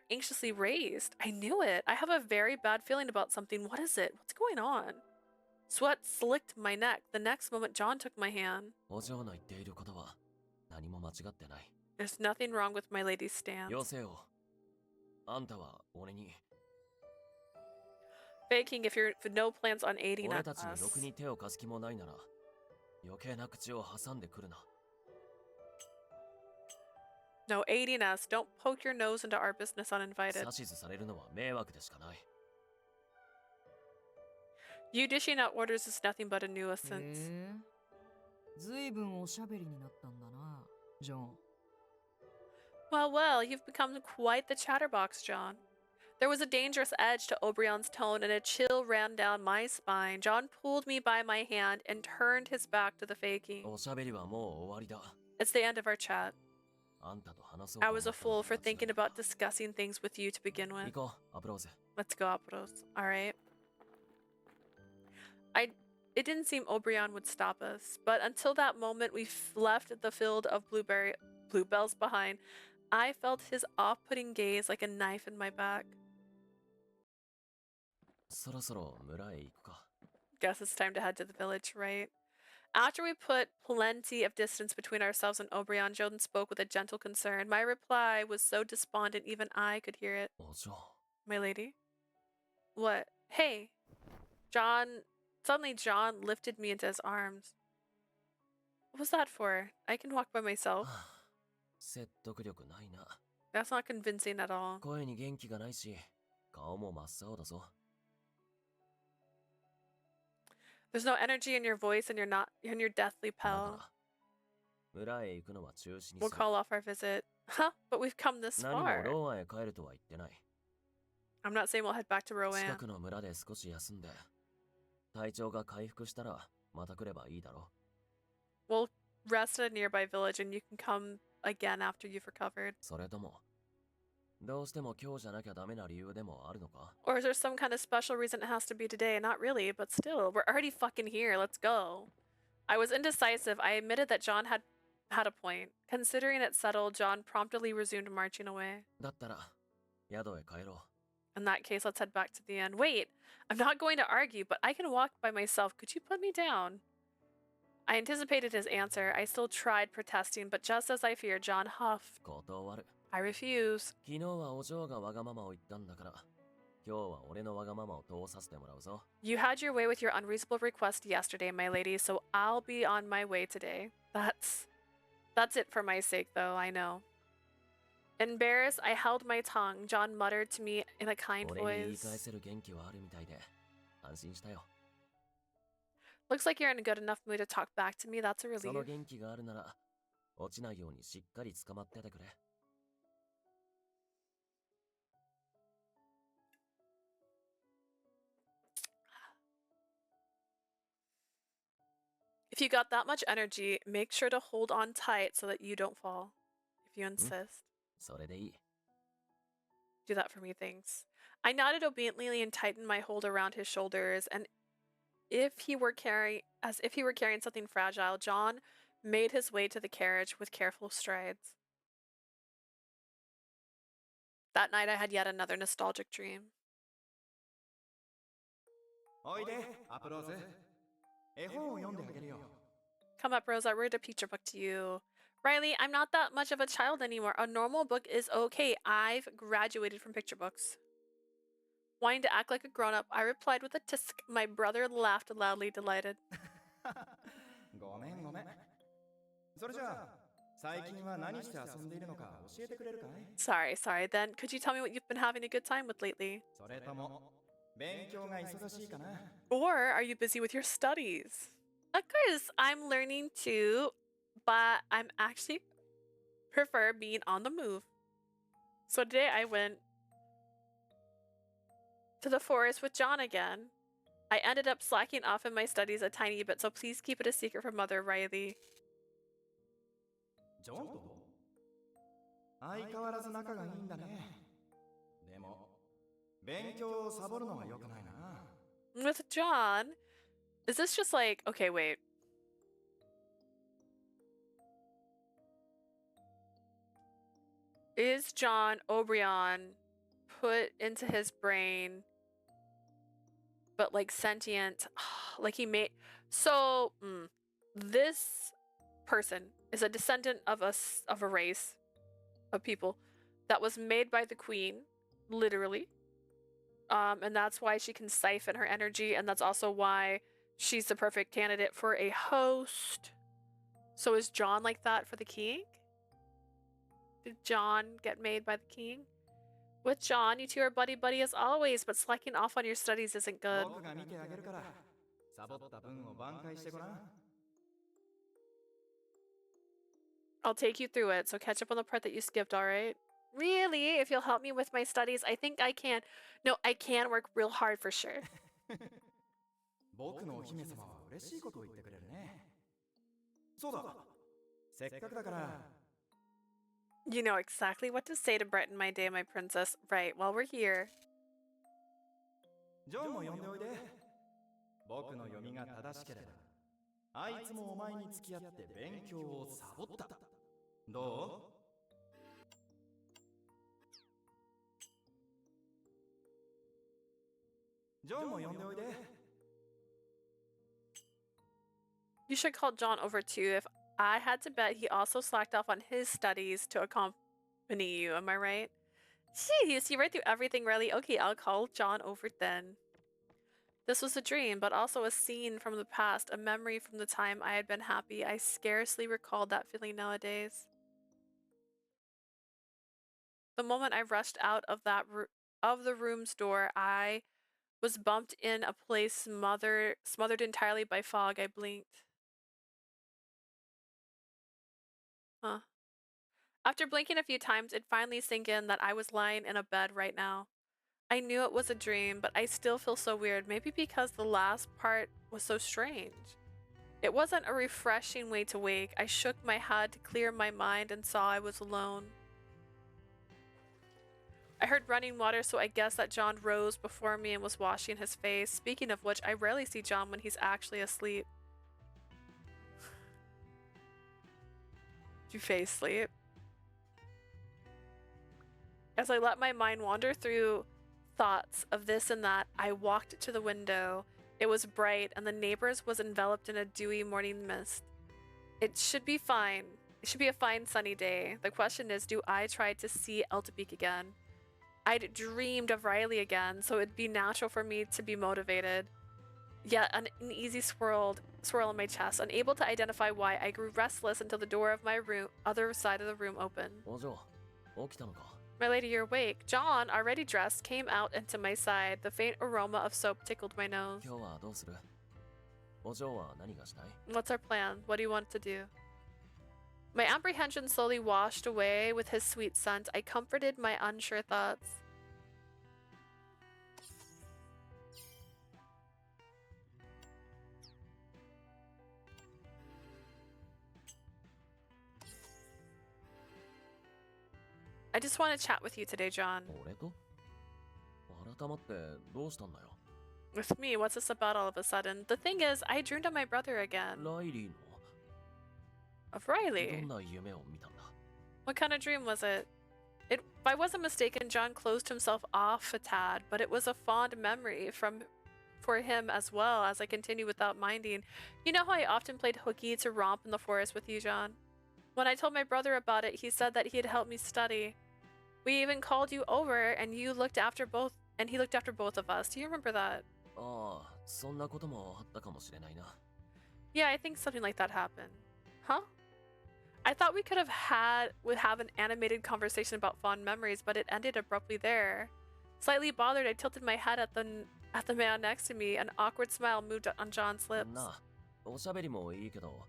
anxiously raised. I knew it. I have a very bad feeling about something. What is it? What's going on? Sweat slicked my neck. The next moment, John took my hand. お嬢の言っていることは何も間違ってない。 There's nothing wrong with my lady's stance. 妖精王、あんたは俺に、 Faking if you've no plans on aiding 俺 us. たちにろくに手を貸す気もないなら、余計な口を挟んでくるな。 No, aiding us. Don't poke your nose into our business uninvited. 指図されるのは迷惑でしかない。 You dishing out orders is nothing but a nuisance. へえ、ずいぶんおしゃべりになったんだな、ジョン。 Well, well, you've become quite the chatterbox, John. There was a dangerous edge to Obrion's tone, and a chill ran down my spine. John pulled me by my hand and turned his back to the faking. おしゃべりはもう終わりだ。 It's the end of our chat. あんたと話そうと I 思っ was た a の fool に for 間違 thinking えた about discussing things with you to begin 行 with. こう、アプローズ。 Let's go, Apros. All right. It didn't seem Obrion would stop us, but until that moment we left the field of bluebells behind, I felt his off-putting gaze like a knife in my back. そろそろ村へ行くか。 Guess it's time to head to the village, right? After we put plenty of distance between ourselves and Obrion, Joden spoke with a gentle concern. My reply was so despondent even I could hear it. お嬢、 My lady? What? Hey! Suddenly John lifted me into his arms. What was that for? I can walk by myself. 説得力ないな。 That's not convincing at all. 声に元気がないし、顔も真っ青だぞ。 There's no energy in your voice and you're deathly だ pale. から村へ行くのは中止に We'll する。 call off our visit. Huh? But we've come this 何も far. ローアンへ帰るとは言ってない。 I'm not saying we'll head back to 近 Rowan. くの村で少し休んで、体調が回復したらまた来ればいいだろ We'll rest at a nearby village and you can come again after you've recovered. それとも、どうしても今日じゃなきゃダメな理由でもあるのか Or is there some kind of special reason it has to be today? Not really, but still, we're already fucking here. Let's go. I was indecisive. I admitted that John had a point. Considering it settled, John promptly resumed marching away. だったら、宿へ帰ろ In that case, let's head back to the inn. Wait, I'm not going to argue, but I can walk by myself. Could you put me down? I anticipated his answer. I still tried protesting, but just as I feared, John huffed. う。断る。 I refuse. 昨日はお嬢がわがままを言ったんだから、今日は俺のわがままを通させてもらうぞ。 You had your way with your unreasonable request yesterday, my lady, so I'll be on my way today. That's it for my sake, though, I know. Embarrassed, I held my tongue. John muttered to me in a kind 俺に言い返 voice. せる元気はあるみたいで、安心したよ。 Looks like you're in a good enough mood to talk back to me. That's a その relief. 元気があるなら、落ちないようにしっかり捕まっててくれ。If you got that much energy, make sure to hold on tight so that you don't fall. If you insist. それでいい。 Do that for me, thanks. I nodded obediently and tightened my hold around his shoulders, and if he were carrying something fragile, John made his way to the carriage with careful strides. That night I had yet another nostalgic dream. おいで、アプローズ。絵本を読んであげるよ。 Come up, Rose. I read a picture book to you. Riley, I'm not that much of a child anymore. A normal book is okay. I've graduated from picture books. Wanting to act like a grown-up, I replied with a tisk. My brother laughed loudly, delighted. ごめんごめん。それじゃあ、最近は何して遊んでいるのか教えてくれるかい？ Sorry. Then, could you tell me what you've been having a good time with lately? それとも、勉強が忙しいかな？ Or are you busy with your studies? Of course, I'm learning too, but I'm actually prefer being on the move. So today I went to the forest with John again. I ended up slacking off in my studies a tiny bit, so please keep it a secret from Mother Riley. ジョンと？相変わらず仲がいいんだね。でも、勉強をサボるのは良くないな。 With John? Is this just like, okay, wait. Is John Obrion put into his brain, but like sentient, like he made, so this person is a descendant of a race of people that was made by the queen, literally. And that's why she can siphon her energy, and that's also why she's the perfect candidate for a host. So is John like that for the king? Did John get made by the king? With John, you two are buddy-buddy as always, but slacking off on your studies isn't good. 僕が見てあげるから、サボった分を挽回してごらん。 I'll take you through it, so catch up on the part that you skipped, alright? Really? If you'll help me with my studies, I think I can. No, I can work real hard for sure. 僕のお姫様は嬉しいことを言ってくれるね。そうだ。せっかくだから。 You know exactly what to say to brighten my day, my princess. Right, while we're here. ジョンも呼んでおいで。僕の読みが正しければ、あいつもお前に付き合って勉強をサボった。どう？ ジョンも呼んでおいで。 You should call John over too. If I had to bet, he also slacked off on his studies to accompany you. Am I right? Jeez, you read through everything, Riley. Okay, I'll call John over then. This was a dream, but also a scene from the past, a memory from the time I had been happy. I scarcely recalled that feeling nowadays. The moment I rushed out of the room's door, I was bumped in a place smothered entirely by fog. I blinked. Huh. After blinking a few times, it finally sank in that I was lying in a bed right now. I knew it was a dream, but I still feel so weird, maybe because the last part was so strange. It wasn't a refreshing way to wake. I shook my head to clear my mind and saw I was alone. I heard running water, so I guessed that John rose before me and was washing his face. Speaking of which, I rarely see John when he's actually asleep. Do you face sleep? As I let my mind wander through thoughts of this and that, I walked to the window. It was bright, and the neighbors was enveloped in a dewy morning mist. It should be fine. It should be a fine sunny day. The question is, do I try to see Eltebeek again? I'd dreamed of Riley again, so it'd be natural for me to be motivated. Yet an uneasy swirl in my chest, unable to identify why. I grew restless until the door of my other side of the room opened. お嬢、起きたのか？ My lady, you're awake. John, already dressed, came out into my side. The faint aroma of soap tickled my nose. 今日はどうする？お嬢は何がしたい？ What's our plan? What do you want to do? My apprehension slowly washed away with his sweet scent. I comforted my unsure thoughts. I just want to chat with you today, John. 俺と改まってどうしたんだよ With me, what's this about all of a sudden? The thing is, I dreamed of my brother again. ライリーの Of ど Riley. んな夢を見たんだ What kind of dream was it? If I wasn't mistaken, John closed himself off a tad, but it was a fond memory for him as well as I continued without minding. You know how I often played hooky to romp in the forest with you, John? When I told my brother about it, he said that he'd help me study. We even called you over and he looked after both of us. Do you remember that? ああそんなこともあったかもしれないな Yeah, I think something like that happened. Huh? I thought we could have an animated conversation about fond memories, but it ended abruptly there. Slightly bothered, I tilted my head at the man next to me. An awkward smile moved on John's lips. なあおしゃべりもいいけど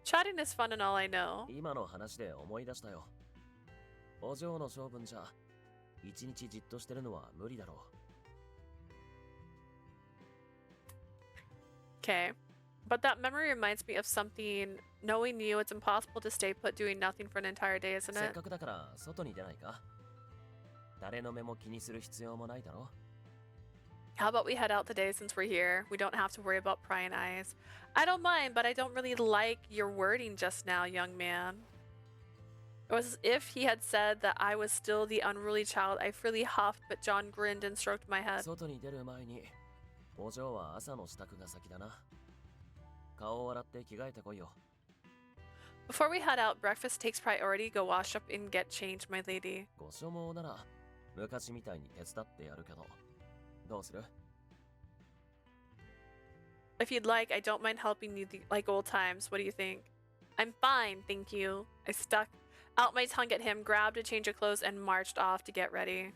Chatting is fun and all I know. 今の話で思い出したよお嬢の性分じゃ一日じっとしてるのは無理だろう Okay. But that memory reminds me of something. Knowing you, it's impossible to stay put doing nothing for an entire day, isn't せっ it? かくだから外に出ないか誰の目も気にする必要もないだろ How about we head out today since we're here? We don't have to worry about prying eyes. I don't mind, but I don't really like your wording just now, young man. It was as if he had said that I was still the unruly child. I freely huffed, but John grinned and stroked my head. 外に出る前にお嬢は朝の支度が先だな顔を洗って着替えてこいよ Before we head out, breakfast takes priority. Go wash up and get changed, my lady. ご所望なら昔みたいに手伝ってやるけどどうする If you'd like, I don't mind helping you like old times. What do you think? I'm fine, thank you. I stuck out my tongue at him, grabbed a change of clothes, and marched off to get ready.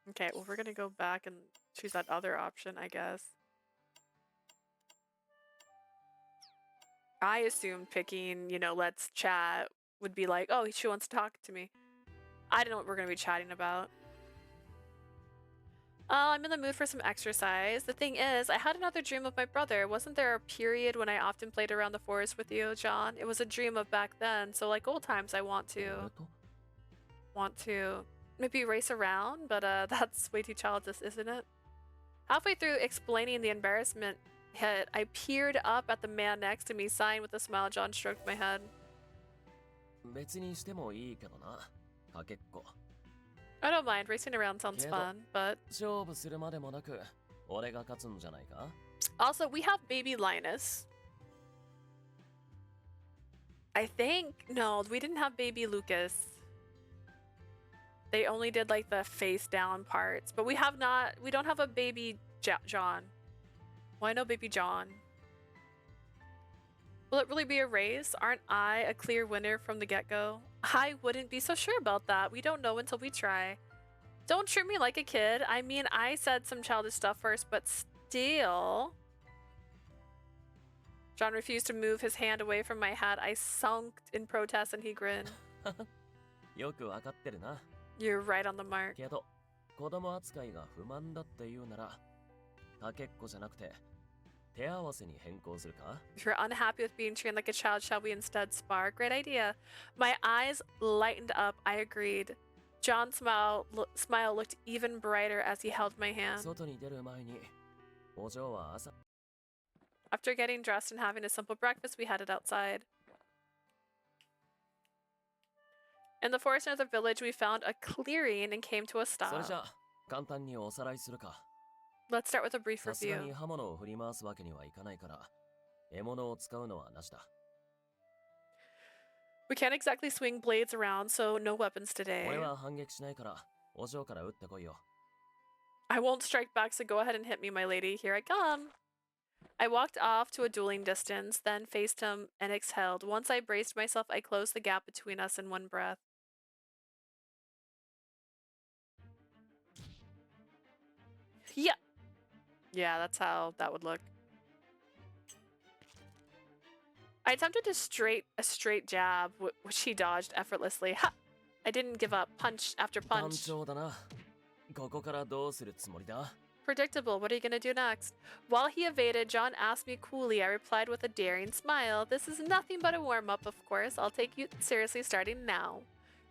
Okay, well, we're gonna go back and choose that other option, I guess. I assumed picking, let's chat would be like, oh, she wants to talk to me. I don't know what we're gonna be chatting about. Oh, I'm in the mood for some exercise. The thing is, I had another dream of my brother. Wasn't there a period when I often played around the forest with you, John? It was a dream of back then, so like old times I want to maybe race around, but that's way too childish, isn't it? Halfway through explaining the embarrassment hit, I peered up at the man next to me, sighing with a smile. John stroked my head. 別にしてもいいけどなかけっこ I don't mind. Racing around sounds fun, but 勝負するまでもなく俺が勝つんじゃないか also we have baby Linus. I think no, we didn't have baby Lucas. They only did like the face down parts, but we don't have a baby John. Why no baby John? Will it really be a race? Aren't I a clear winner from the get-go? I wouldn't be so sure about that. We don't know until we try. Don't treat me like a kid. I mean, I said some childish stuff first, but still. John refused to move his hand away from my head. I sunk in protest and he grinned. よくわかってるな You're right on the mark. けど子供扱いが不満だって言うならかけっこじゃなくて手合わせに変更するか If you're unhappy with being treated like a child, shall we instead spar? Great idea. My eyes lightened up. I agreed. John's smile looked even brighter as he held my hand. 外に出る前にお嬢は朝 After getting dressed and having a simple breakfast, we headed outside. In the forest near the village, we found a clearing and came to a それ stop. じゃ簡単におさらいするか Let's start with a brief さすが review. に刃物を振り回すわけにはいかないから獲物を使うのはなしだ We can't exactly swing blades around, so no weapons 俺 today. は反撃しないからお嬢から撃ってこいよ I won't strike back, so go ahead and hit me, my lady. Here I come. I walked off to a dueling distance, then faced him and exhaled. Once I braced myself, I closed the gap between us in one breath. Yeah. Yeah, that's how that would look. I attempted a straight jab, which he dodged effortlessly. Ha! I didn't give up. Punch after 単 punch. 調だな。ここからどうするつもりだ？ Predictable. What are you gonna do next? While he evaded, John asked me coolly. I replied with a daring smile. This is nothing but a warm-up, of course. I'll take you seriously starting now.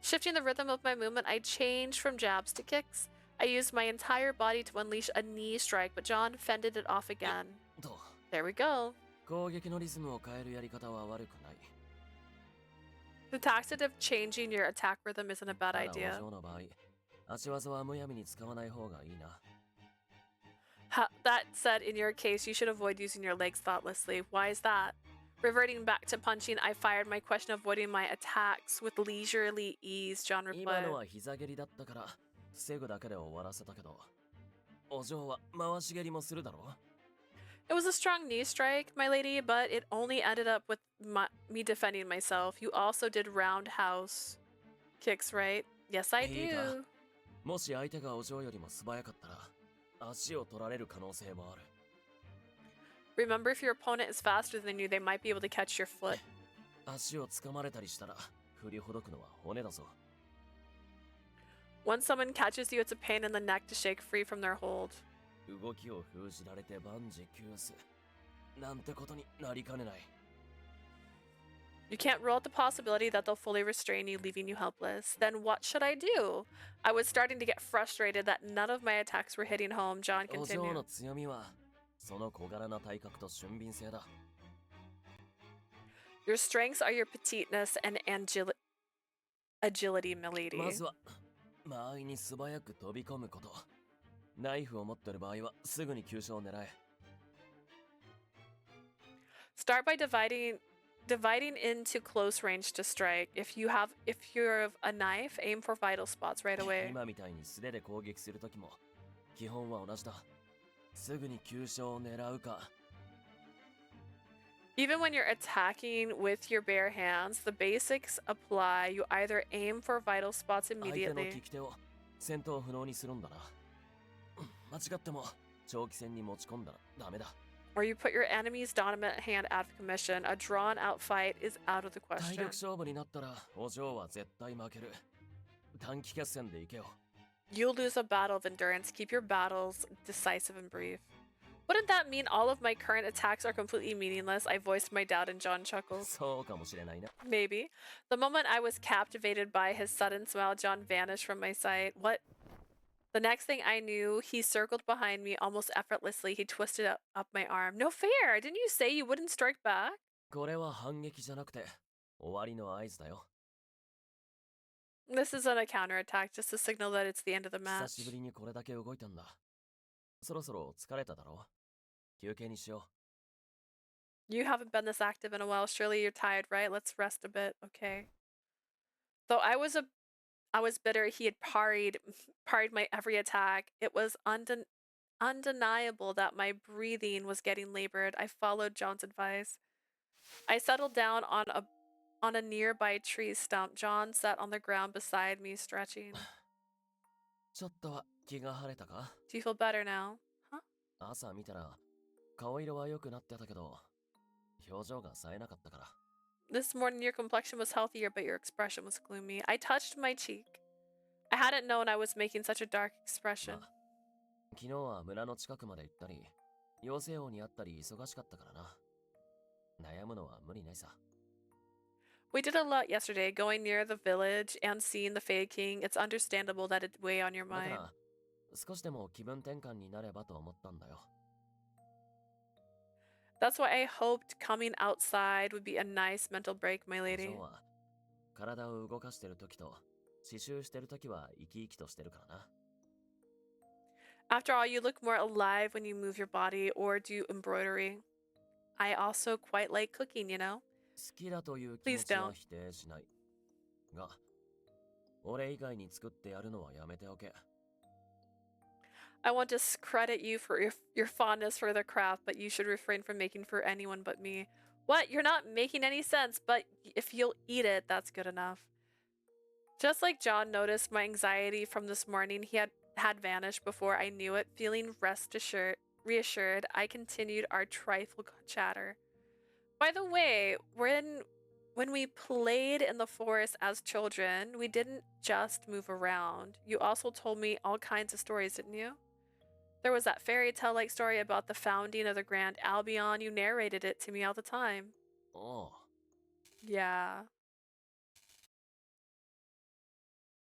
Shifting the rhythm of my movement, I changed from jabs to kicks. I used my entire body to unleash a knee strike, but John fended it off again. と There we go. 攻撃のリズムを変えるやり方は悪くない。 The tactic of changing your attack rhythm isn't a bad ただお idea. 嬢の場合、足技はむやみに使わない方がいいな。 That said, in your case, you should avoid using your legs thoughtlessly. Why is that? Reverting back to punching, I fired my question, avoiding my attacks with leisurely ease, John 今 replied. のは膝蹴りだったから防ぐだけで終わらせたけど、お嬢は回し蹴りもするだろ？ It was a strong knee strike, my lady, but it only ended up with me defending myself. You also did roundhouse kicks, right? Yes, I いいか、 do. もし相手がお嬢よりも素早かったら足を取られる可能性もある。 Remember, if your opponent is faster than you, they might be able to catch your foot. 足を掴まれたりしたら振りほどくのは骨だぞ。 Once someone catches you, it's a pain in the neck to shake free from their hold. 動きを封じられて万事休すなんてことになりかねない。 You can't rule out the possibility that they'll fully restrain you, leaving you helpless. Then what should I do? I was starting to get frustrated that none of my attacks were hitting home. John お嬢 continued. の強みはその小柄な体格と俊敏性だ。 Your strengths are your petiteness and agility, milady. まずは間合いに素早く飛び込むこと。ナイフを持ってる場合はすぐに急所を狙え。 Start by dividing into close range to strike. If you're of a knife, aim for vital spots right away. 今みたいに素手で攻撃するときも基本は同じだ。すぐに急所を狙うか。 Even when you're attacking with your bare hands, the basics apply. You either aim for vital spots 相手の immediately. 利き手を戦闘不能にするんだな。間違っても長期戦に持ち込んだらダメだ。 Or you put your enemy's dominant hand out of commission. A drawn-out fight is out of the 体 question. 力勝負になったらお嬢は絶対負ける。短期決戦で行けよ。 You'll lose a battle of endurance. Keep your battles decisive and brief. Wouldn't that mean all of my current attacks are completely meaningless? I voiced my doubt and John chuckled. そうかもしれないな。 Maybe. The moment I was captivated by his sudden smile, John vanished from my sight. What? The next thing I knew, he circled behind me almost effortlessly. He twisted up my arm. No fair! Didn't you say you wouldn't strike back? これは反撃じゃなくて終わりの合図だよ。 This isn't a counterattack, just a signal that it's the end of the 久 match. しぶりにこれだけ動いたんだ。そろそろ疲れただろう。休憩にしよ You haven't been this active in a while. Surely you're tired, right? Let's rest a bit, okay? Though I was bitter. He had parried my every attack. It was undeniable that my breathing was getting labored. I followed John's advice. I settled down on a nearby tree stump. John sat on the ground beside me, stretching. う。ちょっとは気が晴れたか？ Do you feel better now? Huh? 朝見たら顔色は良くなってたけど表情が冴えなかったから。 This morning your complexion was healthier, but your expression was gloomy. I touched my cheek. I hadn't known I was making such a dark expression. まあ昨日は村の近くまで行ったり妖精王に会ったり忙しかったからな。悩むのは無理ないさ。 We did a lot yesterday, going near the village and seeing the Fade King. It's understandable that it'd weigh on your だか mind. ら少しでも気分転換になればと思ったんだよ。 That's why I hoped coming outside would be a nice mental break, my お lady. 嬢は体を動かしてる時と刺繍してる時は生き生きとしてるからな。 After all, you look more alive when you move your body or do embroidery. I also quite like cooking, you know? 好きだという気持 Please ちは don't. 否定しない。が、俺以外に作ってやるのはやめておけ。 I want to credit you for your fondness for the craft, but you should refrain from making for anyone but me. What? You're not making any sense, but if you'll eat it, that's good enough. Just like John noticed my anxiety from this morning, he had vanished before I knew it. Feeling reassured, I continued our trifle chatter. By the way, when we played in the forest as children, we didn't just move around. You also told me all kinds of stories, didn't you? There was that fairy tale like story about the founding of the Grand Albion. You narrated it to me all the time. おう。 Yeah.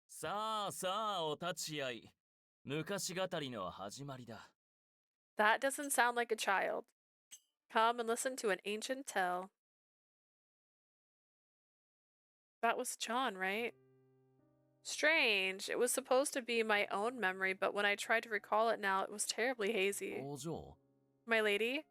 さあさあお立ち会い。昔語りの始まりだ。That doesn't sound like a child. Come and listen to an ancient tale. That was John, right? Strange. It was supposed to be my own memory, but when I tried to recall it now, it was terribly hazy. お嬢。 My lady?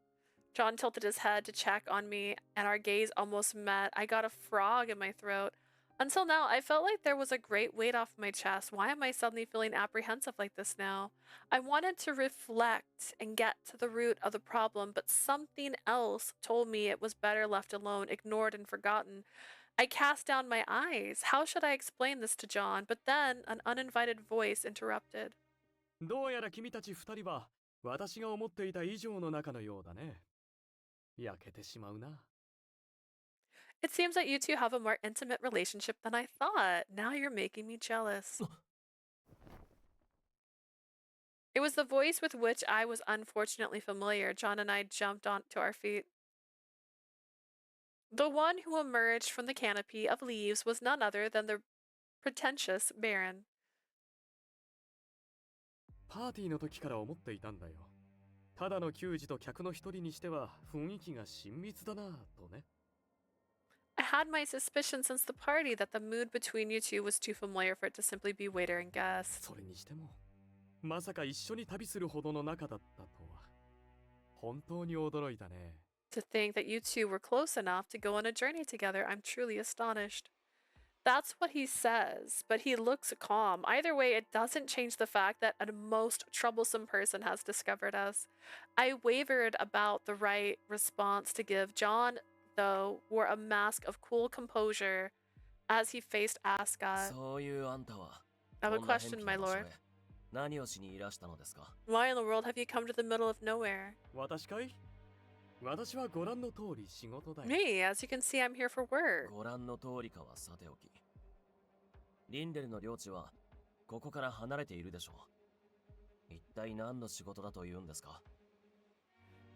John tilted his head to check on me, and our gaze almost met. I got a frog in my throat. Until now, I felt like there was a great weight off my chest. Why am I suddenly feeling apprehensive like this now? I wanted to reflect and get to the root of the problem, but something else told me it was better left alone, ignored, and forgotten. I cast down my eyes. How should I explain this to John? But then an uninvited voice interrupted. どうやら君たち二人は私が思っていた以上の仲のようだね。焼けてしまうな。It seems that you two have a more intimate relationship than I thought. Now you're making me jealous. It was the voice with which I was unfortunately familiar. John and I jumped onto our feet. The one who emerged from the canopy of leaves was none other than the pretentious Baron. パーティーの時から思っていたんだよ。ただの給仕と客の一人にしては雰囲気が親密だなとね。I had my suspicion since the party that the mood between you two was too familiar for it to simply be waiter and guest. それにしても、まさか一緒に旅するほどの仲だったとは。本当に驚いたね。To think that you two were close enough to go on a journey together, I'm truly astonished. That's what he says, but he looks calm. Either way, it doesn't change the fact that a most troublesome person has discovered us. I wavered about the right response to give. John, though, wore a mask of cool composure as he faced Ascot. そういうあんたは。 I have a こんな偏 question, 僻 my な場所 lord. へ何をしにいらしたのですか？ Why in the world have you come to the middle of nowhere? 私かい？私はご覧の通り仕事だよ。 Me, as you can see, I'm here for work. ご覧の通りかはさておき。リンデルの領地はここから離れているでしょう。一体何の仕事だというんですか？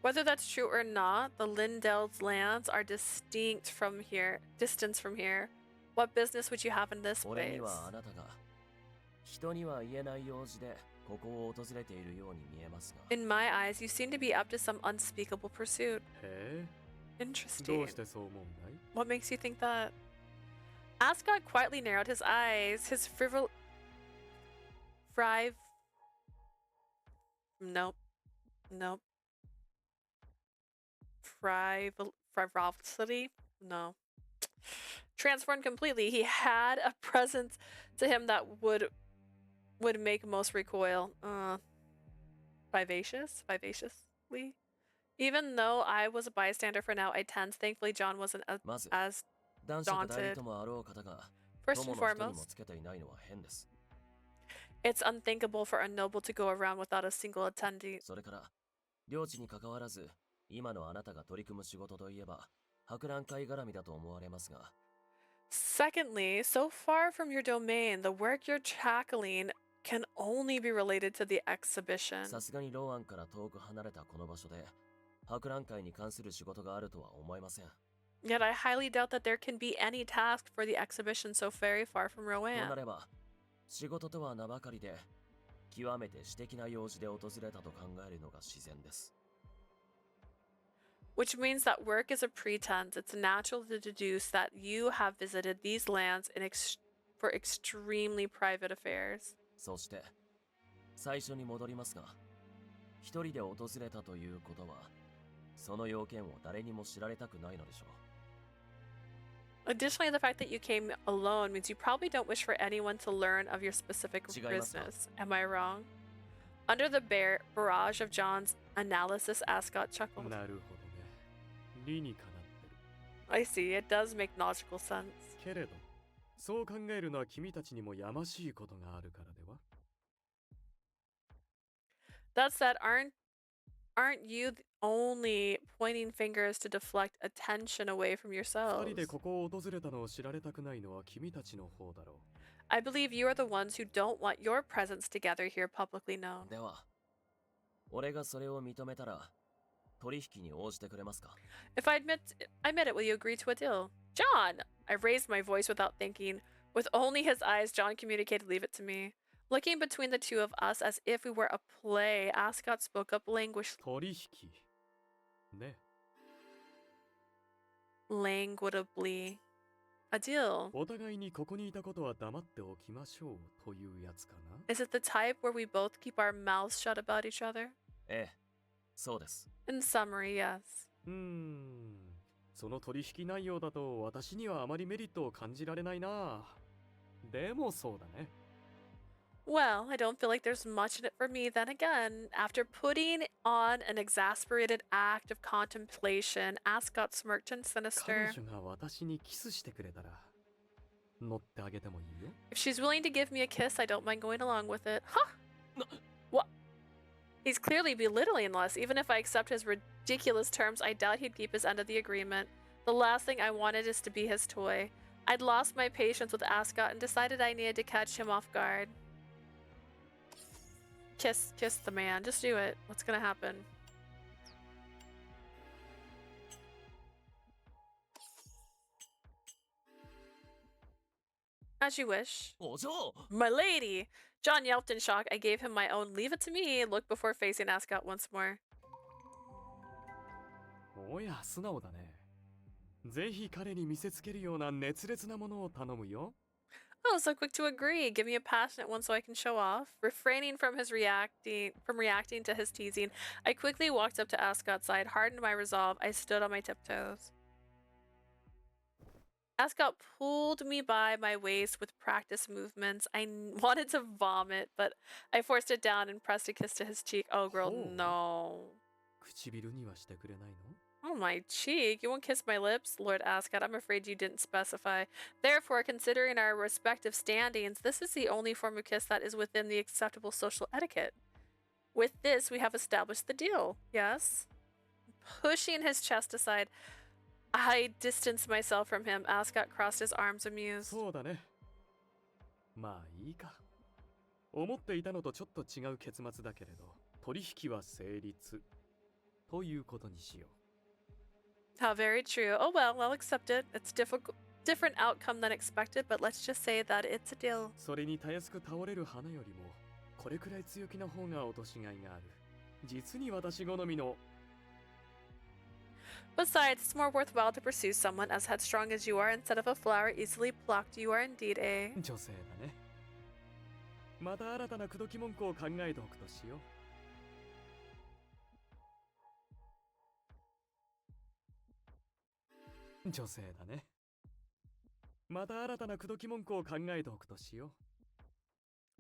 Whether that's true or not, the Lindell's lands are distinct from here. Distance from here. What business would you have in this 俺に place? はあなたが人には言えない用事でここを訪れているように見えますが。 In my eyes, you seem to be up to some unspeakable pursuit. へえ。ど Interesting. うしてそう思うんだい？ What makes you think that? Ascot quietly narrowed his eyes. His Nope. Nope. Frivolity? No. Transformed completely. He had a presence to him that would make most recoil. Vivaciously? Even though I was a bystander for now, I tense. Thankfully, John wasn't まず as 男子と代理 daunted. ともあろう方が First 友 and の一人も foremost, つけていないのは変です。 it's unthinkable for a noble to go around without a single attendee. それから領地に関わらず今のあなたが取り組む仕事といえば博覧会絡みだと思われますが。 Secondly, so far from your domain, the work you're tackling can only be related to the exhibition. さすがにローアンから遠く離れたこの場所で博覧会に関する仕事があるとは思えません。 Yet I highly doubt that there can be any task for the exhibition so very far from とな Rowan. れば仕事とは名ばかりで極めて私的な用事で訪れたと考えるのが自然です。 Which means that work is a pretense. It's natural to deduce that you have visited these lands for extremely private affairs. そして最初に戻りますが一人で訪れたということはその要件を誰にも知られたくないのでしょう。 Additionally, the fact that you came alone means you probably don't wish for anyone to learn of your specific 違いますか？ business. Am I wrong? Under the barrage of John's analysis, Ascot chuckled. なるほどね。理にかなってる。 I see, it does make logical sense. けれど、そう考えるのは君たちにもやましいことがあるからでは？ That said, aren't you only pointing fingers to deflect attention away from 二 yourselves? 人でここを訪れたのを知られたくないのは君たちの方だろう。 I believe you are the ones who don't want your presence together here publicly known. では、俺がそれを認めたら、取引に応じてくれますか？ If I admit it, will you agree to a deal? John! I raised my voice without thinking. With only his eyes, John communicated, leave it to me. Looking between the two of us as if we were a play, Ascot spoke up languidly. A deal. お互いにここにいたことは黙っておきましょうというやつかな。 Is it the type where we both keep our mouths shut about each other? ええ、そうです。 In summary, yes. その取引内容だと私にはあまりメリットを感じられないな。でもそうだね。 Well, I don't feel like there's much in it for me then again. After putting on an exasperated act of contemplation, Ascot smirked and 彼 sinister. 女が私にキスしてくれたら乗ってあげてもいいよ。 If she's willing to give me a kiss, I don't mind going along with it. Huh? What? He's clearly belittling us. Even if I accept his ridiculous terms, I doubt he'd keep his end of the agreement. The last thing I wanted is to be his toy. I'd lost my patience with Ascot and decided I needed to catch him off guard. Kiss the man. Just do it. What's gonna happen? As you wish. お嬢！ My lady! John yelped in shock. I gave him my own leave it to me look before facing Ascot once more. おや、素直だね。ぜひ彼に見せつけるような熱烈なものを頼むよ。 Oh, so quick to agree. Give me a passionate one so I can show off. Refraining from reacting to his teasing, I quickly walked up to Ascot's side, hardened my resolve. I stood on my tiptoes. Ascot pulled me by my waist with practiced movements. I wanted to vomit, but I forced it down and pressed a kiss to his cheek. Oh, girl, Oh. no. 唇にはしてくれないの？ Oh, my cheek. You won't kiss my lips? Lord Ascot, I'm afraid you didn't specify. Therefore, considering our respective standings, this is the only form of kiss that is within the acceptable social etiquette. With this, we have established the deal. Yes? Pushing his chest aside, I distanced myself from him. Ascot crossed his arms, amused. そうだね。まあいいか。思っていたのとちょっと違う結末だけれど、取引は成立ということにしよう。 How very true. Oh well, I'll accept it. It's different outcome than expected, but let's just say that it's a deal. それにたやすく倒れる花よりも、これくらい強気な方が落としがいがある。実に私好みの。 Besides, it's more worthwhile to pursue someone as headstrong as you are instead of a flower easily plucked. You are indeed a... 女性だね。また新たな口説き文句を考えておくとしよう。女性だね。また新たな口説き文句を考えておくとしよ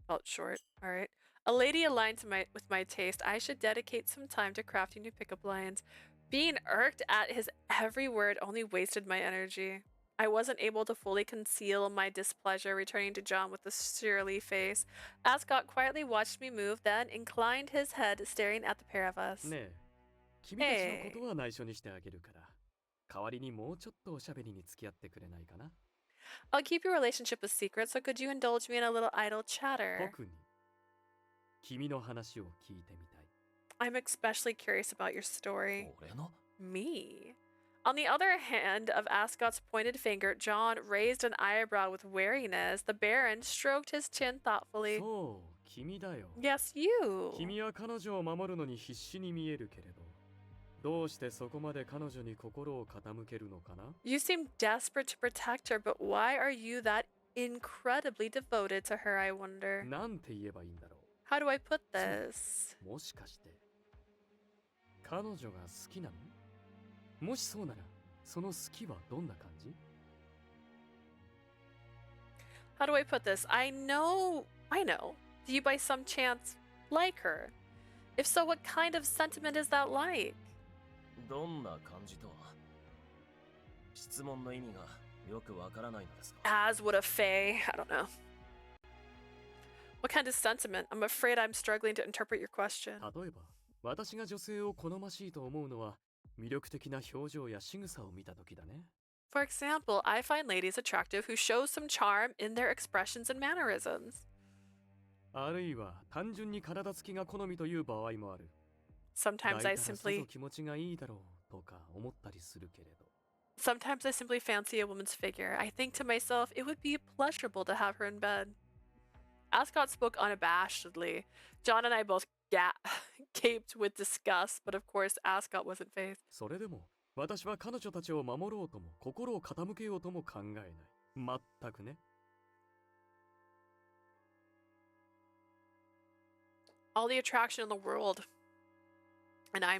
う。 Felt short. Alright. A lady aligned with my taste. I should dedicate some time to crafting new pickup lines. Being irked at his every word only wasted my energy. I wasn't able to fully conceal my displeasure, returning to John with a surly face. Ascot quietly watched me move, then inclined his head, staring at the pair of us. ねえ、君たちのことは内緒にしてあげるから、代わりにもうちょっとおしゃべりに付き合ってくれないかな。 I'll keep your relationship a secret, so could you indulge me in a little idle chatter? 特に君の話を聞いてみたい。 I'm especially curious about your story. 俺の？ Me? On the other hand of Ascot's pointed finger, John raised an eyebrow with wariness. The Baron stroked his chin thoughtfully. そう、君だよ。 Yes, you. 君は彼女を守るのに必死に見えるけれど、どうしてそこまで彼女に心を傾けるのかな？ You seem desperate to protect her, but why are you that incredibly devoted to her, I wonder? なんて言えばいいんだろ How do I put this? う。もしかして、彼女が好きなの？もしそうなら、その好きはどんな感じ？ How do I put this? I know. Do you by some chance like her? If so, what kind of sentiment is that like? どんな感じとは？質問の意味がよくわからないのですが。 As would a fae. I don't know. What kind of sentiment? I'm afraid I'm struggling to interpret your question. 例えば、私が女性を好ましいと思うのは魅力的な表情や仕草を見た時だね。 For example, I find ladies attractive who show some charm in their expressions and mannerisms. あるいは単純に体つきが好みという場合もある。 Sometimes 抱 I いたらさぞ simply 気持ちがいいだろうとか思ったりするけれど。 sometimes I simply fancy a woman's figure. I think to myself, it would be pleasurable to have her in bed. Ascot spoke unabashedly. John and I both gaped with disgust, but of course Ascot wasn't phased. それでも私は彼女たちを守ろうとも心を傾けようとも考えない。全くね。 All the attraction in the world, and I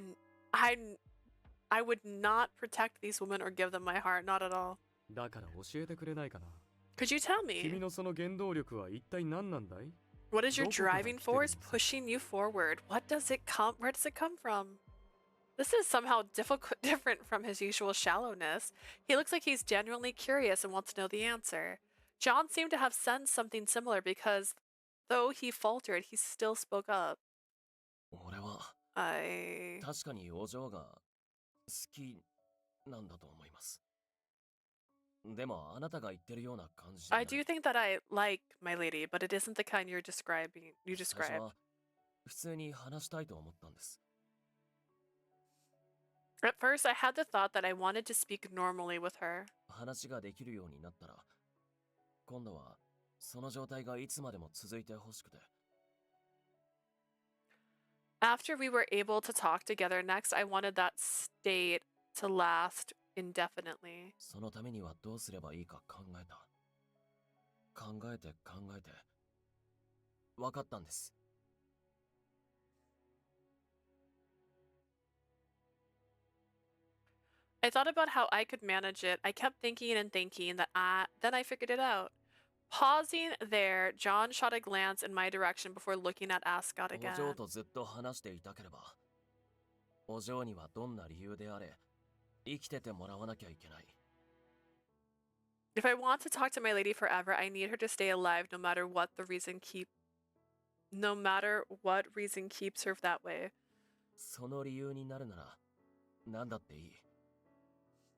would not protect these women or give them my heart, not at all. だから教えてくれないかな。 Could you tell 君 me のその原動力は一体何なんだい？ what is your どこから driving 来てるんです？ force pushing you forward? What does it come? Where does it come from? This is somehow different from his usual shallowness. He looks like he's genuinely curious and wants to know the answer. John seemed to have sensed something similar because, though he faltered, he still spoke up. 俺は I 確かにお嬢が好きなんだと思います。でもあなたが言ってるような感じじゃない。 do think that I like my lady, but it isn't the kind you 最初 described. は普通に話したいと思ったんです。 At first, I had the thought that I wanted to speak normally with her. 話ができるようになったら、今度はその状態がいつまでも続いてほしくて。 After we were able to talk together next, I wanted that state to last indefinitely. そのためにはどうすればいいか考えた。考えて考えて。わかったんです。 I thought about how I could manage it. I kept thinking and thinking then I figured it out. Pausing there, John shot a glance in my direction before looking at Ascot お again. 嬢とずっと話していたければ、お嬢にはどんな理由であれ、生きててもらわなきゃいけない。 If I want to talk to my lady forever, I need her to stay alive no matter what reason keeps her that way. その理由になるなら、何だっていい。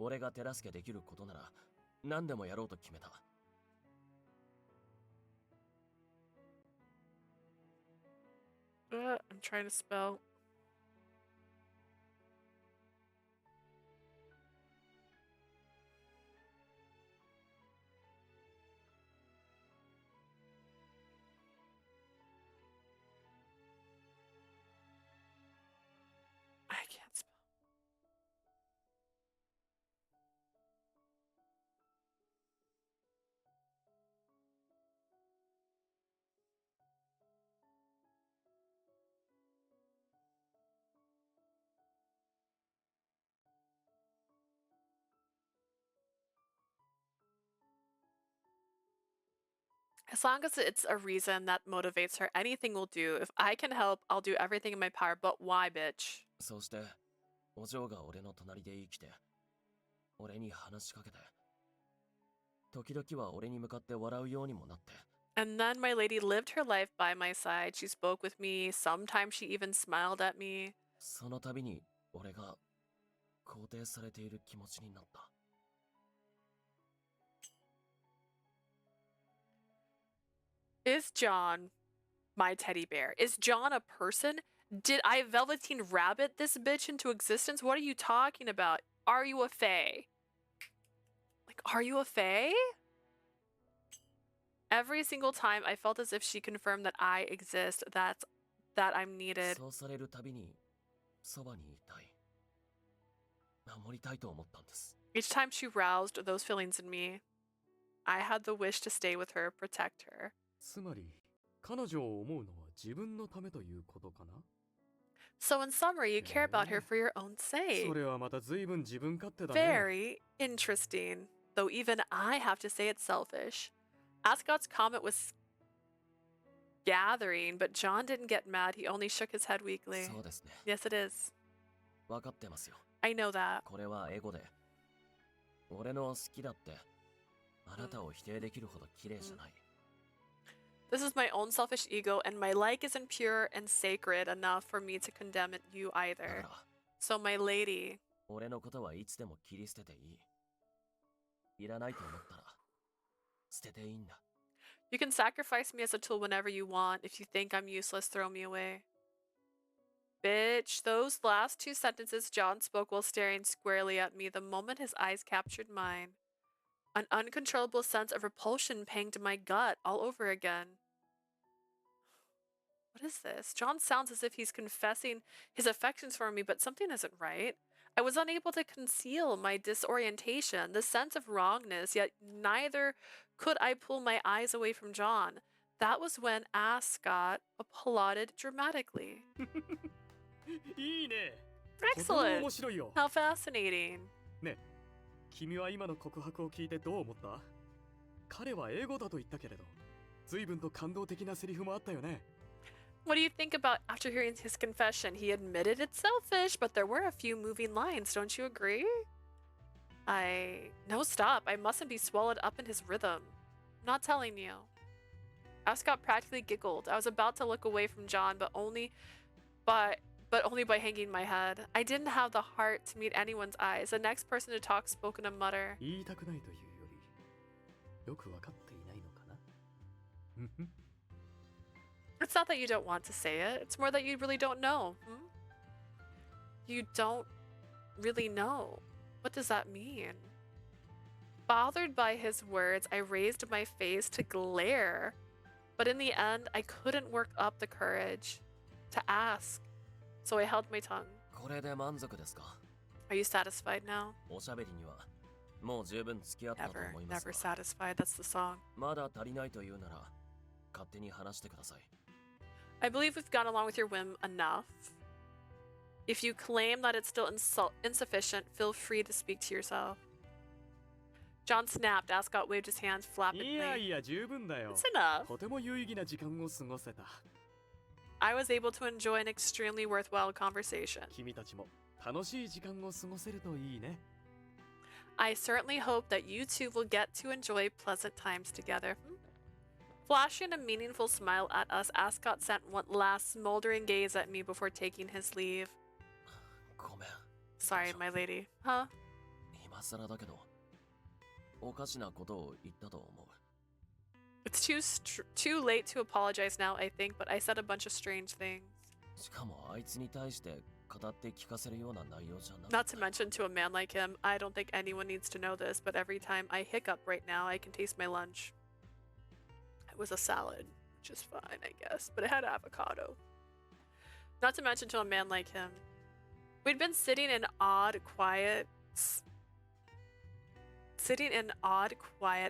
俺が手助けできることなら、何でもやろうと決めた。 I'm trying to spell. I can't spell. As long as it's a reason that motivates her, anything will do. If I can help, I'll do everything in my power. But why, bitch? そうして、お嬢が俺の隣で生きて、俺に話しかけて、時々は俺に向かって笑うようにもなって。 And then my lady lived her life by my side. She spoke with me. Sometimes she even smiled at me. その度に俺が肯定されている気持ちになった。 Is John my teddy bear? Is John a person? Did I Velveteen Rabbit this bitch into existence? What are you talking about? Are you a fae? Like, are you a fae? Every single time I felt as if she confirmed that I exist, that I'm needed. そうされるたびに、そばにいたい。守りたいと思ったんです。 Each time she roused those feelings in me, I had the wish to stay with her, protect her. つまり彼女を思うのは自分のためということかな。 So in summary, you care about her for your own sake. それはまた随分自分勝手だね。 Very interesting. Though even I have to say it's selfish. Ascot's comment was gathering, but John didn't get mad. He only shook his head weakly. そうですね。 Yes, it is. わかってますよ。 I know that. これはエゴで、俺の好きだって、あなたを否定できるほど綺麗じゃない。This is my own selfish ego, and my like isn't pure and sacred enough for me to condemn you だか either. ら So, my lady, 俺のことはいつでも切り捨てていい。いらないと思ったら捨てていいんだ。 you can sacrifice me as a tool whenever you want. If you think I'm useless, throw me away. Bitch, those last two sentences John spoke while staring squarely at me the moment his eyes captured mine. An uncontrollable sense of repulsion panged my gut all over again. What is this? John sounds as if he's confessing his affections for me, but something isn't right. I was unable to conceal my disorientation, the sense of wrongness, yet neither could I pull my eyes away from John. That was when Ascot applauded dramatically. いいね。とても Excellent! 面白いよ。 How fascinating. ね、君は今の告白を聞いてどう思った？彼は英語だと言ったけれど、随分と感動的なセリフもあったよね。What do you think about after hearing his confession? He admitted it's selfish, but there were a few moving lines, don't you agree? No, stop. I mustn't be swallowed up in his rhythm. I'm not telling you. Ascot practically giggled. I was about to look away from John, but only by hanging my head. I didn't have the heart to meet anyone's eyes. The next person to talk spoke in a mutter. 言いたくないというより、よくわかっていないのかな。うんふん。 It's not that you don't want to say it. It's more that you really don't know. You don't really know. What does that mean? Bothered by his words, I raised my face to glare. But in the end, I couldn't work up the courage to ask. So I held my tongue. これで満足ですか？ Are you satisfied now? おしゃべりにはもう十分付き合ったと Never, 思います never が、 satisfied. That's the song. まだ足りないというなら勝手に話してください。 I believe we've gone along with your whim enough. If you claim that it's still insufficient, feel free to speak to yourself. John snapped. Ascot waved his hands い flappantly. やいや、十分だよ。 It's enough. とても有意義な時間を過ごせた。 I was able to enjoy an extremely worthwhile conversation. 君たちも楽しい時間を過ごせるといいね。 I certainly hope that you two will get to enjoy pleasant times together. Flashing a meaningful smile at us, Ascot sent one last smoldering gaze at me before taking his leave. ごめん。 Sorry, my lady. Huh? 今更だけど、おかしなことを言ったと思う。 It's too late to apologize now, I think, but I said a bunch of strange things. しかもあいつに対して語って聞かせるような内容じゃなく Not て to mention to a man like him, I don't think anyone needs to know this, but every time I hiccup right now, I can taste my lunch. It was a salad, which is fine, I guess, but it had avocado. Not to mention to a man like him. We'd been sitting in odd quiet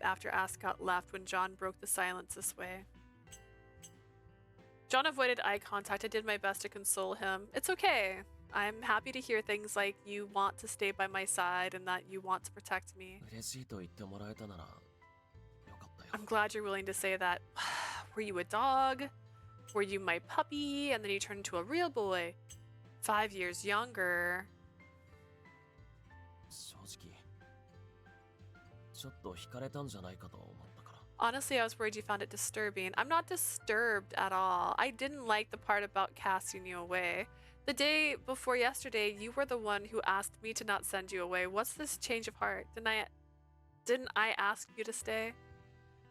after Ascot left when John broke the silence this way. John avoided eye contact. I did my best to console him. It's okay. I'm happy to hear things like you want to stay by my side and that you want to protect me. 嬉しいと言ってもらえたならよかったよ。 I'm glad you're willing to say that. Were you a dog? Were you my puppy? And then you turned into a real boy. 5 years younger. 正直ちょっと惹かれたんじゃないかと思ったから。 Honestly, I was worried you found it disturbing. I'm not disturbed at all. I didn't like the part about casting you away. The day before yesterday, you were the one who asked me to not send you away. What's this change of heart? Didn't I ask you to stay?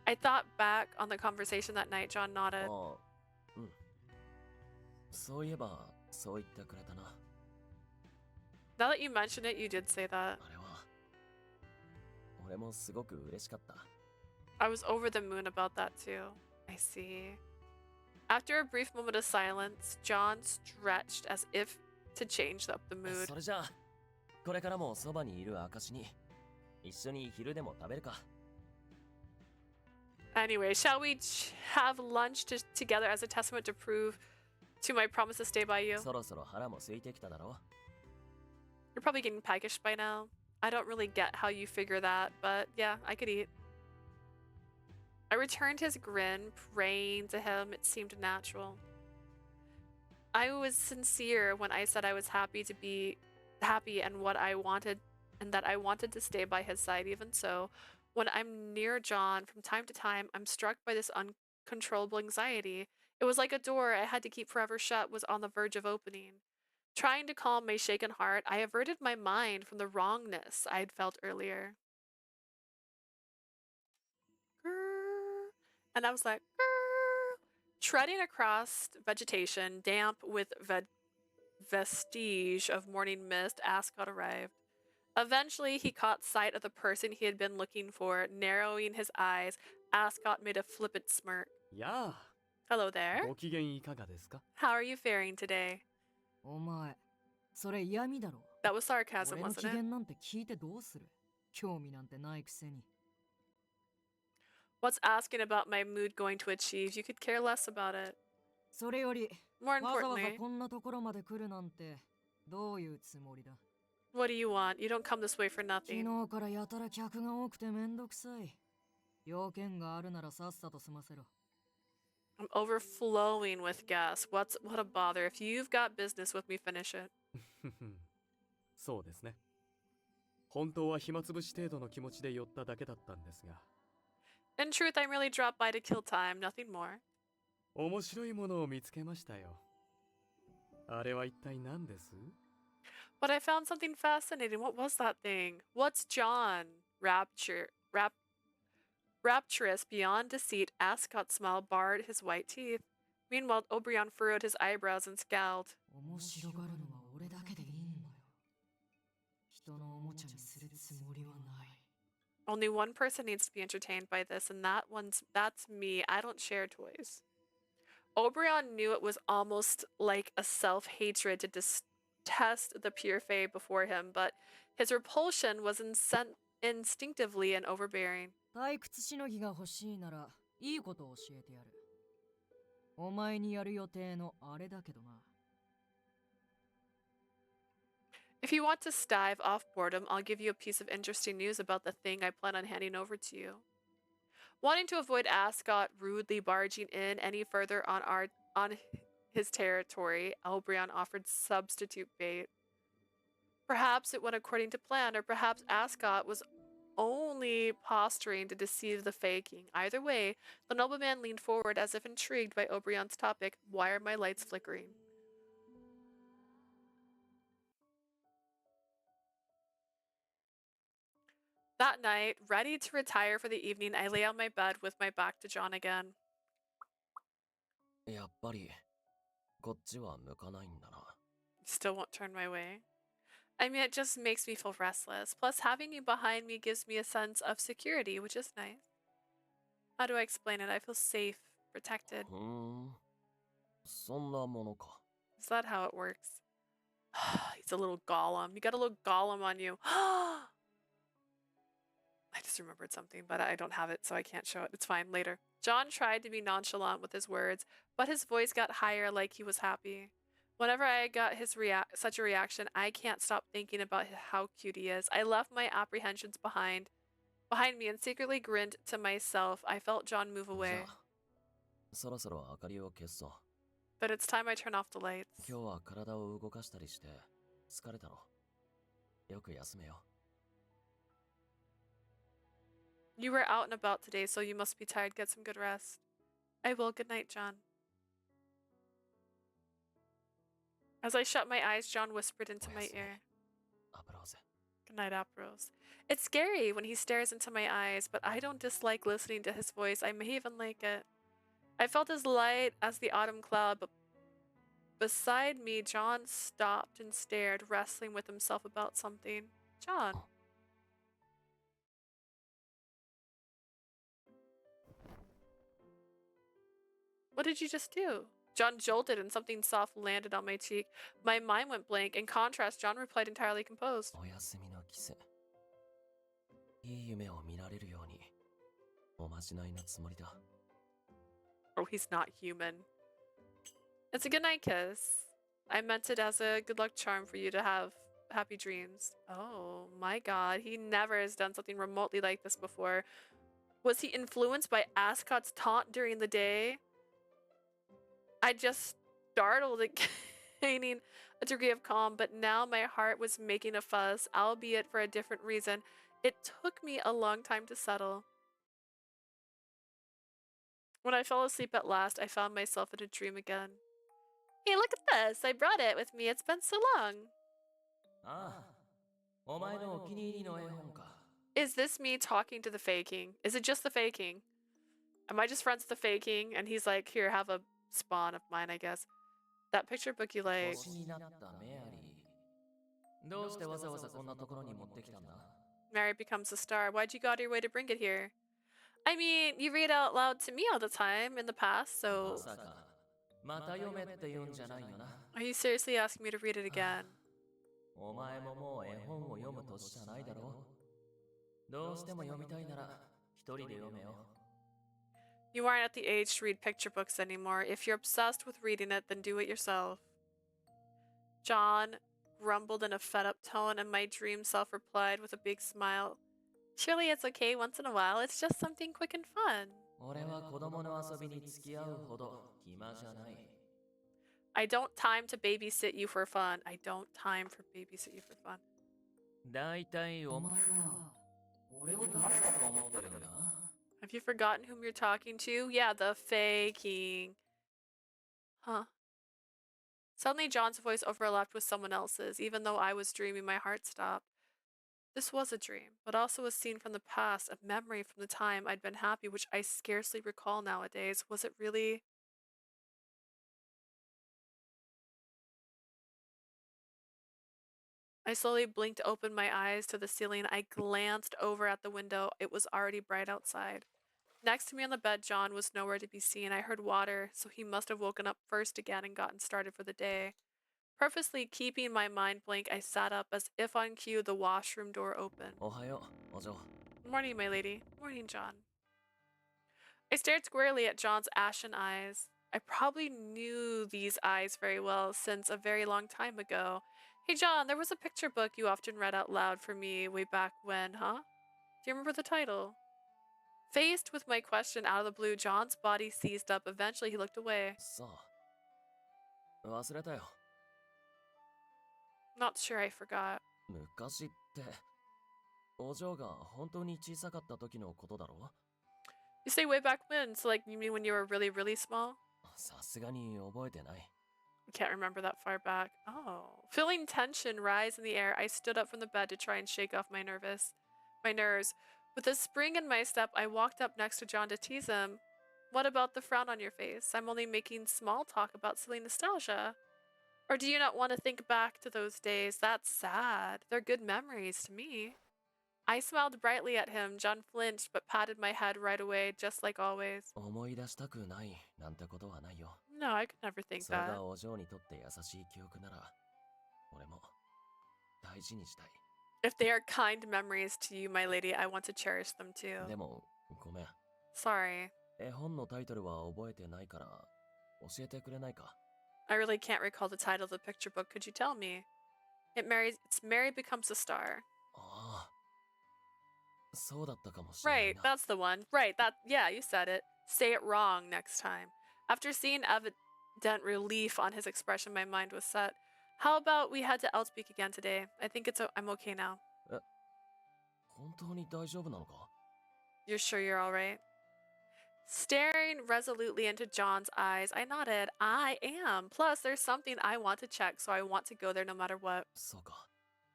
I thought back on the conversation that night. John nodded. ああ、うん。そういえばそう言ってくれたな。 Now that you mention it, you did say that. あれは俺もすごく嬉しかった。 I was over the moon about that too. I see. After a brief moment of silence, John stretched as if to change up the mood. それじゃあこれからもそばにいる証に一緒に昼でも食べるか。 Anyway, shall we have lunch together as a testament to prove to my promise to stay by you? そろそろ腹も空いてきただろ。 You're probably getting peckish by now. I don't really get how you figure that, but yeah, I could eat. I returned his grin, praying to him. It seemed natural. I was sincere when I said I was happy to be happy and what I wanted, and that I wanted to stay by his side. Even so, when I'm near John, from time to time, I'm struck by this uncontrollable anxiety. It was like a door I had to keep forever shut was on the verge of opening. Trying to calm my shaken heart, I averted my mind from the wrongness I had felt earlier. Grrr. And I was like, grrr. Treading across vegetation, damp with vestige of morning mist, Ascot arrived. Eventually, he caught sight of the person he had been looking for. Narrowing his eyes, Ascot made a flippant smirk. や Hello あ、 there. ご機嫌いかがですか？ How are you faring today? お前、それ嫌味だろ。 That was sarcasm, 俺の機 wasn't 嫌 it? なんて聞いてどうする？興味なんてないくせに。 What's asking about my mood going to achieve? You could care less about it. それより、 More わざわざ importantly, こんなところまで来るなんて、どういうつもりだ？ what do you want? You don't come this way for 昨 nothing. 日からやたら客が多くてめんどくさい。要件があるならさっさと済ませろ。 I'm overflowing with gas. What a bother. If you've got business with me, finish it. そうですね。本当は暇つぶし程度の気持ちで寄っただけだったんですが。 In truth, I merely dropped by to kill time, nothing more. 面白いものを見つけましたよ。あれは一体何です？ But I found something fascinating. What was that thing? What's John? Rapturous beyond deceit, Ascot smile barred his white teeth. Meanwhile, Oberon furrowed his eyebrows and scowled. 面白がるのは俺だけでいいんだよ。人のおもちゃにするつもりはない。 Only one person needs to be entertained by this, and that's me. I don't share toys. Oberon knew it was almost like a self-hatred to detest the pure fae before him, but his repulsion was instinctively and overbearing. 退屈しのぎが欲しいなら、いいことを教えてやる。お前にやる予定のあれだけどな。 If you want to stave off boredom, I'll give you a piece of interesting news about the thing I plan on handing over to you. Wanting to avoid Ascot rudely barging in any further on his territory, Elbrion offered substitute bait. Perhaps it went according to plan, or perhaps Ascot was only posturing to deceive the Fae King. Either way, the nobleman leaned forward as if intrigued by Obrion's topic. Why are my lights flickering? That night, ready to retire for the evening, I lay on my bed with my back to John again. やっぱり、こっちは向かないんだな。 Still won't turn my way. I mean, it just makes me feel restless. Plus, having you behind me gives me a sense of security, which is nice. How do I explain it? I feel safe, protected. そんなものか。 Is that how it works? He's a little golem. You got a little golem on you. I just remembered something, but I don't have it, so I can't show it. It's fine, later. John tried to be nonchalant with his words, but his voice got higher like he was happy. Whenever I got such a reaction, I can't stop thinking about how cute he is. I left my apprehensions behind me and secretly grinned to myself. I felt John move じゃ away. あ、そろそろ明かりを消そう。 But it's time I turn off the lights. 今日は体を動かしたりして疲れたろ。よく休めよ。 You were out and about today, so you must be tired. Get some good rest. I will. Good night, John. As I shut my eyes, John whispered into my ear. アプローズ。 Good night, Apros. It's scary when he stares into my eyes, but I don't dislike listening to his voice. I may even like it. I felt as light as the autumn cloud, but beside me, John stopped and stared, wrestling with himself about something. John. What did you just do? John jolted and something soft landed on my cheek. My mind went blank. In contrast, John replied entirely composed. お休みの季節。いい夢を見られるように、おまじないのつもりだ。 Oh, he's not human. It's a goodnight kiss. I meant it as a good luck charm for you to have happy dreams. Oh my god, he never has done something remotely like this before. Was he influenced by Ascot's taunt during the day? I just startled at gaining a degree of calm, but now my heart was making a fuss, albeit for a different reason. It took me a long time to settle. When I fell asleep at last, I found myself in a dream again. Hey, look at this! I brought it with me. It's been so long. ああ、お前のお気に入りの絵本か。 Is this me talking to the faking? Is it just the faking? Am I just friends with the faking? And he's like, here, have a spawn of mine, I guess. That picture book you like. 星になったメアリー。どうしてわざわざこんなところに持ってきたんだ？ Mary becomes a star. Why'd you go out of your way to bring it here? I mean, you read out loud to me all the time in the past, ま so さか、また読めって言うんじゃないよな。 are you seriously asking me to read it again? お前ももう絵本を読む年じゃないだろう。どうしても読みたいなら一人で読めよ。 You aren't at the age to read picture books anymore. If you're obsessed with reading it, then do it yourself. John grumbled in a fed up tone, and my dream self replied with a big smile. Surely it's okay once in a while. It's just something quick and fun. 俺は子供の遊びに付き合うほど暇じゃない。 I don't time to babysit you for fun. I don't time for babysit you for fun. だいたいお前は俺を誰だと思ってるんだ？ Have you forgotten whom you're talking to? Yeah, the faking. Huh. Suddenly, John's voice overlapped with someone else's. Even though I was dreaming, my heart stopped. This was a dream, but also a scene from the past, a memory from the time I'd been happy, which I scarcely recall nowadays. Was it really? I slowly blinked open my eyes to the ceiling. I glanced over at the window. It was already bright outside. Next to me on the bed, John was nowhere to be seen. I heard water, so he must have woken up first again and gotten started for the day. Purposely keeping my mind blank, I sat up as if on cue. The washroom door opened. おはよう、お嬢。 Morning, my lady. Morning, John. I stared squarely at John's ashen eyes. I probably knew these eyes very well since a very long time ago. Hey, John, there was a picture book you often read out loud for me way back when, huh? Do you remember the title? Faced with my question out of the blue, John's body seized up. Eventually, he looked away. さあ、忘れたよ。 Not sure I forgot. 昔って、お嬢が本当に小さかった時のことだろ？ You say way back when, so like you mean when you were really, really small? さすがに覚えてない。 I can't remember that far back. Oh. Feeling tension rise in the air, I stood up from the bed to try and shake off my nerves. With a spring in my step, I walked up next to John to tease him. What about the frown on your face? I'm only making small talk about silly nostalgia. Or do you not want to think back to those days? That's sad. They're good memories to me. I smiled brightly at him. John flinched but patted my head right away, just like always. 思い出したくないなんてことはないよ。 No, I could never think それ that. がお嬢にとって優しい記憶なら、俺も大事にしたい。 If they are kind memories to you, my lady, I want to cherish them too. でも、ごめん。 Sorry. 絵本のタイトルは覚えてないから、教えてくれないか？ I really can't recall the title of the picture book. Could you tell me? It's Mary Becomes a Star. ああ、そうだったかもしれない Right, な。 that's the one. Right, yeah, you said it. Say it wrong next time. After seeing evident relief on his expression, my mind was set. How about we head to Eltspeak again today? I think I'm okay now. 本当に大丈夫なのか？ You're sure you're all right? Staring resolutely into John's eyes, I nodded. I am. Plus, there's something I want to check, so I want to go there no matter what. そうか。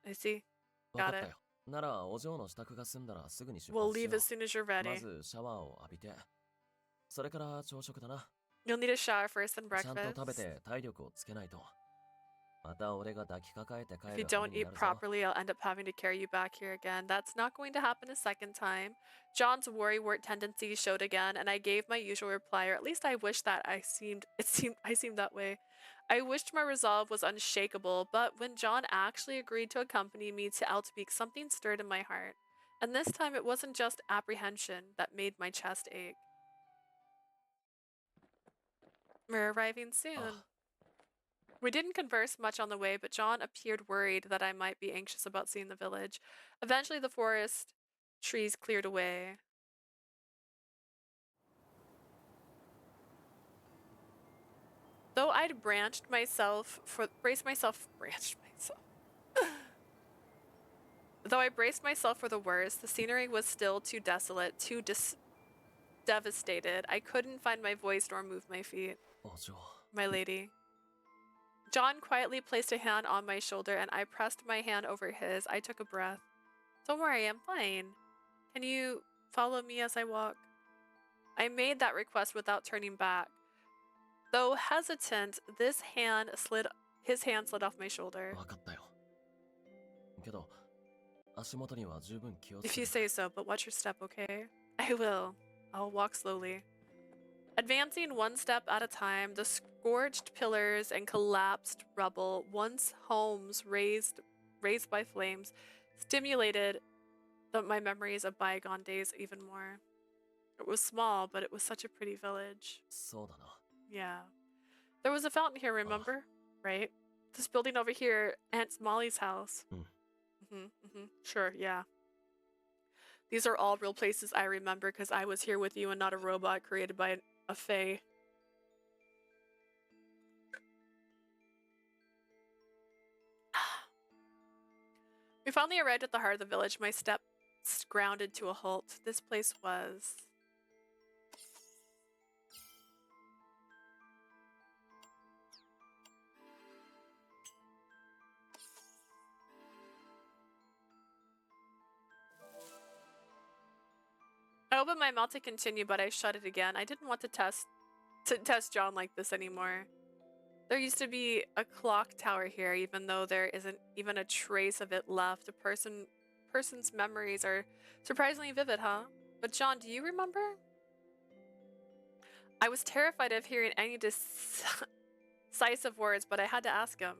I see. わか Got った it. よ。なら、お嬢の支度が済んだらすぐに出 We'll 発しよ leave as soon as you're う。 ready. まずシャワーを浴びて、それから朝食だな。 You'll need a shower first and ちゃんと breakfast. 食べて体力をつけないと。また俺が抱きかかえて帰 If you る羽 don't 目に eat なるぞ。 properly, I'll end up having to carry you back here again. That's not going to happen a second time. John's worrywart tendencies showed again, and I gave my usual reply, or at least I wished that I seemed that way. I wished my resolve was unshakable, but when John actually agreed to accompany me to Eltspeak, something stirred in my heart. And this time it wasn't just apprehension that made my chest ache. We're arriving soon. We didn't converse much on the way, but John appeared worried that I might be anxious about seeing the village. Eventually, the forest trees cleared away. Though I'd braced myself for the worst, the scenery was still too desolate, too devastated. I couldn't find my voice nor move my feet. お嬢 My lady. John quietly placed a hand on my shoulder and I pressed my hand over his. I took a breath. Don't worry, I'm fine. Can you follow me as I walk? I made that request without turning back. Though hesitant, his hand slid off my shoulder. 分かったよけど足元には十分気をつ If け you て say so, but watch your step, okay? I will. I'll walk slowly. Advancing one step at a time, the scorched pillars and collapsed rubble, once homes raised by flames, stimulated my memories of bygone days even more. It was small, but it was such a pretty village. そうだな Yeah. There was a fountain here, remember? Right? This building over here, Aunt Molly's house. Sure, yeah. These are all real places I remember because I was here with you and not a robot created by a fae. We finally arrived at the heart of the village. My steps grounded to a halt. This place was... I opened my mouth to continue, but I shut it again. I didn't want to test John like this anymore. There used to be a clock tower here, even though there isn't even a trace of it left. A person's memories are surprisingly vivid, huh? But John, do you remember? I was terrified of hearing any decisive words, but I had to ask him.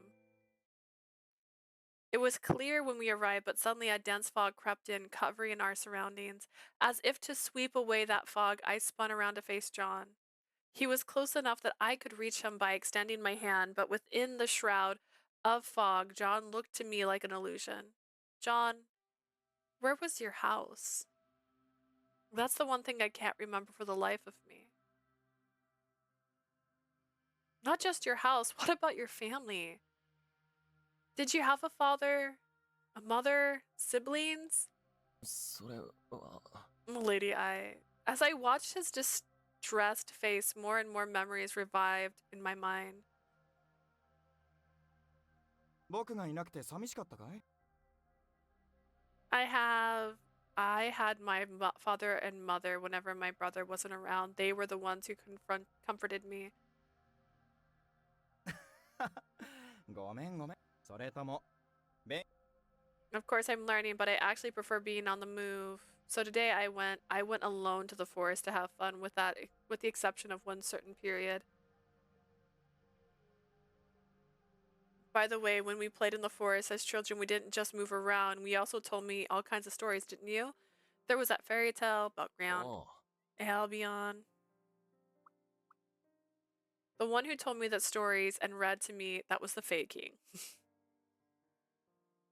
It was clear when we arrived, but suddenly a dense fog crept in, covering our surroundings. As if to sweep away that fog, I spun around to face John. He was close enough that I could reach him by extending my hand, but within the shroud of fog, John looked to me like an illusion. John, where was your house? That's the one thing I can't remember for the life of me. Not just your house, what about your family? Did you have a father, a mother, siblings? それは Lady, as I watched his distressed face, more and more memories revived in my mind. 僕がいなくて寂しかったかい？ I had my father and mother whenever my brother wasn't around. They were the ones who comforted me. ごめんごめん。それとも、 Of course, I'm learning, but I actually prefer being on the move. So today I went alone to the forest to have fun with the exception of one certain period. By the way, when we played in the forest as children, we didn't just move around. We also told me all kinds of stories, didn't you? There was that fairy tale about Ground あ Albion. The one who told me that stories and read to me, that was the Fae King.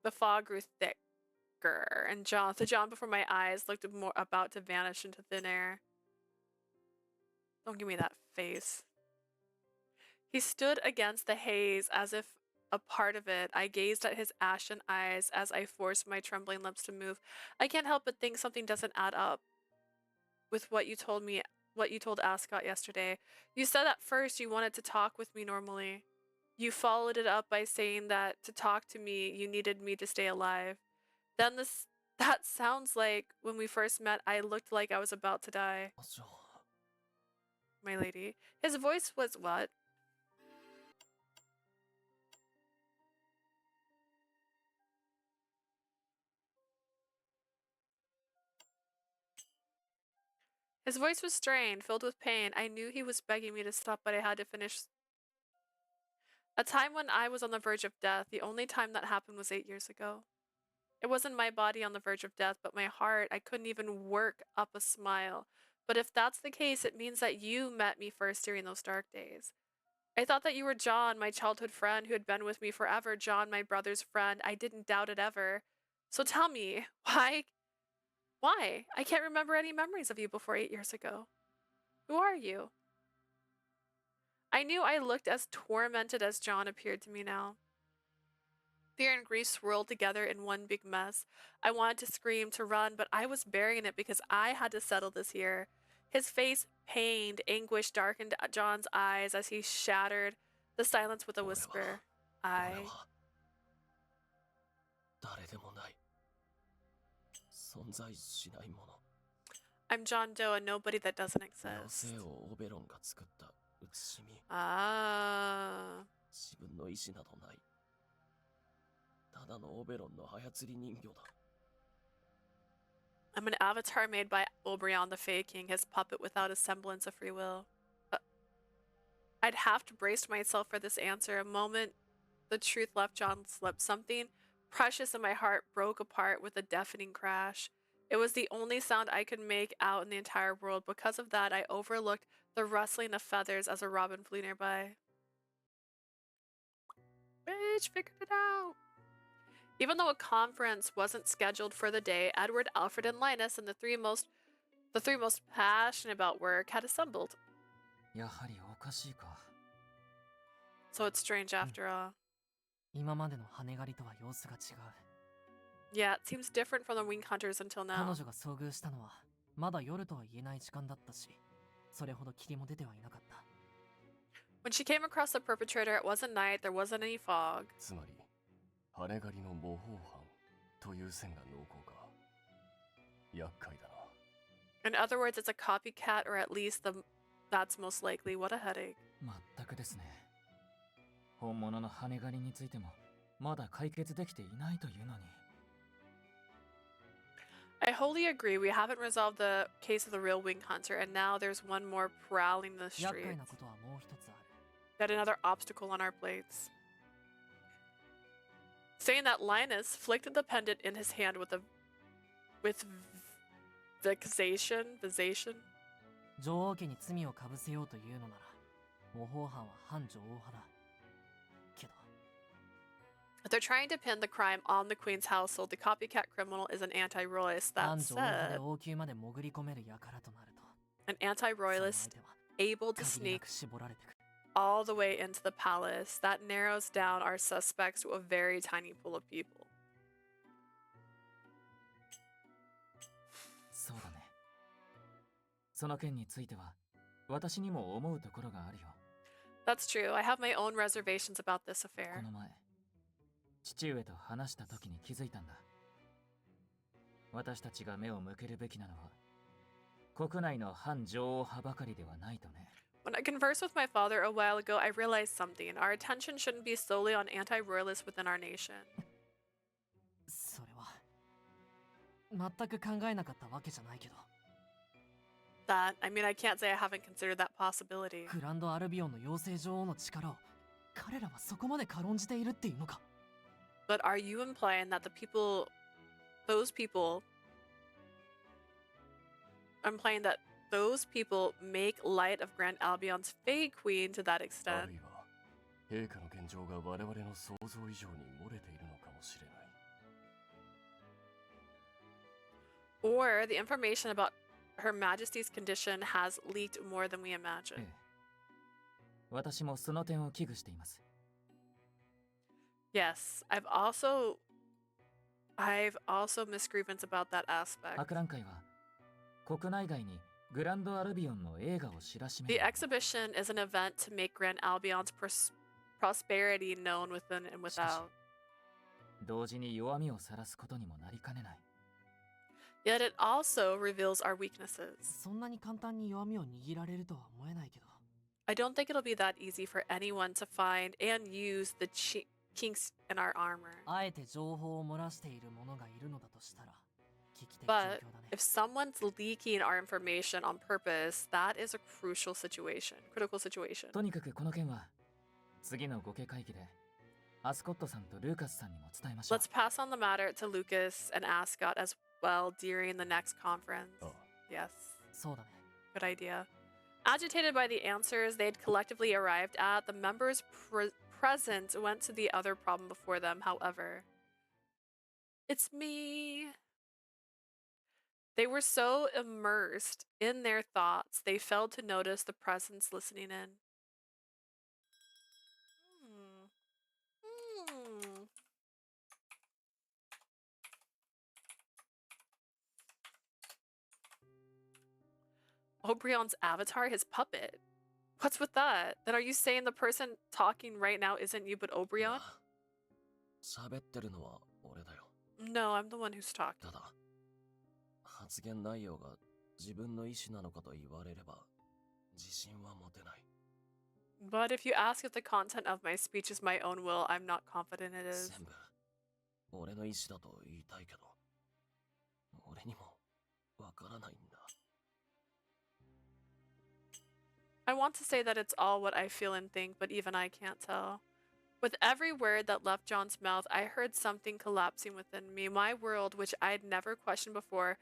The fog grew thicker, and the John before my eyes looked more about to vanish into thin air. Don't give me that face. He stood against the haze as if a part of it. I gazed at his ashen eyes as I forced my trembling lips to move. I can't help but think something doesn't add up with what you told Ascot yesterday. You said at first you wanted to talk with me normally. You followed it up by saying that to talk to me, you needed me to stay alive. Then that sounds like when we first met, I looked like I was about to die. あじゃあ My lady. His voice was what? His voice was strained, filled with pain. I knew he was begging me to stop, but I had to finish. A time when I was on the verge of death. The only time that happened was 8 years ago. It wasn't my body on the verge of death, but my heart. I couldn't even work up a smile. But if that's the case, it means that you met me first during those dark days. I thought that you were John, my childhood friend who had been with me forever. John, my brother's friend. I didn't doubt it ever. So tell me, why? Why? I can't remember any memories of you before 8 years ago. Who are you? I knew I looked as tormented as John appeared to me now. Fear and grief swirled together in one big mess. I wanted to scream, to run, but I was burying it because I had to settle this here. His face pained, anguish darkened John's eyes as he shattered the silence with a whisper. I. 誰でもない。存在しないもの。 I'm John Doe, a nobody that doesn't 妖 exist. 精をオベロンが作った写しみ。 Ah. 自分の意志などない。ただのオベロンの操り人形だ。 I'm an avatar made by Oberon the Fey King, his puppet without a semblance of free will. I'd have to brace myself for this answer. A moment the truth left John's lips. Something precious in my heart broke apart with a deafening crash. It was the only sound I could make out in the entire world. Because of that, I overlooked the rustling of feathers as a robin flew nearby. Bitch, figured it out. Even though a conference wasn't scheduled for the day, Edward, Alfred, and Linus and the three most passionate about work had assembled. やはりおかしいか。 So it's strange after all. 今までの羽狩りとは様子が違う。 Yeah, it seems different from the wing hunters until 彼 now. 女が遭遇したのはまだ夜とは言えない時間だったし、それほど霧も出てはいなかった。 When she came across the perpetrator, it wasn't night, there wasn't any fog. つまり、羽狩りの模倣犯という線が濃厚か。厄介だな。 In other words, it's a copycat, or at least that's most likely. What a headache. 全くですね。本物の羽狩りについてもまだ解決できていないというのに。 I wholly agree. We haven't resolved the case of the real wing hunter, and now there's one more prowling the 厄介 streets. なことはもう一つある。 Yet another obstacle on our plates. Saying that, Linus flicked the pendant in his hand with vexation. 女王家に罪をかぶせようというのなら、模倣犯は反女王派だ。けど、 If they're trying to pin the crime on the queen's household, the copycat criminal is an anti-royalist. 反 That 女王派で said, 王宮まで潜り込める輩となると、 an その相 anti-royalist 手は able to 限りな sneak く絞られてくる。 all the way into the palace. That narrows down our suspects to a very tiny pool of people. そうだね。その件については私にも思うところがあるよ。 That's true. I have my own reservations about this こ affair. の前、父上と話した時に気づいたんだ。私たちが目を向けるべきなのは国内の反女王派ばかりではないとね。 When I conversed with my father a while ago, I realized something. Our attention shouldn't be solely on anti-royalists within our nation. それは全く考えなかったわけじゃないけど、 I mean, I can't say I haven't considered that possibility. グランドアルビオンの妖精女王の力を彼らはそこまで軽んじているっていうのか。 But are you implying that those people make light of Grand Albion's Fey Queen to that あ extent? るいは、陛下の現状が我々の想像以上に漏れているのかもしれない。 Or the information about Her Majesty's condition has leaked more than we imagine. ええ。私もその点を危惧しています。 Yes, I've also misgrievance about that aspect. 博覧会は国内外にグランドアルビオンの映画を知らしめ The る。 exhibition is an event to make Grand Albion's prosperity known within and しかし without. 同時に弱みを晒すことにもなりかねない。 Yet it also reveals our weaknesses. そんなに簡単に弱みを握られるとは思えないけど。 I don't think it'll be that easy for anyone to find and use the kinks in our armor. あえて情報を漏らしている者がいるのだとしたら、危機的状 But 況だね。 if someone's leaking our information on purpose, that is a critical situation. とにかくこの件は次のご家会議でアスコットさんとルーカスさんにも伝えましょう。 Let's pass on the matter to Lucas and Ascot as well during the next conference. Oh. Yes, そうだね。 good idea. Agitated by the answers they'd collectively arrived at, the members present went to the other problem before them, however. It's me. They were so immersed in their thoughts, they failed to notice the presence listening in. Obrion's avatar, his puppet. What's with that? Then are you saying the person talking right now isn't you but い Obrion? や喋ってるのは俺だよ。 No, I'm the one who's talking. ただ、発言内容が自分の意思なのかと言われれば、自信は持てない。 But if you ask if the content of my speech is my own will, I'm not confident it is. 全部、俺の意思だと言いたいけど、俺にもわからないんだ。 I want to say that it's all what I feel and think, but even I can't tell. With every word that left John's mouth, I heard something collapsing within me. My world, which I'd never questioned before,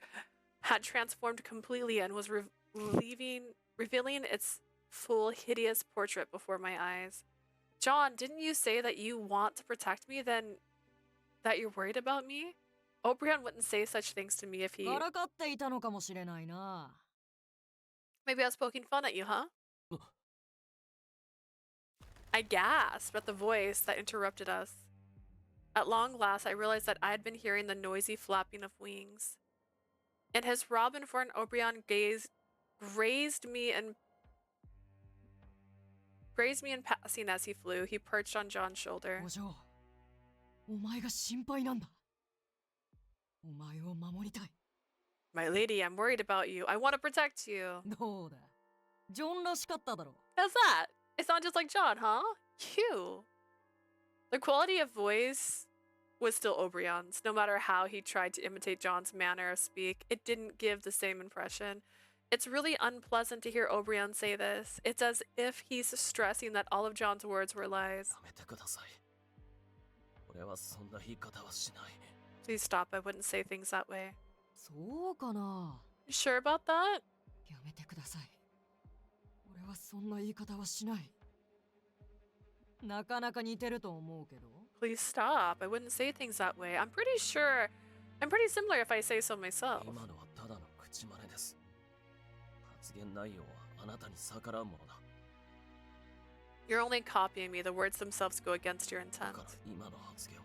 had transformed completely and was revealing its full, hideous portrait before my eyes. John, didn't you say that you want to protect me, then that you're worried about me? Obrion wouldn't say such things to me if he... からかっていたのかもしれないな。 Maybe I was poking fun at you, huh? I gasped at the voice that interrupted us. At long last, I realized that I had been hearing the noisy flapping of wings. And his robin for an Obrion gaze grazed me in passing as he flew. He perched on John's shoulder. お嬢、お前が心配なんだ。お前を守りたい。 My lady, I'm worried about you. I want to protect you. どうだ、ジョンらしかっただろ。 How's that? It sounds just like John, huh? Cute. The quality of voice was still Obrion's. No matter how he tried to imitate John's manner of speak, it didn't give the same impression. It's really unpleasant to hear Obrion say this. It's as if he's stressing that all of John's words were lies. やめてください。俺はそんな言い方はしない。 Please stop, I wouldn't say things that way. そうかな。 You sure about that? やめてください。俺はそんな言い方はしない。なかなか似てると思うけど。 Please stop, I wouldn't say things that way. I'm pretty similar if I say so myself. 今のはただの口真似です。発言内容はあなたに逆らうものだ。 You're only copying me. The words themselves go against your だ intent. から今の発言は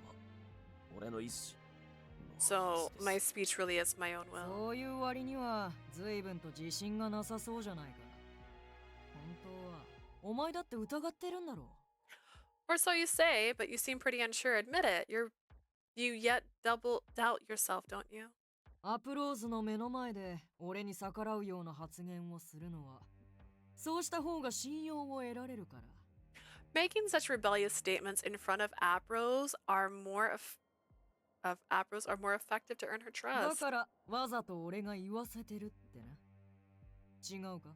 俺の意思。 So, my speech really is my own will. そういう割には随分と自信がなさそうじゃないか。本当はお前だって疑ってるんだろう。 Or so you say, but you seem pretty unsure. Admit it. You yet double doubt yourself, don't you? アプローズの目の前で俺に逆らうような発言をするのは、そうした方が信用を得られるから。 Making such rebellious statements in front of Apros are more effective to earn her だ trust. からわざと俺が言わせてるってな。違うか？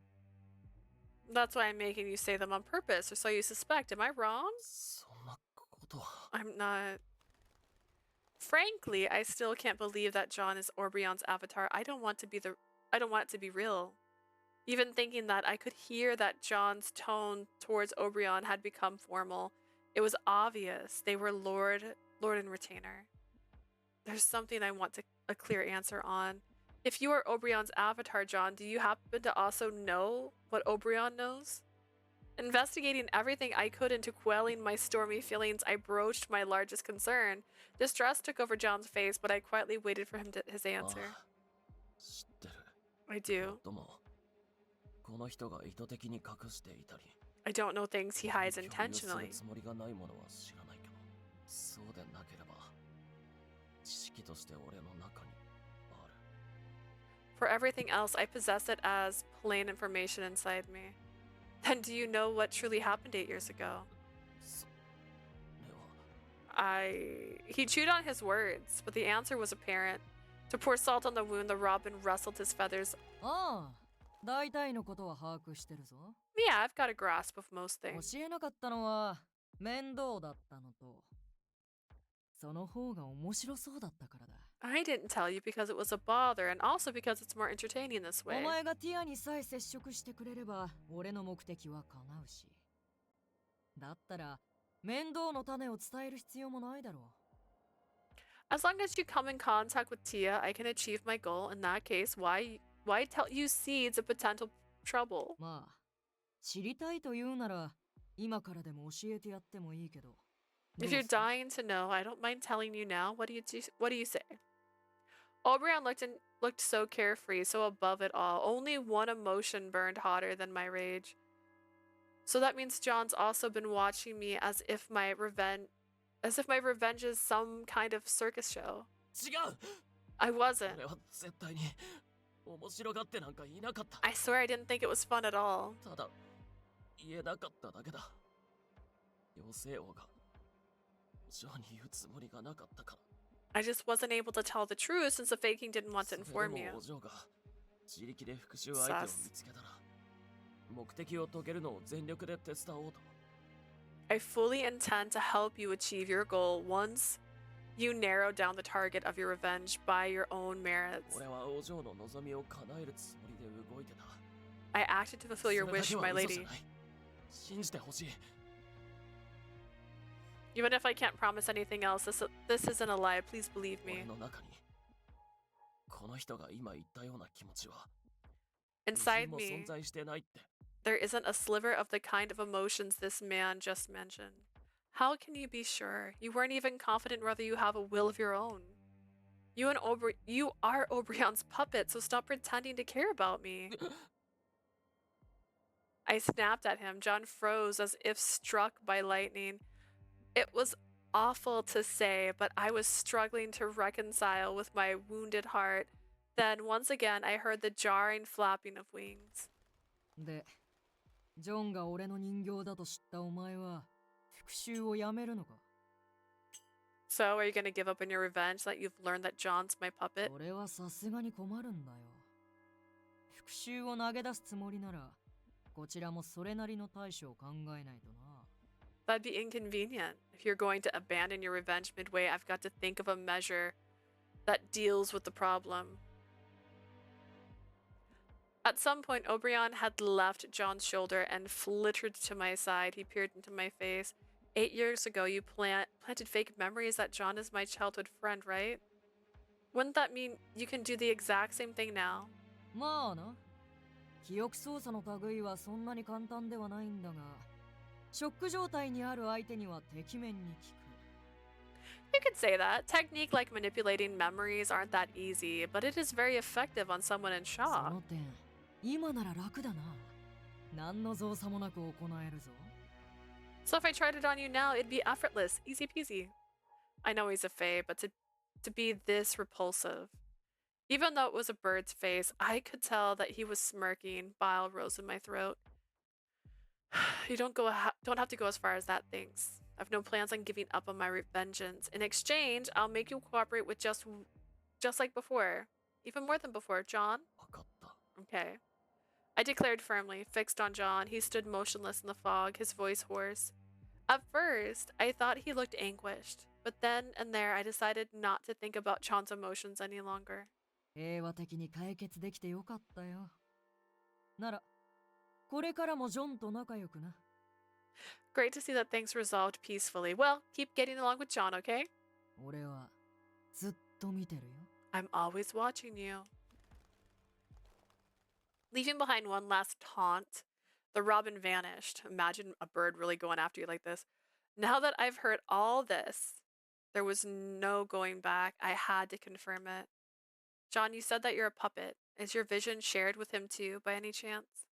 That's why I'm making you say them on purpose, or so you suspect. Am I wrong? そんなことは。 I'm not. Frankly, I still can't believe that John is Obrion's avatar. I don't want it to be real. Even thinking that, I could hear that John's tone towards Obrion had become formal. It was obvious they were Lord and Retainer. There's something I want a clear answer on. If you are Obrion's avatar, John, do you happen to also know what Obrion knows? Investigating everything I could into quelling my stormy feelings, I broached my largest concern. Distress took over John's face, but I quietly waited for his answer. 知ってる。 I do. とも、この人が意図的に隠していたり。 I don't know things he hides 共有 intentionally. するつもりがないものは知らないけど、そうでなければ、知識として俺の中にある。 For everything else, I possess it as plain information inside me. Then do you know what truly happened 8 years ago? それは。 He chewed on his words, but the answer was apparent. To pour salt on the wound, the robin rustled his feathers. ああ、大体のことは把握してるぞ。 Yeah, I've got a grasp of most things. 教えなかったのは面倒だったのと、その方が面白そうだったからだ。 I didn't tell you because it was a bother, and also because it's more entertaining this お way. 前がティアにさえ接触してくれれば俺の目的は叶うし。だったら面倒の種を伝える必要もないだろう。 As long as you come in contact with Tia, I can achieve my goal. In that case, why tell you seeds of potential trouble? まあ、知りたいと言うなら今からでも教えてやってもいいけど。 If you're dying to know, I don't mind telling you now. What do you say? Oberon looked so carefree, so above it all. Only one emotion burned hotter than my rage. So that means John's also been watching me as if my revenge is some kind of circus show. 違う I wasn't. 俺は絶対に面白がってなんかいなかった I swear I didn't think it was fun at all. ただ言えなかっただけだ妖精王がジョーに言うつもりがなかったから I just wasn't able to tell the truth since the Fey King didn't want to それ inform で you. もお嬢が自力で復讐相手を見つけたら目的を遂げるのを全力で手伝おうと I fully intend to help you achieve your goal once you narrow down the target of your revenge by your own merits. 俺はお嬢の望みを叶えるつもりで動いてた I acted to fulfill your それだ wish, けは my 嘘じ lady. ゃない信じてほしい Even if I can't promise anything else, this isn't a lie. Please believe me. 俺の中にこの人が今言ったような気持ちは Inside も me, 存在してないって there isn't a sliver of the kind of emotions this man just mentioned. How can you be sure? You weren't even confident whether you have a will of your own. You are Obrion's puppet, so stop pretending to care about me. I snapped at him. John froze as if struck by lightning. It was awful to say, but I was struggling to reconcile with my wounded heart. Then, once again, I heard the jarring flapping of wings. で、ジョンが俺の人形だと知ったお前は復讐をやめるのか So, are you gonna give up on your revenge that you've learned that John's my puppet? 俺はさすがに困るんだよ。復讐を投げ出すつもりなら、こちらもそれなりの対処を考えないとな。That'd be inconvenient. If you're going to abandon your revenge midway, I've got to think of a measure that deals with the problem. At some point, Oberon had left John's shoulder and flittered to my side. He peered into my face. 8 years ago, you planted fake memories that John is my childhood friend, right? Wouldn't that mean you can do the exact same thing now? まあな。記憶操作の類はそんなに簡単ではないんだが、ショック状態にある相手にはてきめんに効く。You could say that. Technique like manipulating memories aren't that easy, but it is very effective on someone in そ shock. の点、今なら楽だな。何の造作もなく行えるぞ。So if I tried it on you now, it'd be effortless, easy peasy. I know he's a fae, but to be this repulsive. Even though it was a bird's face, I could tell that he was smirking. Bile rose in my throat. You don't have to go as far as that, thanks. I've no plans on giving up on my vengeance. In exchange, I'll make you cooperate with just like before. Even more than before, John? 分かった Okay. I declared firmly, fixed on John. He stood motionless in the fog, his voice hoarse. At first, I thought he looked anguished, but then and there I decided not to think about John's emotions any longer. 平和的に解決できてよかったよ。なら、これからもジョンと仲良くな。Great to see that things resolved peacefully. Well, keep getting along with John, okay? 俺はずっと見てるよ。I'm always watching you. Leaving behind one last taunt, the robin vanished. Imagine a bird really going after you like this. Now that I've heard all this, there was no going back. I had to confirm it. John, you said that you're a puppet. Is your vision shared with him too, by any chance?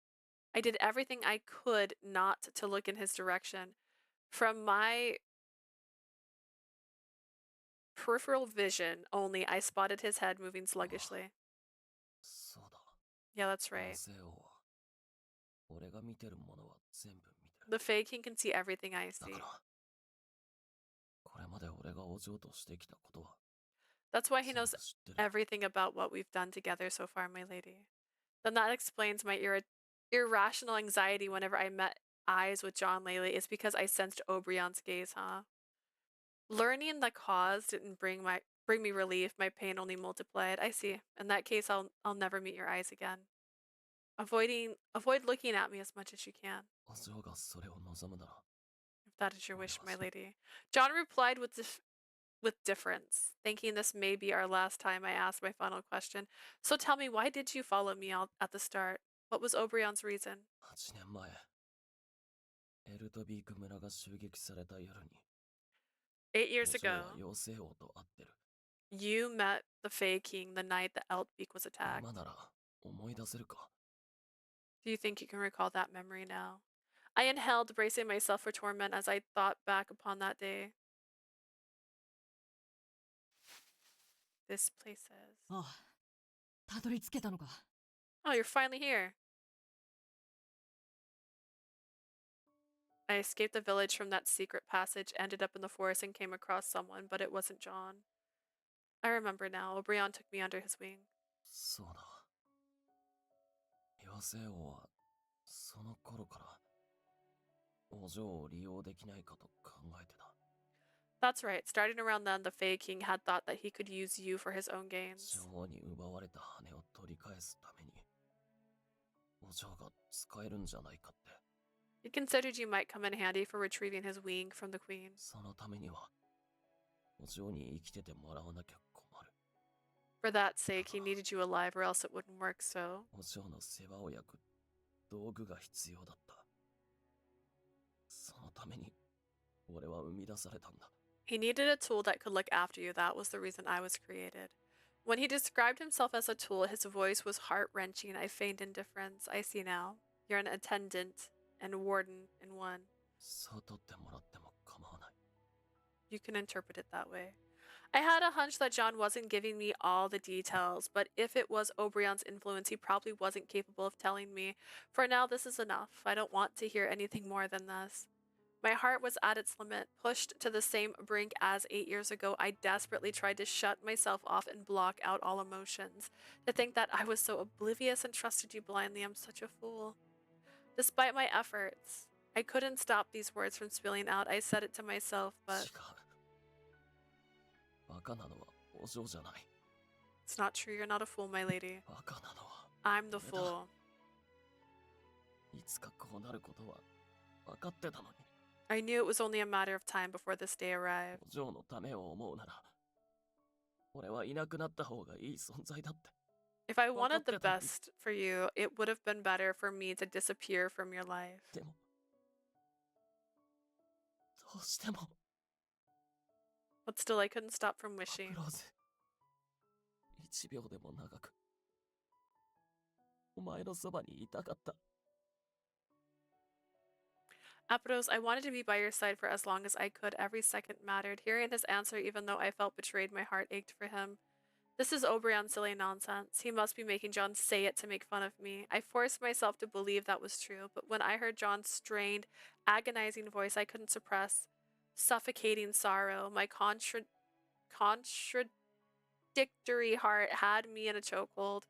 I did everything I could not to look in his direction. From my peripheral vision only, I spotted his head moving sluggishly. そうだ Yeah, that's right. 妖精王は俺が見てるものは全部見てる The Fae King can see everything I だ see. からこれまで俺がお嬢としてきたことは That's why he 全部 knows 知ってる everything about what we've done together so far, my lady. Then that explains my irrational anxiety whenever I met eyes with John lately. It's because I sensed Obrion's gaze, huh? Learning the cause didn't bring me relief. My pain only multiplied. I see. In that case, I'll never meet your eyes again. Avoid looking at me as much as you can. お嬢がそれを望むなら If that is your wish, my lady. John replied with difference, thinking this may be our last time I ask my final question. So tell me, why did you follow me at the start? What was Obrion's reason? 8年前エルトビーク村が襲撃された夜に 8 years お嬢は ago, 妖精王と会ってる You met the Fae King the night the Eltbeak was attacked. 今なら思い出せるか？ Do you think you can recall that memory now? I inhaled, bracing myself for torment as I thought back upon that day. This place is. ああ、たどり着けたのか。 Oh, you're finally here. I escaped the village from that secret passage, ended up in the forest, and came across someone, but it wasn't John. I remember now. Obrion took me under his wing. そうだ。妖精王はその頃からお嬢を利用できないかと考えてた。 That's right. Starting around then, the Fae King had thought that he could use you for his own gains. 女王に奪われた羽を取り返すためにお嬢が使えるんじゃないかって。 He considered you might come in handy for retrieving his wing from the queen. そのためにはお嬢に生きててもらわなきゃ困る。 For that sake, he needed you alive, or else it wouldn't work so. お嬢の世話を焼く道具が必要だった。そのために俺は生み出されたんだ。 He needed a tool that could look after you. That was the reason I was created. When he described himself as a tool, his voice was heart-wrenching. I feigned indifference. I see now. You're an attendant and warden in one. そう取ってもらっても構わない。 You can interpret it that way. I had a hunch that John wasn't giving me all the details, but if it was Obrion's influence, he probably wasn't capable of telling me. For now, this is enough. I don't want to hear anything more than this. My heart was at its limit, pushed to the same brink as 8 years ago. I desperately tried to shut myself off and block out all emotions. To think that I was so oblivious and trusted you blindly, I'm such a fool. Despite my efforts, I couldn't stop these words from spilling out. I said it to myself, but 違う。バカなのはお嬢じゃない。 it's not true. You're not a fool, my lady. バカなのは I'm the 俺だ。 fool. いつかこうなることは分かってたのに。 I knew it was only a matter of time before this day arrived. お嬢のためを思うなら俺はいなくなった方がいい存在だって。 If I wanted the best for you, it would have been better for me to disappear from your life. でもどうしても But still, I couldn't stop from ア wishing. プローズ1秒でも長くお前のそばにいたかった。 Apros, I wanted to be by your side for as long as I could. Every second mattered. Hearing his answer, even though I felt betrayed, my heart ached for him. This is Obrion's silly nonsense. He must be making John say it to make fun of me. I forced myself to believe that was true, but when I heard John's strained, agonizing voice, I couldn't suppress suffocating sorrow. My contradictory heart had me in a chokehold.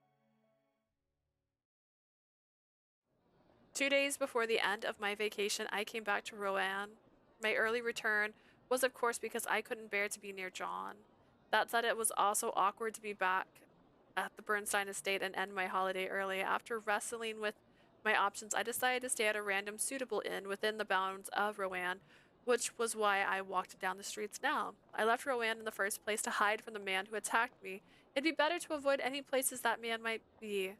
2 days before the end of my vacation, I came back to Roanne. My early return was, of course, because I couldn't bear to be near John. That said, it was also awkward to be back at the Bernstein estate and end my holiday early. After wrestling with my options, I decided to stay at a random suitable inn within the bounds of Roanne, which was why I walked down the streets now. I left Roanne in the first place to hide from the man who attacked me. It'd be better to avoid any places that man might be.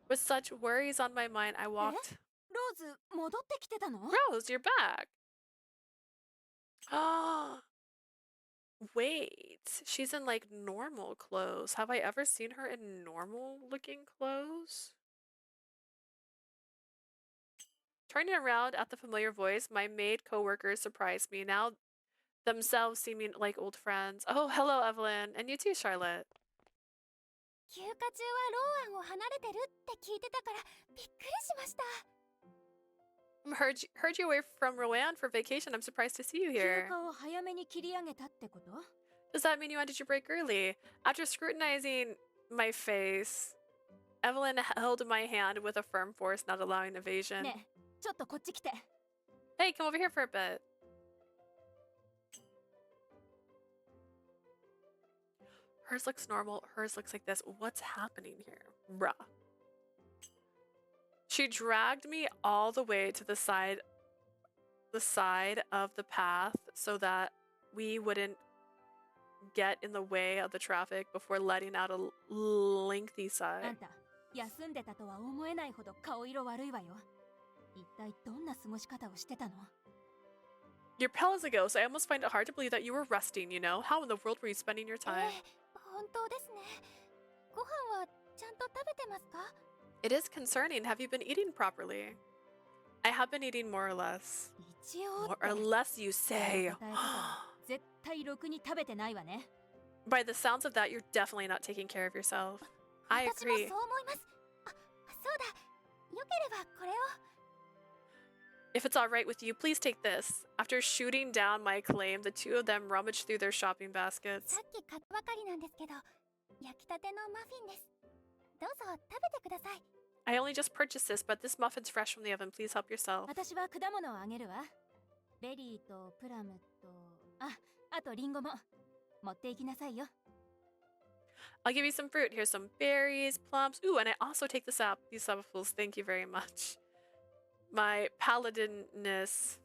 With such worries on my mind, I walked... ローズ戻ってきてたの？ Rose, you're back! Wait, she's in like normal clothes. Have I ever seen her in normal looking clothes? Turning around at the familiar voice, my maid co-workers surprised me, now themselves seeming like old friends. Oh, hello, Evelyn. And you too, Charlotte. 休暇中はローアンを離れてるって聞いてたからびっくりしました。 Heard you away from Roanne for vacation. I'm surprised to see you 休 here. 暇を早めに切り上げたってこと？ Does that mean you ended your break early? After scrutinizing my face, Evelyn held my hand with a firm force, not allowing evasion. ねえ、ちょっとこっち来て。 Hey, come over here for a bit. Hers looks normal. Hers looks like this. What's happening here? Bruh. She dragged me all the way to the side of the path so that we wouldn't get in the way of the traffic before letting out a lengthy あ sigh. んた、休んでたとは思えないほど顔色悪いわよ。一体どんな過ごし方をしてたの？ You're pale as a ghost. I almost find it hard to believe that you were resting, you know? How in the world were you spending your time? ほ本当ですね。ご飯はちゃんと食べてますか？ It is concerning. Have you been eating properly? I have been eating more or less. 一応 More or less, you say. 答え方は絶対ろくに食べてないわね。 By the sounds of that, you're definitely not taking care of yourself. I 私も agree. そう思います。あ、そうだ。よければこれを。 If it's alright with you, please take this. After shooting down my claim, the two of them rummaged through their shopping baskets. さっき買ったばかりなんですけど、焼きたてのマフィンです。どうぞ食べてください。 I only just purchased this, but this muffin's fresh from the oven. Please help yourself. 私は果物をあげるわ。ベリーとプラムと、あとリンゴも持って行きなさいよ。 I'll give you some fruit. Here's some berries, plums. Ooh, and I also take these apples. Thank you very much. My pallidness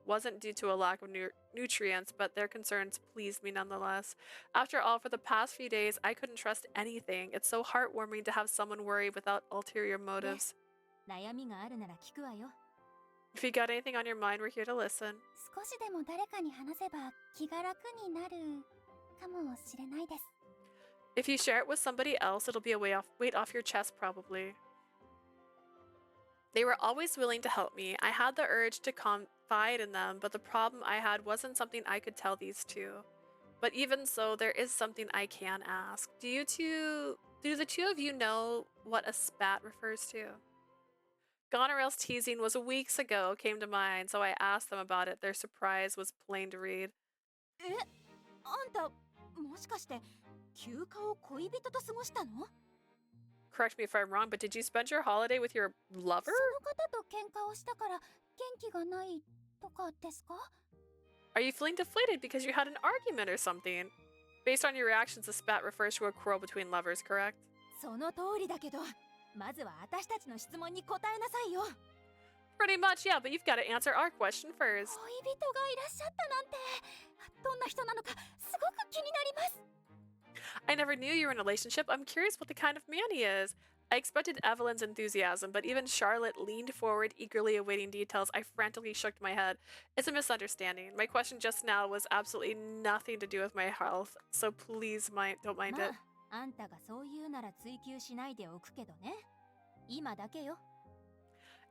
wasn't due to a lack of nutrients, but their concerns pleased me nonetheless. After all, for the past few days, I couldn't trust anything. It's so heartwarming to have someone worry without ulterior motives. 悩みがあるなら聞くわよ。 If you got anything on your mind, we're here to listen. 少しでも誰かに話せば気が楽になるかもしれないです。 If you share it with somebody else, it'll be a weight off your chest, probably. They were always willing to help me. I had the urge to confide in them, but the problem I had wasn't something I could tell these two. But even so, there is something I can ask. Do the two of you know what a spat refers to? Goneril's teasing was weeks ago came to mind, so I asked them about it. Their surprise was plain to read. え、あんたもしかして休暇を恋人と過ごしたの？ Correct me if I'm wrong, but did you spend your holiday with your lover? その方と喧嘩をしたから元気がないとかですか？ Are you feeling deflated because you had an argument or something? Based on your reactions, a spat refers to a quarrel between lovers, correct? その通りだけど、まずは私たちの質問に答えなさいよ。 Pretty much, yeah, but you've got to answer our question first. 恋人がいらっしゃったなんて、どんな人なのかすごく気になります。 I never knew you were in a relationship. I'm curious what the kind of man he is. I expected Evelyn's enthusiasm, but even Charlotte leaned forward, eagerly awaiting details. I frantically shook my head. It's a misunderstanding. My question just now was absolutely nothing to do with my health, so please don't mind it. あんたがそう言うなら追求しないでおくけどね。今だけよ。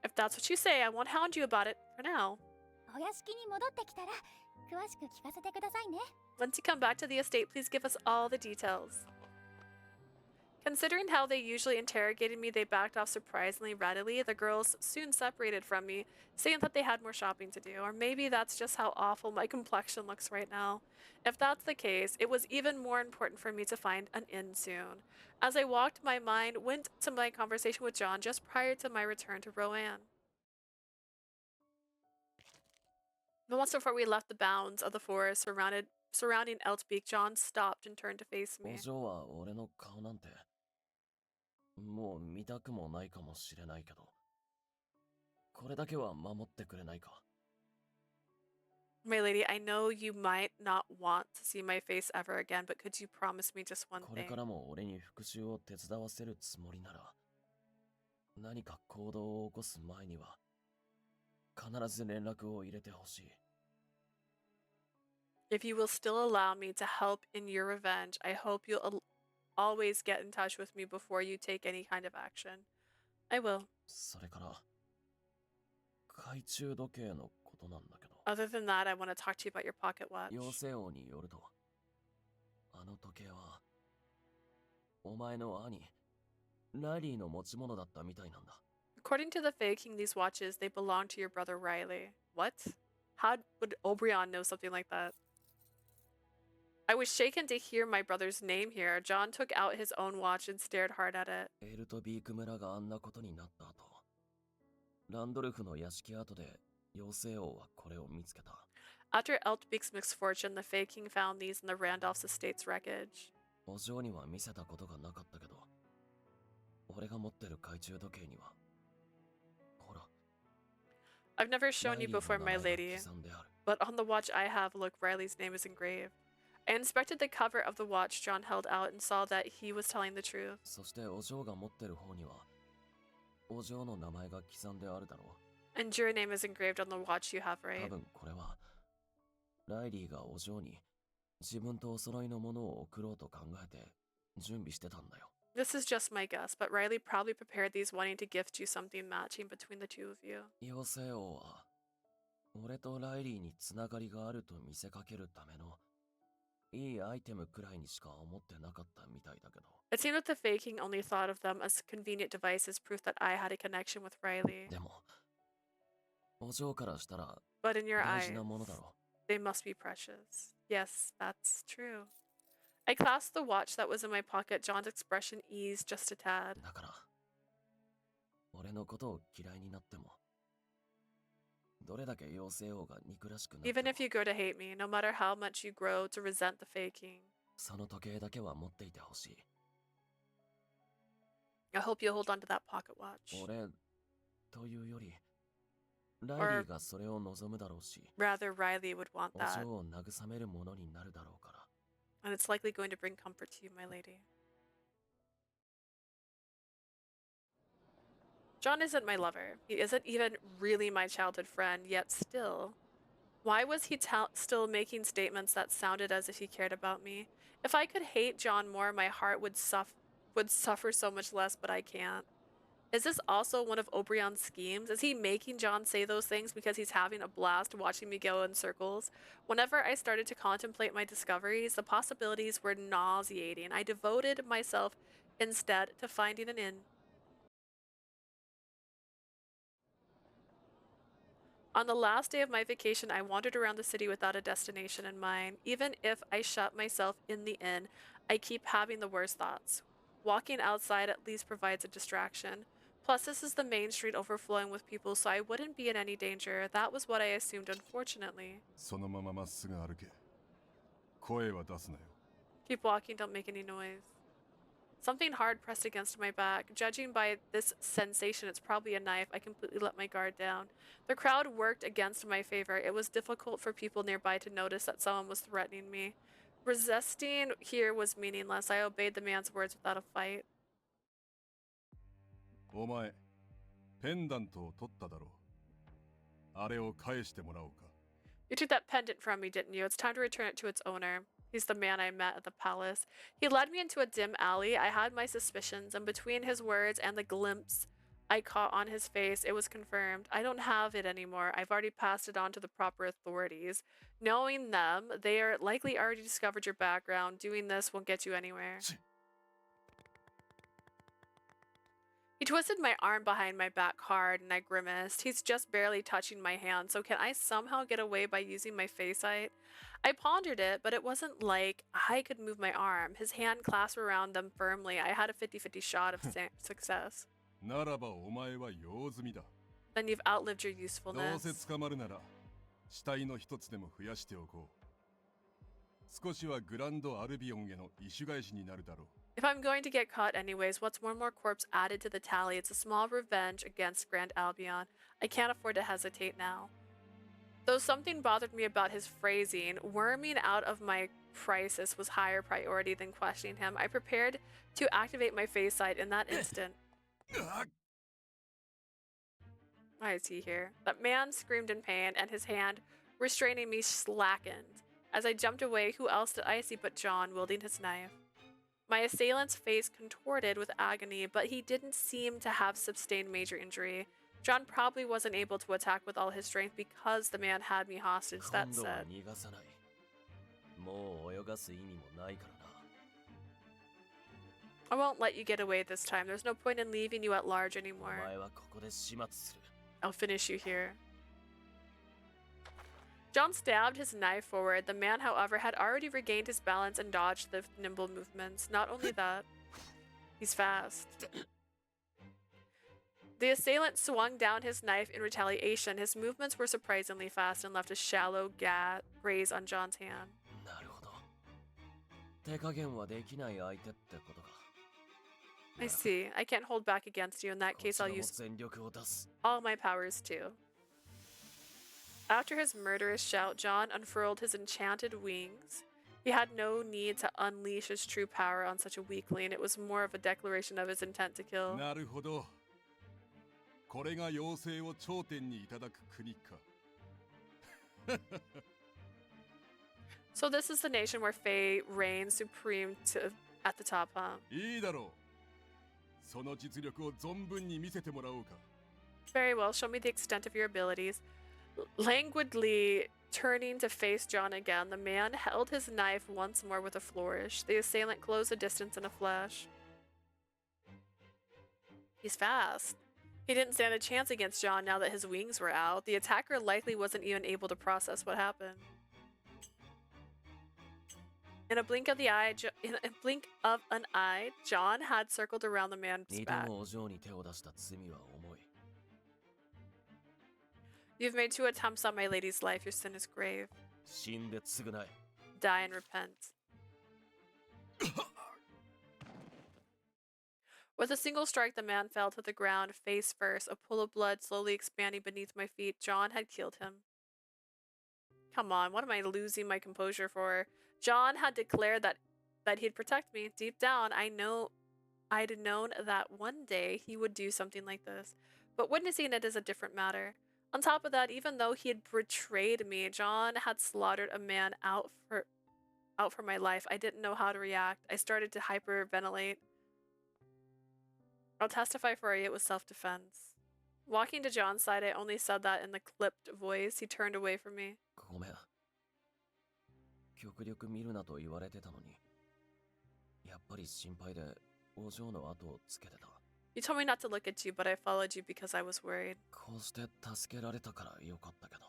If that's what you say, I won't hound you about it for now. お屋敷に戻ってきたら詳しく聞かせてくださいね。 Once you come back to the estate, please give us all the details. Considering how they usually interrogated me, they backed off surprisingly readily. The girls soon separated from me, saying that they had more shopping to do, or maybe that's just how awful my complexion looks right now. If that's the case, it was even more important for me to find an inn soon. As I walked, my mind went to my conversation with John just prior to my return to Roanne. But once before we left the bounds of the forest surrounding Eltbeek, John stopped and turned to face me. お嬢は俺の顔なんてもう見たくもないかもしれないけど、これだけは守ってくれないか。 My lady, I know you might not want to see my face ever again, but could you promise me just one これ thing? からも俺に復讐を手伝わせるつもりなら、何か行動を起こす前には必ず連絡を入れてほしい。 If you will still allow me to help in your revenge, I hope you'll always get in touch with me before you take any kind of action. I will. それから懐中時計のことなんだけど、 Other than that, I want to talk to you about your pocket watch. 妖精王によると、あの時計はお前の兄ライリーの持ち物だったみたいなんだ。 According to the Fae King, these watches, they belong to your brother Riley. What? How would Obrion know something like that? I was shaken to hear my brother's name here. John took out his own watch and stared hard at it. エルトビーク村があんなことになった後、ランドルフの屋敷跡で妖精王はこれを見つけた。 After Eltbeek's misfortune, the Fae King found these in the Randolph's estate's wreckage. お嬢には見せたことがなかったけど、俺が持ってる懐中時計には、ほら。 I've never shown you before, my lady, but on the watch I have, look, Riley's name is engraved. I inspected the cover of the watch John held out and saw that he was telling the truth. そしてお嬢が持ってる方には、お嬢の名前が刻んであるだろう。 And your name is engraved on the watch you have, 多 right? 分これは、ライリーがお嬢に自分とお揃いのものを送ろうと考えて準備してたんだよ。 This is just my guess, but Riley probably prepared these wanting to gift you something matching between the two of you. 妖精王は俺とライリーにつながりがあると見せかけるためのいいアイテムくらいにしか思ってなかったみたいだけど。 It seemed that the faking only thought of them as convenient devices, proof that I had a connection with Riley. でもお嬢からしたら But in your 大 eyes, 事なものだろ。 they must be precious. Yes, that's true. I clasped the watch that was in my pocket. John's expression eased just a tad. だから俺のことを嫌いになってもどれだけ妖精王が憎らしくなっても Even if you grow to hate me, no matter how much you grow to resent the faking, その時計だけは持っていてほしい。 I hope you hold on to that pocket watch. 俺というよりライリーがそれを望むだろうし、 Rather, Riley would want お that, 嬢を慰めるものになるだろうから。 and it's likely going to bring comfort to you, my lady. John isn't my lover. He isn't even really my childhood friend, yet still. Why was he still making statements that sounded as if he cared about me? If I could hate John more, my heart would suffer so much less, but I can't. Is this also one of Obrion's schemes? Is he making John say those things because he's having a blast watching me go in circles? Whenever I started to contemplate my discoveries, the possibilities were nauseating. I devoted myself instead to finding an inn. On the last day of my vacation, I wandered around the city without a destination in mind. Even if I shut myself in the inn, I keep having the worst thoughts. Walking outside at least provides a distraction. Plus, this is the main street overflowing with people, so I wouldn't be in any danger. That was what I assumed, unfortunately. そのまままっすぐ歩け。声は出すなよ。 Keep walking, don't make any noise. Something hard pressed against my back. Judging by this sensation, it's probably a knife. I completely let my guard down. The crowd worked against my favor. It was difficult for people nearby to notice that someone was threatening me. Resisting here was meaningless. I obeyed the man's words without a fight. お前、ペンダントを取っただろう。あれを返してもらおうか。 You took that pendant from me, didn't you? It's time to return it to its owner. He's the man I met at the palace. He led me into a dim alley. I had my suspicions, and between his words and the glimpse I caught on his face, it was confirmed. I don't have it anymore. I've already passed it on to the proper authorities. Knowing them, they are likely already discovered your background. Doing this won't get you anywhere. He twisted my arm behind my back hard, and I grimaced. He's just barely touching my hand, so can I somehow get away by using my faceit? I pondered it, but it wasn't like I could move my arm. His hand clasped around them firmly. I had a 50-50 shot of success. ならばお前は用済みだ。 Then you've outlived your どうせ usefulness. 捕まるなら死体の一つでも増やしておこう。少しはグランドアルビオンへの意趣返しになるだろう。 If I'm going to get caught anyways, what's one more corpse added to the tally? It's a small revenge against Grand Albion. I can't afford to hesitate now. Though something bothered me about his phrasing, worming out of my crisis was higher priority than questioning him. I prepared to activate my face sight in that instant. I see here. That man screamed in pain, and his hand restraining me slackened. As I jumped away, who else did I see but John wielding his knife? My assailant's face contorted with agony, but he didn't seem to have sustained major injury. John probably wasn't able to attack with all his strength because the man had me hostage, that 今度は said. 逃がさない。もう泳がす意味もないからな。 I won't let you get away this time. There's no point in leaving you at large お anymore. 前はここで始末する。 I'll finish you here. John stabbed his knife forward. The man, however, had already regained his balance and dodged the nimble movements. Not only that, he's fast. The assailant swung down his knife in retaliation. His movements were surprisingly fast and left a shallow graze on John's hand. なるほど。手加減はできない相手ってことか。 I see. I can't hold back against you. In that こ case, ちら I'll も use 全力を出す。 all my powers too. After his murderous shout, John unfurled his enchanted wings. He had no need to unleash his true power on such a weakling. It was more of a declaration of his intent to kill. なるほど。これが妖精を頂点にいただく国か。So this is the nation where Faye reigns supreme at the top, huh? いいだろう。その実力を存分に見せてもらおうか。 Very well, show me the extent of your abilities. Languidly turning to face John again, the man held his knife once more with a flourish. The assailant closed the distance in a flash. He's fast. He didn't stand a chance against John now that his wings were out. The attacker likely wasn't even able to process what happened. In a blink of an eye, John had circled around the man's 二度 back. もお嬢に手を出した罪は重い。 You've made 2 attempts on my lady's life. Your sin is grave. 死んで償え。 Die and repent. With a single strike, the man fell to the ground, face first, a pool of blood slowly expanding beneath my feet. John had killed him. Come on, what am I losing my composure for? John had declared that he'd protect me. Deep down, I'd known that one day he would do something like this. But witnessing it is a different matter. On top of that, even though he had betrayed me, John had slaughtered a man out for my life. I didn't know how to react. I started to hyperventilate. I'll testify for it was self-defense. Walking to John's side, I only said that in the clipped voice. He turned away from me. ごめん。極力見るなと言われてたのに。やっぱり心配でお嬢の後をつけてた。 You told me not to look at you, but I followed you because I was worried. こうして助けられたからよかったけど。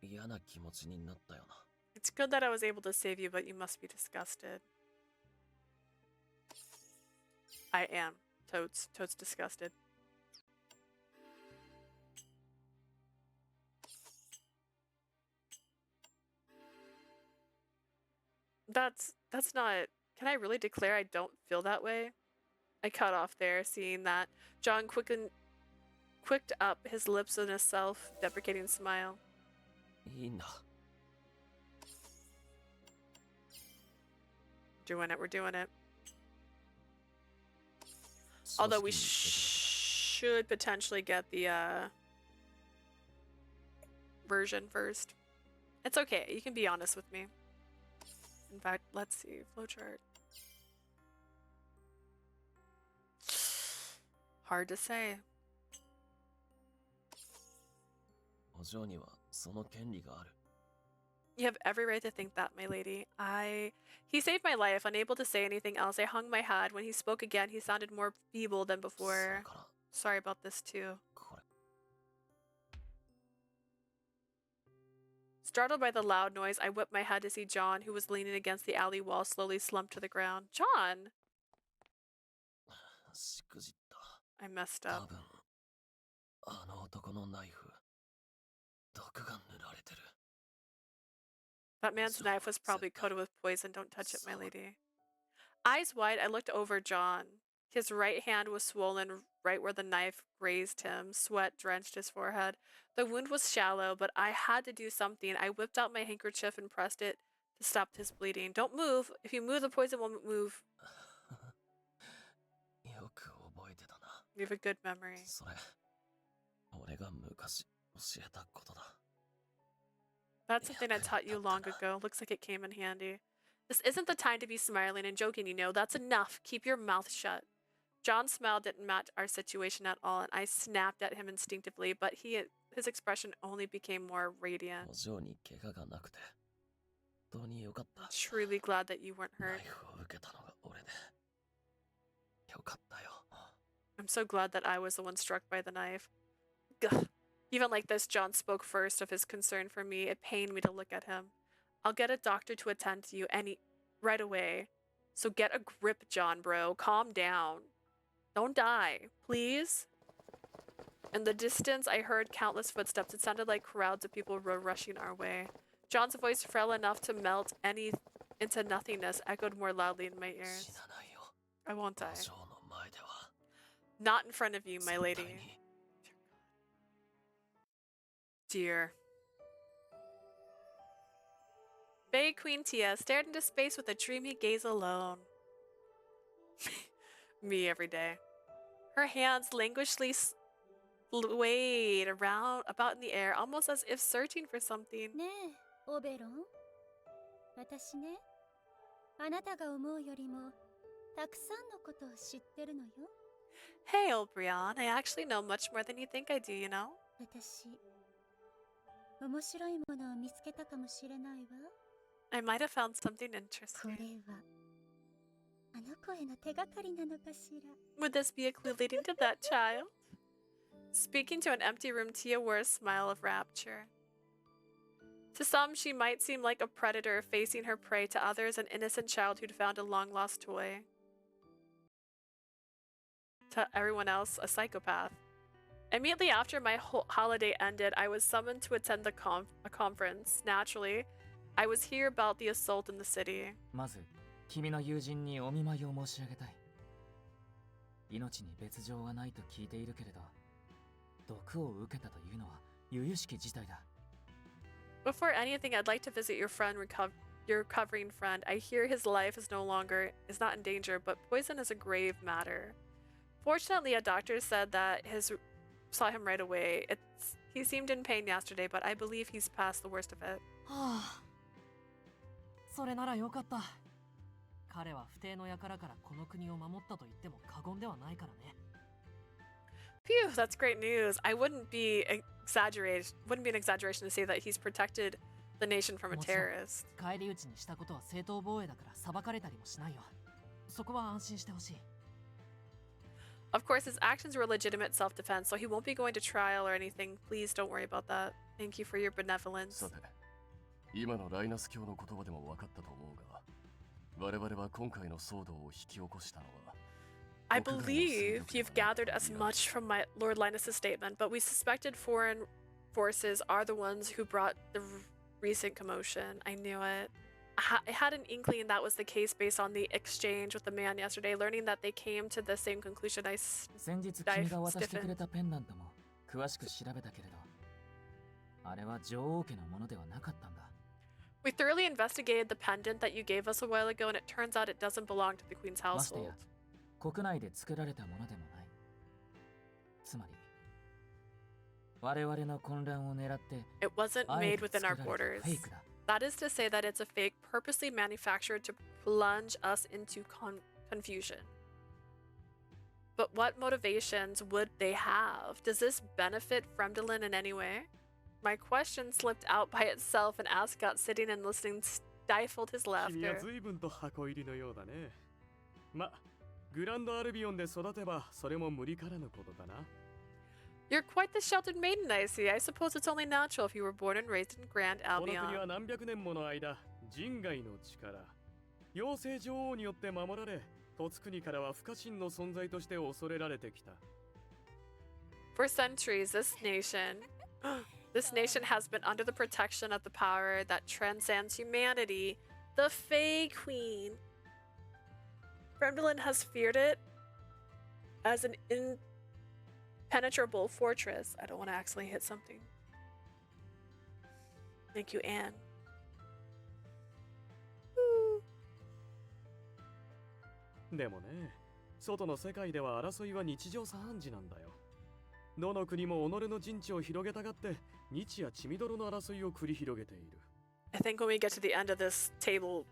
嫌な気持ちになったよな。 It's good that I was able to save you, but you must be disgusted. I am. Toad's disgusted. That's not... Can I really declare I don't feel that way? I cut off there, seeing that John quicked up his lips in a self-deprecating smile. いいんだ。 Doing it, we're doing it. Although we 組織に should potentially get the version first. It's okay, you can be honest with me. In fact, let's see, flowchart. Hard to say. お嬢にはその権利がある。 You have every right to think that, my lady. He saved my life. Unable to say anything else, I hung my head. When he spoke again, he sounded more feeble than それ before. から Sorry about this too. これ Startled by the loud noise, I whipped my head to see John, who was leaning against the alley wall, slowly slumped to the ground. John! しくじった。 I messed 多 up. 分あの男のナイフ毒が塗られてる。 That man's So- knife was probably so- coated with poison. Don't touch it, my so- lady. Eyes wide, I looked over John. His right hand was swollen right where the knife grazed him. Sweat drenched his forehead. The wound was shallow, but I had to do something. I whipped out my handkerchief and pressed it to stop his bleeding. Don't move. If you move, the poison won't move. よく覚えてたな。 You have a good memory. それ俺が昔教えたことだ。 That's something I taught you long ago. Looks like it came in handy. This isn't the time to be smiling and joking, you know. That's enough. Keep your mouth shut. John's smile didn't match our situation at all, and I snapped at him instinctively, but his expression only became more radiant. お嬢に怪我がなくて本当によかった。 Truly glad that you weren't ナ hurt. イフを受けたのが俺でよかったよ。 I'm so glad that I was the one struck by the knife. Gah. Even like this, John spoke first of his concern for me. It pained me to look at him. I'll get a doctor to attend to you right away. So get a grip, John, bro. Calm down. Don't die, please. In the distance, I heard countless footsteps. It sounded like crowds of people were rushing our way. John's voice, frail enough to melt into nothingness, echoed more loudly in my 死 ears. なないよ。 I won't お die. 嬢の前では Not in front of you, my 絶 lady. 対に Dear. Bay Queen Tia stared into space with a dreamy gaze alone. Me every day. Her hands languishly swayed about in the air, almost as if searching for something. ねえオベロン私ね、あなたが思うよりもたくさんのことを知ってるのよ。 Hey, old Brian, I actually know much more than you think I do, you know? 私、面白いものを見つけたかもしれないわ。 I might have found something こ interesting. れはあの子への手がかりなのかしら。 Would this be a clue leading to that child? Speaking to an empty room, Tia wore a smile of rapture. To some, she might seem like a predator facing her prey. To others, an innocent child who'd found a long-lost toy. To everyone else, a psychopath. Immediately after my holiday ended, I was summoned to attend a conference. Naturally, I was here about the assault in the city. まず君の友人にお見舞いを申し上げたい。命に別状はないと聞いているけれど、毒を受けたというのは由々しき事態だ。Before anything, I'd like to visit your recovering friend. I hear his life is not in danger, but poison is a grave matter. Fortunately, a doctor said that saw him right away. He seemed in pain yesterday, but I believe he's past the worst of it. はあ、それならよかった。彼は不定の輩からこの国を守ったと言っても過言ではないからね。 Phew, that's great news. Wouldn't be an exaggeration to say that he's protected the nation from a もちろん terrorist. 返り討ちにしたことは正当防衛だから裁かれたりもしないよ。そこは安心してほしい。 Of course, his actions were legitimate self-defense, so he won't be going to trial or anything. Please don't worry about that. Thank you for your benevolence. さて、今のライナス教の言葉でも分かったと思うが、我々は今回の騒動を引き起こしたのは I believe you've gathered as much from my Lord Linus's statement, but we suspected foreign forces are the ones who brought the recent commotion. I knew it. I had an inkling that was the case based on the exchange with the man yesterday, learning that they came to the same conclusion. I 先日君が渡してくれたペンダントも詳しく調べたけれど、あれは女王家のものではなかったんだ。 We thoroughly investigated the pendant that you gave us a while ago, and it turns out it doesn't belong to the Queen's ましてや household. 国内で作られたものでもない。つまり我々の混乱を狙って It wasn't あえ made て within our 作られ borders. たフェイクだ。 That is to say that it's a fake purposely manufactured to plunge us into confusion. But what motivations would they have? Does this benefit Fremdelin in any way? My question slipped out by itself, and Ascot, sitting and listening, stifled his 君は laughter. 随分と箱入りのようだね。ま、グランドアルビオンで育てばそれも無理からぬことかな。 You're quite the sheltered maiden, I see. I suppose it's only natural if you were born and raised in Grand この国は Albion. 何百年もの間、人外の力、妖精女王によって守られ、突国からは不可侵の存在として恐れられてきた。 For centuries, this nation has been under the protection of the power that transcends humanity, the Fey Queen. Fremdelin has feared it as an impenetrable fortress. I don't want to accidentally hit something. Thank you, Anne. Woo. でもね、外の世界では争いは日常茶飯事なんだよ。どの国も己の陣地を広げたがって、日夜血みどろの争いを繰り広げている。I think when we get to the end of this table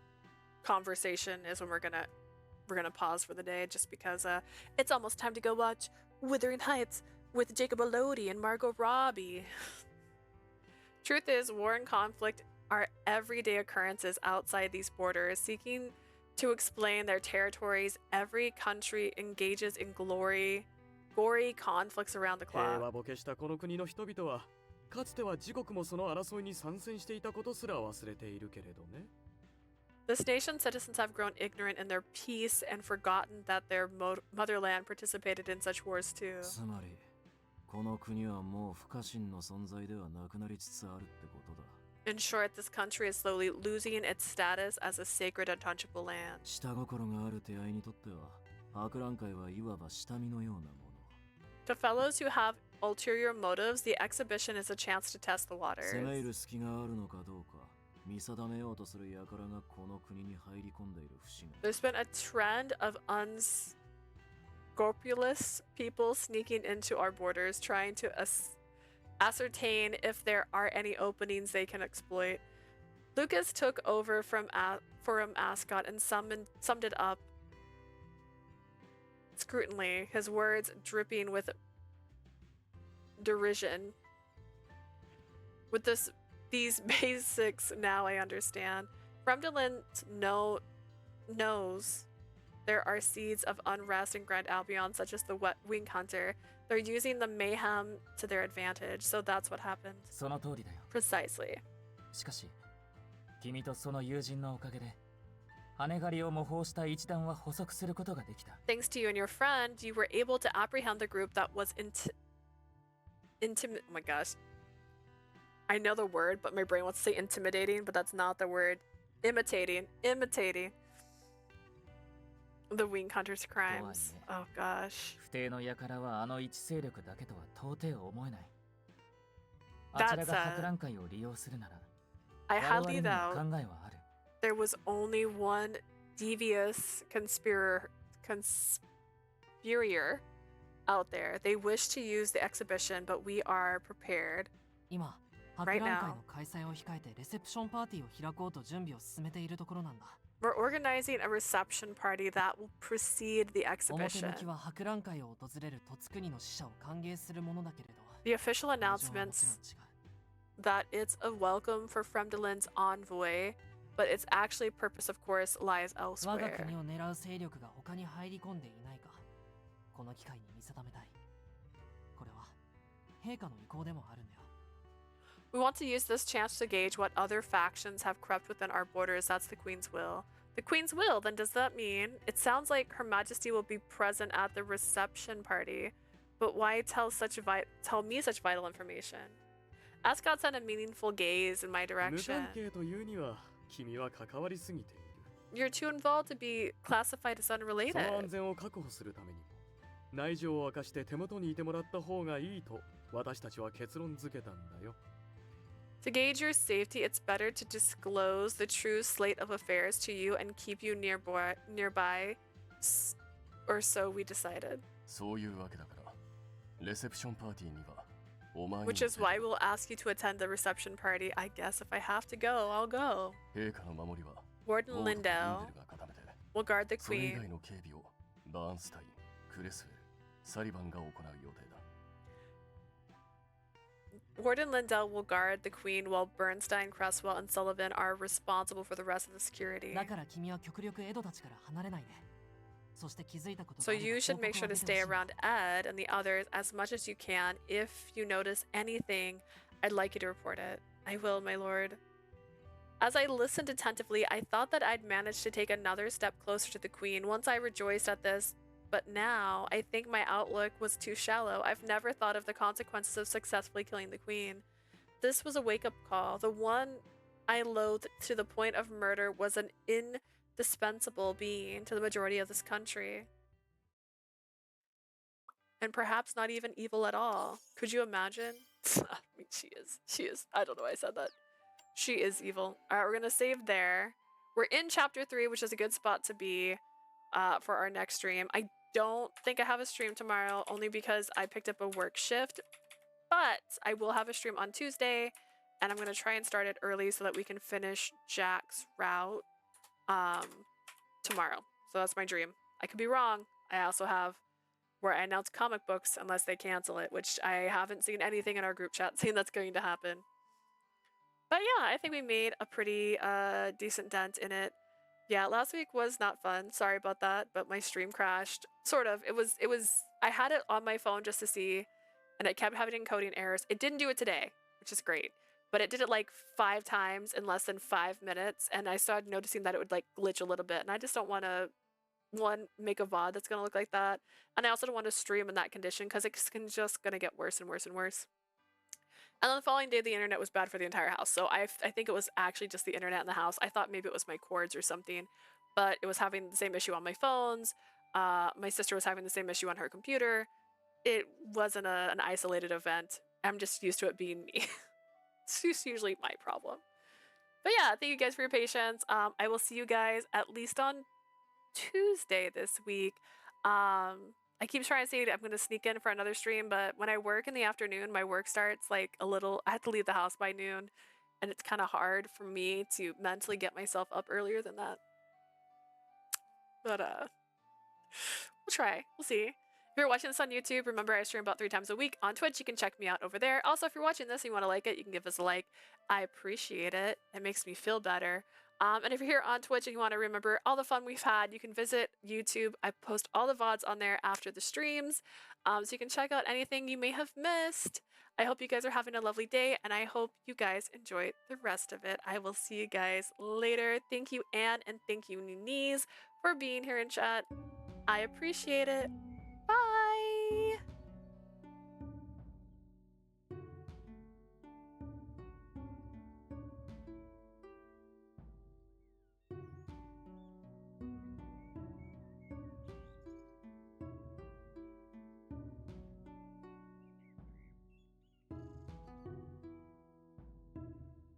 conversation is when we're gonna pause for the day, just because it's almost time to go watch Wuthering Heights with Jacob Elordi and Margot Robbie. Truth is, war and conflict are everyday occurrences outside these borders. Seeking to explain their territories, every country engages in gory conflicts around the 平 clock. 和ボケしたこの国の人々は、かつては自国もその争いに参戦していたことすら忘れているけれどね。This nation's citizens have grown ignorant in their peace and forgotten that their motherland participated in such wars too. つまりこの国はもう不可侵の存在ではなくなりつつあるってことだ。 In short, this country is slowly losing its status as a sacred, untouchable land. 下心がある手合いにとっては博覧会はいわば下見のようなもの。 To fellows who have ulterior motives, the exhibition is a chance to test the 攻め入 waters. る隙があるのかどうか見定めようとする輩がこの国に入り込んでいる節が。 There's been a trend of unscrupulous people sneaking into our borders, trying to ascertain if there are any openings they can exploit. Lucas took over from Forum Ascot and summed it up scrutinally, his words dripping with derision. With these basics now I understand. Fremdolin knows there are seeds of unrest in Grand Albion, such as the Wing Hunter. They're using the mayhem to their advantage, so that's what happened. その通りだよ。 Precisely. しかし、君とその友人のおかげで、羽狩りを模倣した一団は捕捉することができた。Thanks to you and your friend, you were able to apprehend the group that was oh my gosh. I know the word, but my brain wants to say intimidating, but that's not the word. Imitating the Wing Hunter's crimes. Oh gosh. 不定の輩はあの一勢力だけとは到底思えない。あちらが博覧会を利用するなら、 I 我 highly 々にも doubt 考えはある。 there was only one devious conspirator out there. They wish to use the exhibition, but we are prepared. 今、博覧会の開催を控えてレセプションパーティーを開こうと準備を進めているところなんだ。 We're organizing a reception party that will precede the 表 exhibition. 向きは博覧会を訪れる戸津国の使者を歓迎するものだけれど、 The official 現状はもちろん announcements 違う。 that it's a welcome for Fremdelin's envoy, but its actually purpose, of course, lies 我が elsewhere. 国を狙う勢力が他に入り込んでいないか、この機会に見定めたい。これは陛下の意向でもあるんだよ。 We want to use this chance to gauge what other factions have crept within our borders. That's the Queen's will. The Queen's will, then does that mean it sounds like Her Majesty will be present at the reception party, but why tell me such vital information? Ascot sent a meaningful gaze in my 無 direction. 関係というには君は関わりすぎている。 You're too involved to be classified as その unrelated. 安全を確保するためにも内情を明かして手元にいてもらった方がいいと私たちは結論付けたんだよ。 To gauge your safety, it's better to disclose the true slate of affairs to you and keep you nearby, or so we decided. そういうわけだから、レセプションパーティーにはお前に Which is why we'll ask you to attend the reception party. I guess if I have to go, I'll go. 陛下の守りは Warden ウォードとリンデ Lindell ルが固めて、 will guard the それ以 queen. 外の警備をバーンスタイン、クレスウェル、サリバンが行う予定だ。 Warden Lindell will guard the queen while Bernstein, Cresswell, and Sullivan are responsible for the rest of the security. だから君は極力エドたちから離れないで。そして気づいたこと So があれば you should 報 make 告 sure を to 上げて stay ほしいんだ。 around Ed and the others as much as you can. If you notice anything, I'd like you to report it. I will, my lord. As I listened attentively, I thought that I'd managed to take another step closer to the queen. Once I rejoiced at this, but now I think my outlook was too shallow. I've never thought of the consequences of successfully killing the queen. This was a wake-up call. The one I loathed to the point of murder was an indispensable being to the majority of this country. And perhaps not even evil at all. Could you imagine? I mean, she is. She is. I don't know why I said that. She is evil. All right, we're going to save there. We're in chapter 3, which is a good spot to be for our next stream. I don't think I have a stream tomorrow, only because I picked up a work shift. But I will have a stream on Tuesday, and I'm going to try and start it early so that we can finish Jack's route tomorrow. So that's my dream. I could be wrong. I also have where I announce comic books unless they cancel it, which I haven't seen anything in our group chat saying that's going to happen. But yeah, I think we made a pretty decent dent in it. Yeah, last week was not fun. Sorry about that, but my stream crashed. Sort of. It was I had it on my phone just to see, and it kept having encoding errors. It didn't do it today, which is great. But it did it like 5 times in less than 5 minutes, and I started noticing that it would like glitch a little bit, and I just don't want to make a VOD that's going to look like that. And I also don't want to stream in that condition because it's just going to get worse and worse and worse. And then the following day, the internet was bad for the entire house. So I think it was actually just the internet in the house. I thought maybe it was my cords or something, but it was having the same issue on my phones. My sister was having the same issue on her computer. It wasn't an isolated event. I'm just used to it being me. It's just usually my problem. But yeah, thank you guys for your patience. I will see you guys at least on Tuesday this week. I keep trying to say I'm going to sneak in for another stream, but when I work in the afternoon, my work starts like I have to leave the house by noon, and it's kind of hard for me to mentally get myself up earlier than that. But we'll try. We'll see. If you're watching this on YouTube, remember I stream about 3 times a week. On Twitch, you can check me out over there. Also, if you're watching this and you want to like it, you can give us a like. I appreciate it. It makes me feel better. And if you're here on Twitch and you want to remember all the fun we've had, you can visit YouTube. I post all the VODs on there after the streams, so you can check out anything you may have missed. I hope you guys are having a lovely day, and I hope you guys enjoy the rest of it. I will see you guys later. Thank you, Anne, and thank you, Niniz, for being here in chat. I appreciate it. Bye!